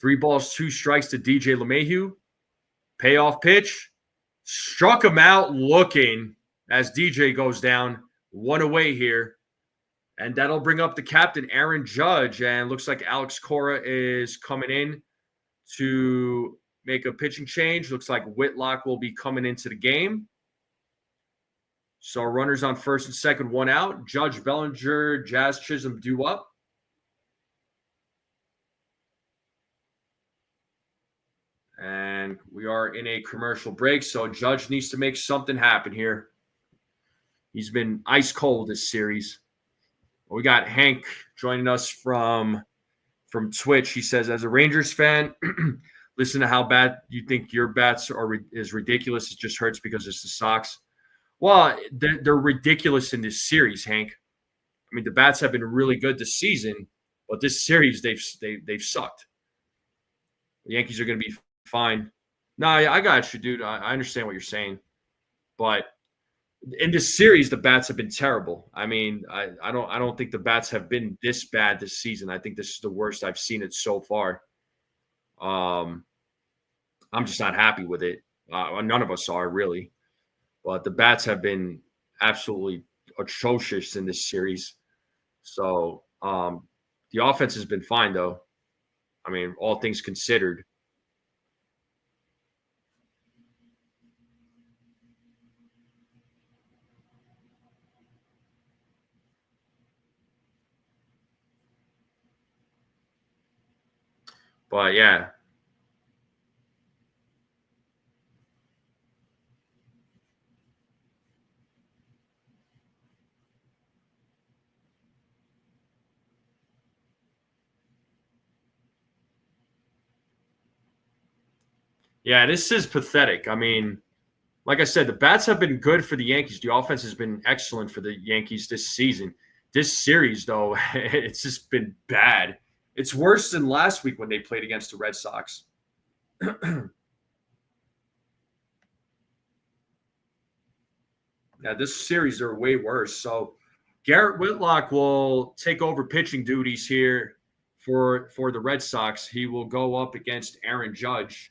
3 balls, 2 strikes to DJ LeMahieu. Payoff pitch. Struck him out looking as DJ goes down. 1 away here. And that'll bring up the captain, Aaron Judge. And looks like Alex Cora is coming in to make a pitching change. Looks like Whitlock will be coming into the game. So runners on first and second, 1 out. Judge, Bellinger, Jazz Chisholm due up. And we are in a commercial break, so Judge needs to make something happen here. He's been ice cold this series. We got Hank joining us from Twitch. He says, as a Rangers fan, listen to how bad you think your bats is ridiculous. It just hurts because it's the Sox. Well, they're ridiculous in this series, Hank. I mean, the bats have been really good this season, but this series they've sucked. The Yankees are going to be fine. No, I got you, dude. I understand what you're saying, but in this series, the bats have been terrible. I mean, I don't think the bats have been this bad this season. I think this is the worst I've seen it so far. I'm just not happy with it. None of us are really. But the bats have been absolutely atrocious in this series. So the offense has been fine, though. I mean, all things considered. But, yeah. Yeah, this is pathetic. I mean, like I said, the bats have been good for the Yankees. The offense has been excellent for the Yankees this season. This series, though, it's just been bad. It's worse than last week when they played against the Red Sox. Yeah, this series are way worse. So Garrett Whitlock will take over pitching duties here for the Red Sox. He will go up against Aaron Judge.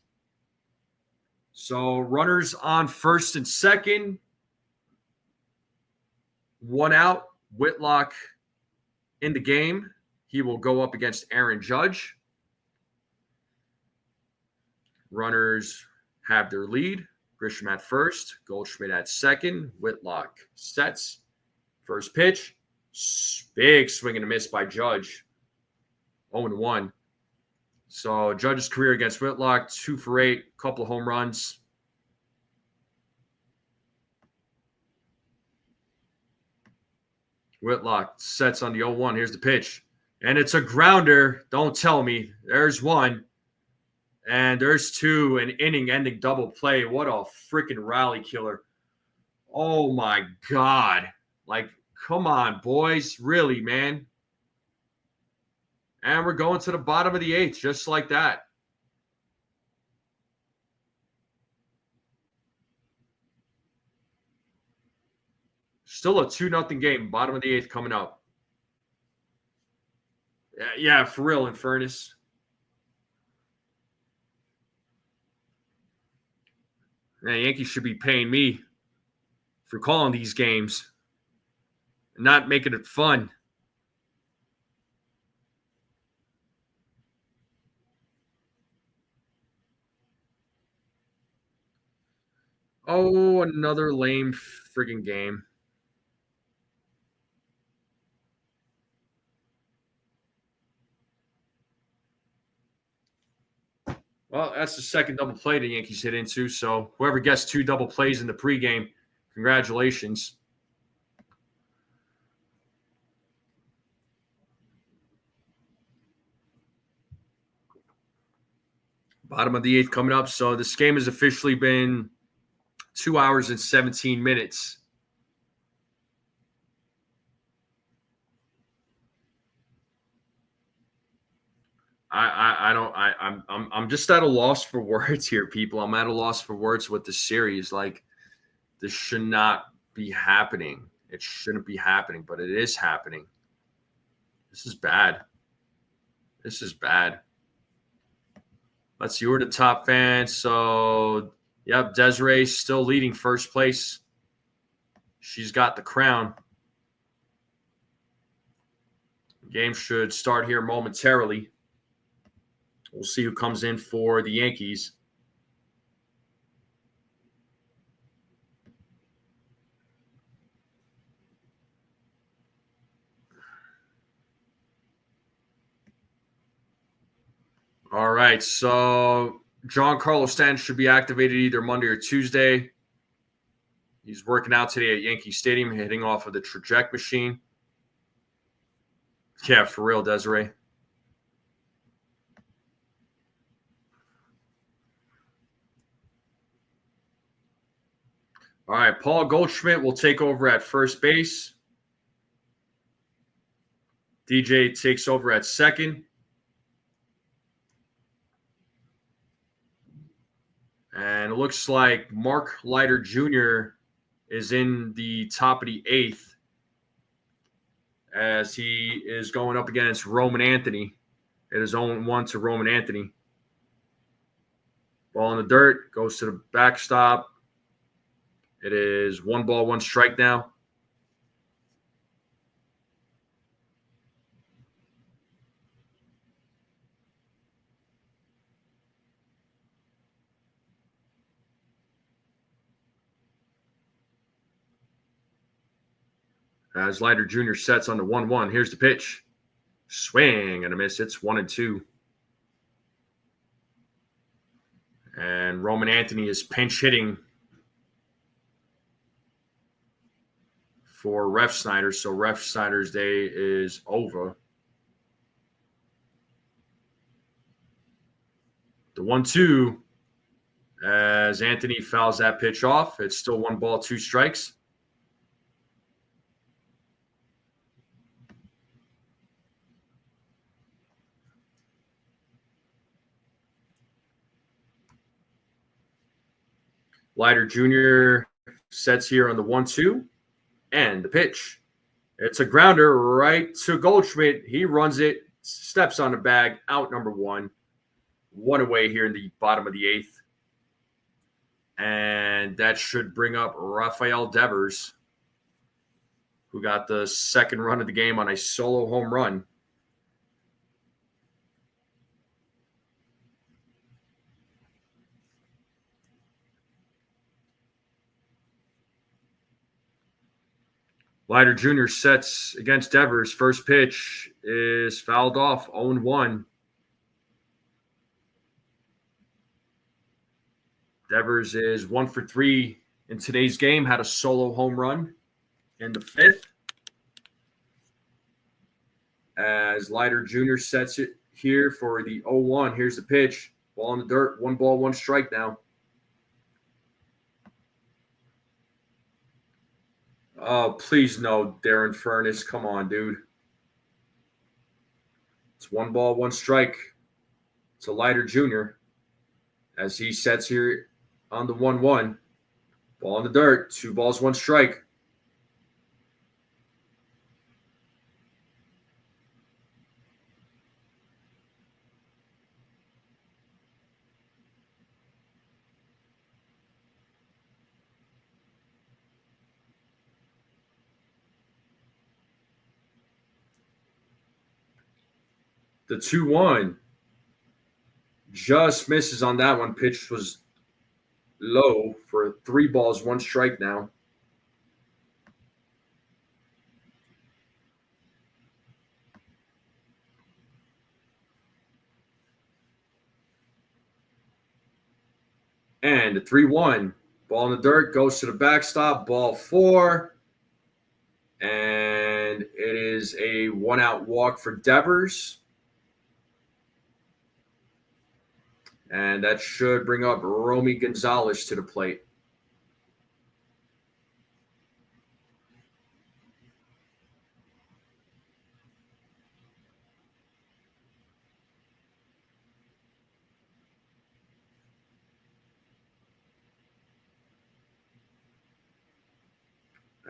So runners on first and second, one out. Whitlock in the game. He will go up against Aaron Judge. Runners have their lead. Grisham at first, Goldschmidt at second. Whitlock sets. First pitch. Big swing and a miss by Judge. 0-1. So Judge's career against Whitlock, 2 for 8, couple of home runs. Whitlock sets on the 0-1. Here's the pitch. And it's a grounder. Don't tell me. There's one. And there's two. An inning-ending double play. What a freaking rally killer. Oh, my God. Like, come on, boys. Really, man. And we're going to the bottom of the 8th, just like that. Still a 2-0 game. Bottom of the 8th coming up. Yeah, for real, in fairness. Man, Yankees should be paying me for calling these games and not making it fun. Oh, another lame friggin' game. Well, that's the second double play the Yankees hit into. So whoever gets 2 double plays in the pregame, congratulations. Bottom of the 8th coming up. So this game has officially been 2 hours and 17 minutes. I'm just at a loss for words here, people. I'm at a loss for words with the series. Like, this should not be happening. It shouldn't be happening, but it is happening. This is bad. This is bad. Let's see, who are the top fans. So, yep, Desiree's still leading first place. She's got the crown. Game should start here momentarily. We'll see who comes in for the Yankees. All right, so Giancarlo Stanton should be activated either Monday or Tuesday. He's working out today at Yankee Stadium, hitting off of the traject machine. Yeah, for real, Desiree. All right, Paul Goldschmidt will take over at first base. DJ takes over at second. And it looks like Mark Leiter Jr. is in the top of the 8th as he is going up against Roman Anthony. It is 0-1 to Roman Anthony. Ball in the dirt, goes to the backstop. It is 1 ball, 1 strike now. As Leiter Jr. sets on the 1-1. Here's the pitch. Swing and a miss. It's 1-2. And Roman Anthony is pinch hitting for Ref Snyder. So Ref Snyder's day is over. The 1-2. As Anthony fouls that pitch off, it's still 1 ball, 2 strikes. Leiter Jr. sets here on the 1-2, and the pitch. It's a grounder right to Goldschmidt. He runs it, steps on the bag, out number 1. 1 away here in the bottom of the 8th. And that should bring up Rafael Devers, who got the second run of the game on a solo home run. Leiter Jr. sets against Devers. First pitch is fouled off, 0-1. Devers is 1 for 3 in today's game, had a solo home run in the 5th. As Leiter Jr. sets it here for the 0-1. Here's the pitch. Ball in the dirt. 1 ball, 1 strike now. Oh, please no, Darren Furness. Come on, dude. It's 1 ball, 1 strike. It's a Leiter Jr. as he sets here on the 1-1. Ball in the dirt. 2 balls, 1 strike. The 2-1 just misses on that one. Pitch was low for 3 balls, 1 strike now. And the 3-1. Ball in the dirt, goes to the backstop, ball 4. And it is a 1-out walk for Devers. And that should bring up Romy Gonzalez to the plate.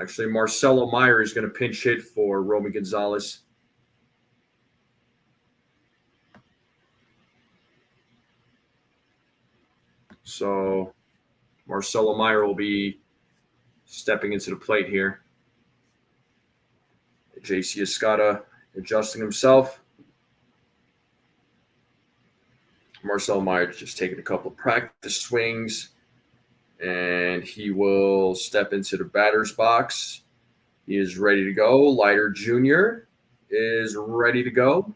Actually, Marcelo Meyer is going to pinch hit for Romy Gonzalez. So Marcelo Meyer will be stepping into the plate here. JC Escada adjusting himself. Marcelo Meyer just taking a couple of practice swings, and he will step into the batter's box. He is ready to go. Leiter Jr. is ready to go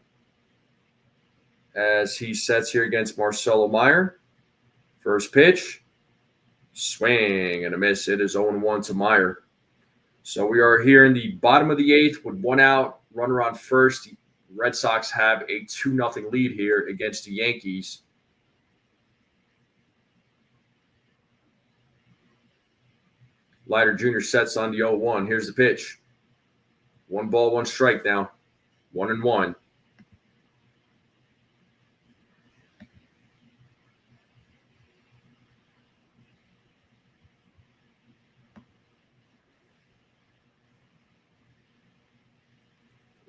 as he sets here against Marcelo Meyer. First pitch, swing and a miss. It is 0-1 to Meyer. So we are here in the bottom of the 8th with 1 out, runner on first. The Red Sox have a 2-0 lead here against the Yankees. Leiter Jr. sets on the 0-1. Here's the pitch. 1 ball, 1 strike now. 1-1.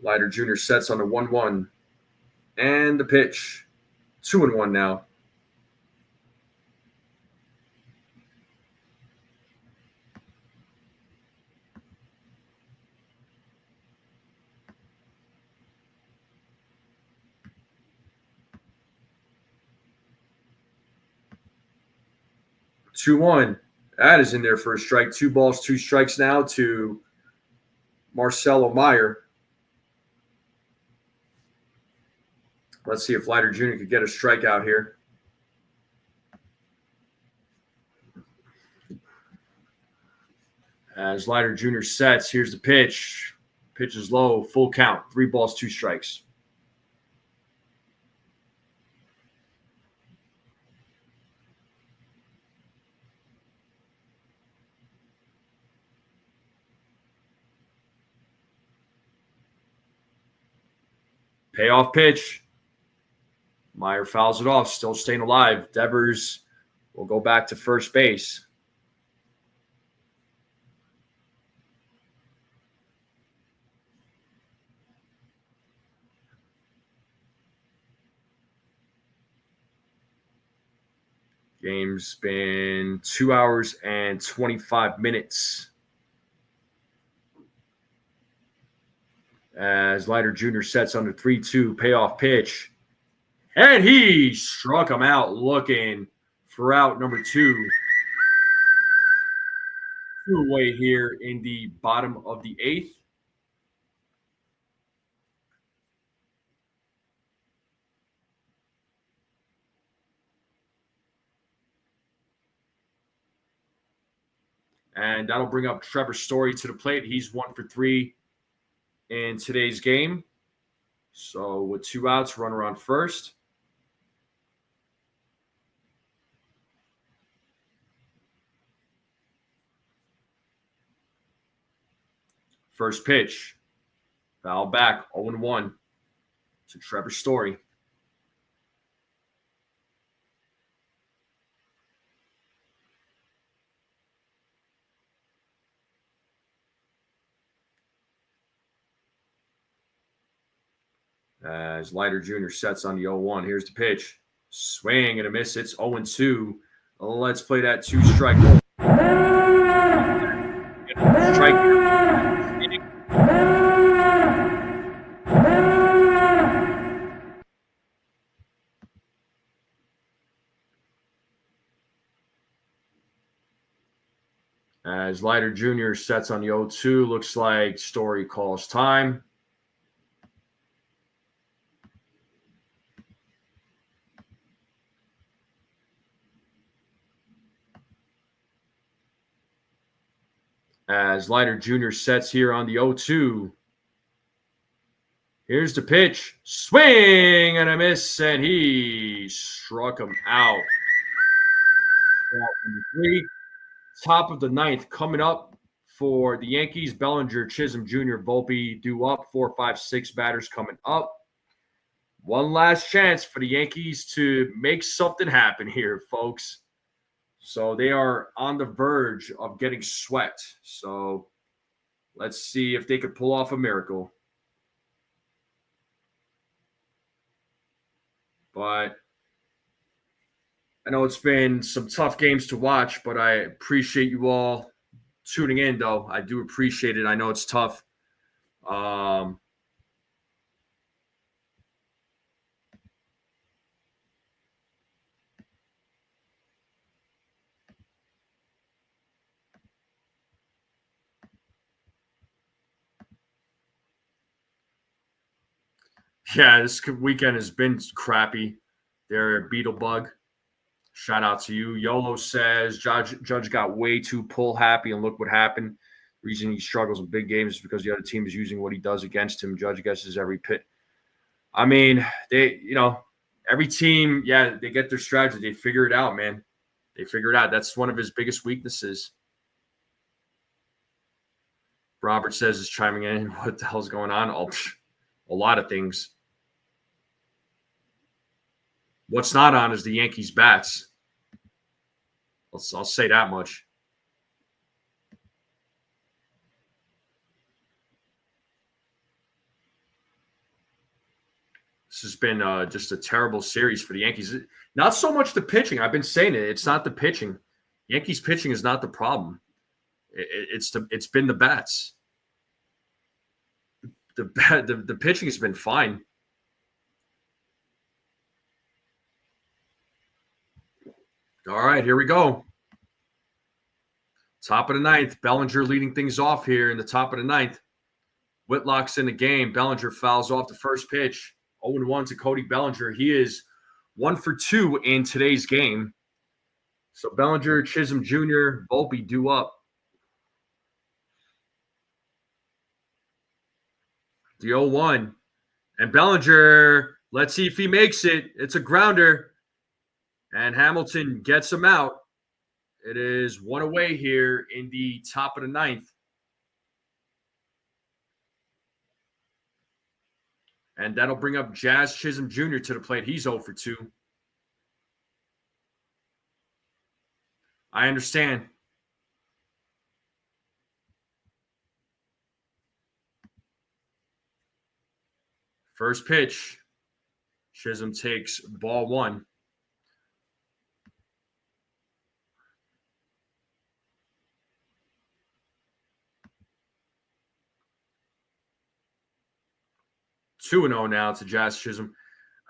Leiter Jr. sets on the 1-1. And the pitch. 2-1 now. Two one. That is in there for a strike. 2 balls, 2 strikes now to Marcelo Meyer. Let's see if Leiter Jr. could get a strikeout here. As Leiter Jr. sets, here's the pitch. Pitch is low, full count. 3 balls, 2 strikes. Payoff pitch. Meyer fouls it off, still staying alive. Devers will go back to first base. Game's been 2 hours and 25 minutes. As Leiter Jr. sets under 3-2, payoff pitch. And he struck him out looking for out number 2. 2 away here in the bottom of the 8th. And that'll bring up Trevor Story to the plate. He's 1 for 3 in today's game. So with 2 outs, runner on first. First pitch. Foul back, 0-1 to Trevor Story. As Leiter Jr. sets on the 0-1. Here's the pitch. Swing and a miss. It's 0-2. Let's play that 2-strike. Strike. As Leiter Jr. sets on the 0-2. Looks like Story calls time. As Leiter Jr. sets here on the 0-2. Here's the pitch. Swing and a miss, and he struck him out. Number 3. Top of the 9th coming up for the Yankees. Bellinger, Chisholm Jr., Volpe due up. 4, 5, 6 batters coming up. One last chance for the Yankees to make something happen here, folks. So they are on the verge of getting swept. So let's see if they could pull off a miracle. But I know it's been some tough games to watch, but I appreciate you all tuning in, though. I do appreciate it. I know it's tough. Yeah, this weekend has been crappy. They're Beetlebug. Shout out to you. YOLO says Judge got way too pull happy, and look what happened. The reason he struggles in big games is because the other team is using what he does against him. Judge guesses every pit. I mean, every team, they get their strategy. They figure it out, man. They figure it out. That's one of his biggest weaknesses. Robert says is chiming in. What the hell's going on? A lot of things. What's not on is the Yankees' bats. I'll say that much. This has been just a terrible series for the Yankees. Not so much the pitching. I've been saying it. It's not the pitching. Yankees pitching is not the problem. It's been the bats. The pitching has been fine. All right, here we go. Top of the 9th. Bellinger leading things off here in the top of the 9th. Whitlock's in the game. Bellinger fouls off the first pitch. 0-1 to Cody Bellinger. He is 1 for 2 in today's game. So Bellinger, Chisholm Jr., Volpe due up. The 0-1. And Bellinger, let's see if he makes it. It's a grounder. And Hamilton gets him out. It is 1 away here in the top of the 9th. And that'll bring up Jazz Chisholm Jr. to the plate. He's 0 for 2. I understand. First pitch. Chisholm takes ball 1. Two and 0 now to Jazz Chisholm.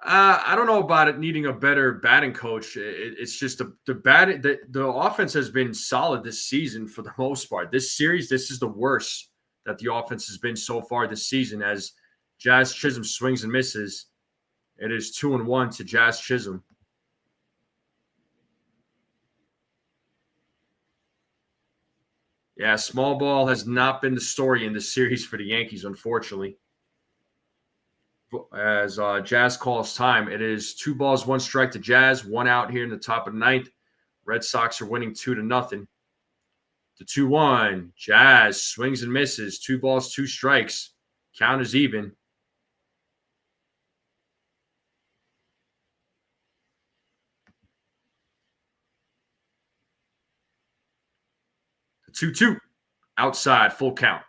I don't know about it needing a better batting coach. It's just the offense has been solid this season for the most part. This series, this is the worst that the offense has been so far this season. As Jazz Chisholm swings and misses, it is 2-1 to Jazz Chisholm. Yeah, small ball has not been the story in this series for the Yankees, unfortunately. As Jazz calls time, it is 2 balls, 1 strike to Jazz, 1 out here in the top of the 9th. Red Sox are winning 2-0. The 2-1. Jazz swings and misses. 2 balls, 2 strikes. Count is even. The 2-2. Outside, full count.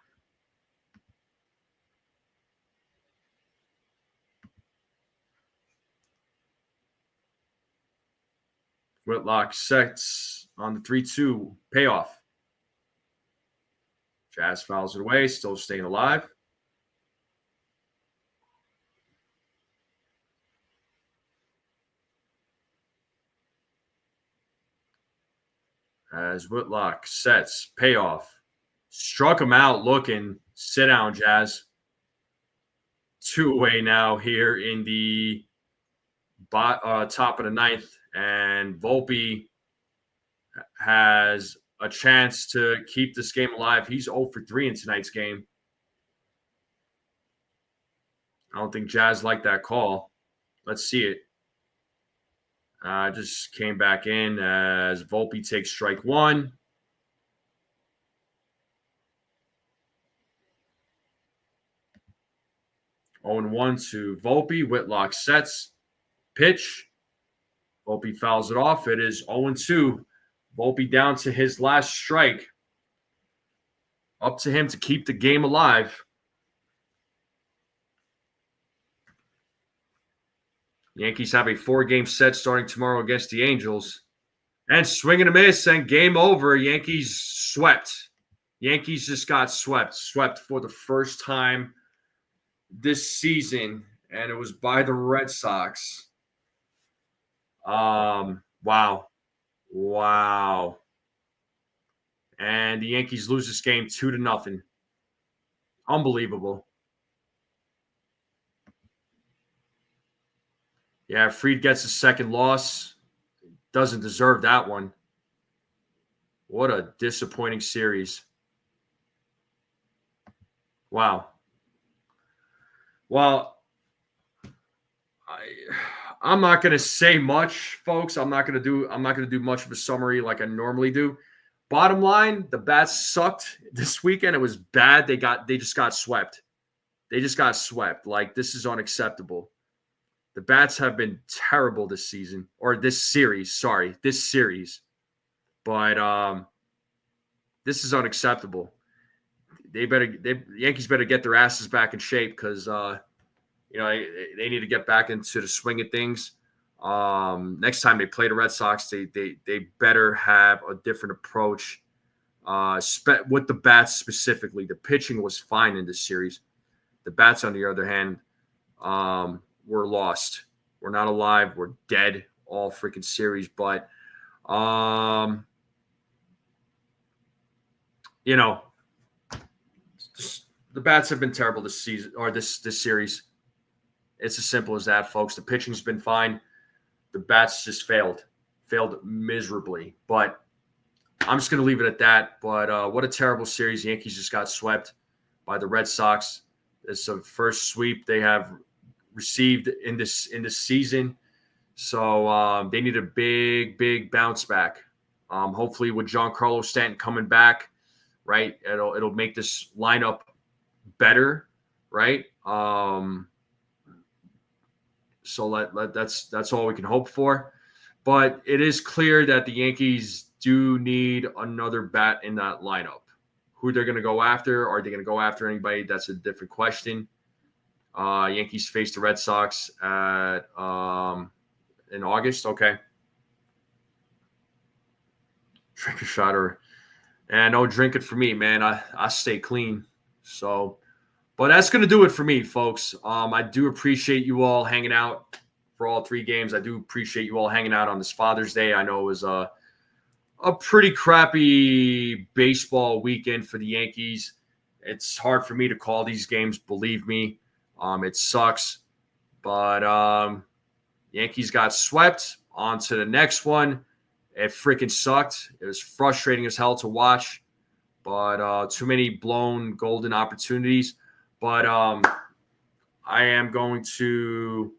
Whitlock sets on the 3-2 payoff. Jazz fouls it away, still staying alive. As Whitlock sets, payoff. Struck him out looking. Sit down, Jazz. 2 away now here in the top of the 9th. And Volpe has a chance to keep this game alive. He's 0 for 3 in tonight's game. I don't think Jazz liked that call. Let's see it. Just came back in as Volpe takes strike 1. Oh, 0-1 to Volpe. Whitlock sets. Pitch. Volpe fouls it off. It is 0-2. Volpe down to his last strike. Up to him to keep the game alive. Yankees have a 4-game set starting tomorrow against the Angels. And swing and a miss and game over. Yankees swept. Yankees just got swept. Swept for the first time this season. And it was by the Red Sox. Wow. And the Yankees lose this game 2-0. Unbelievable. Yeah, Fried gets a second loss. Doesn't deserve that one. What a disappointing series. Wow. Well, I'm not going to say much, folks. I'm not going to do much of a summary like I normally do. Bottom line, the bats sucked this weekend. It was bad. They just got swept. Like, this is unacceptable. The bats have been terrible this season, or this series. Sorry, this series. But this is unacceptable. The Yankees better get their asses back in shape because they need to get back into the swing of things. Next time they play the Red Sox, they better have a different approach. With the bats specifically, the pitching was fine in this series. The bats, on the other hand, we're lost. We're not alive. We're dead all freaking series. But, the bats have been terrible this season or this series. It's as simple as that, folks. The pitching's been fine. The bats just failed miserably. But I'm just going to leave it at that. But what a terrible series. The Yankees just got swept by the Red Sox. It's the first sweep they have received in this season. So they need a big bounce back. Hopefully with Giancarlo Stanton coming back, right, it'll make this lineup better, right? So that's all we can hope for. But it is clear that the Yankees do need another bat in that lineup. Who they're going to go after? Are they going to go after anybody? That's a different question. Yankees face the Red Sox at in August. Okay. Drink a shot and no, drink it for me, man. I stay clean. So, but that's going to do it for me, folks. I do appreciate you all hanging out for all 3 games. I do appreciate you all hanging out on this Father's Day. I know it was a pretty crappy baseball weekend for the Yankees. It's hard for me to call these games, believe me. It sucks. But Yankees got swept. On to the next one. It freaking sucked. It was frustrating as hell to watch. But too many blown golden opportunities. But I am going to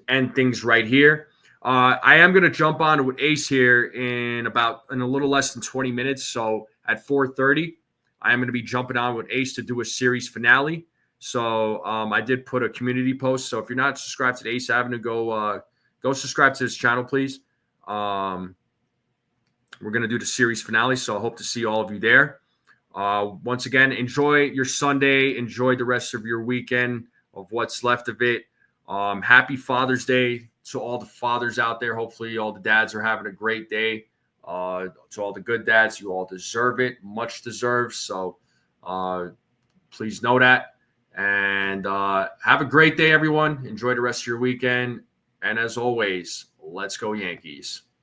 end things right here. I am going to jump on with Ace here in a little less than 20 minutes. So at 4:30, I am going to be jumping on with Ace to do a series finale. So I did put a community post. So if you're not subscribed to Ace Avenue, go subscribe to his channel, please. We're going to do the series finale. So I hope to see all of you there. Once again, enjoy your Sunday. Enjoy the rest of your weekend of what's left of it. Happy Father's Day to all the fathers out there. Hopefully all the dads are having a great day. To all the good dads, you all deserve it. Much deserved. So please know that. And have a great day, everyone. Enjoy the rest of your weekend. And as always, let's go Yankees.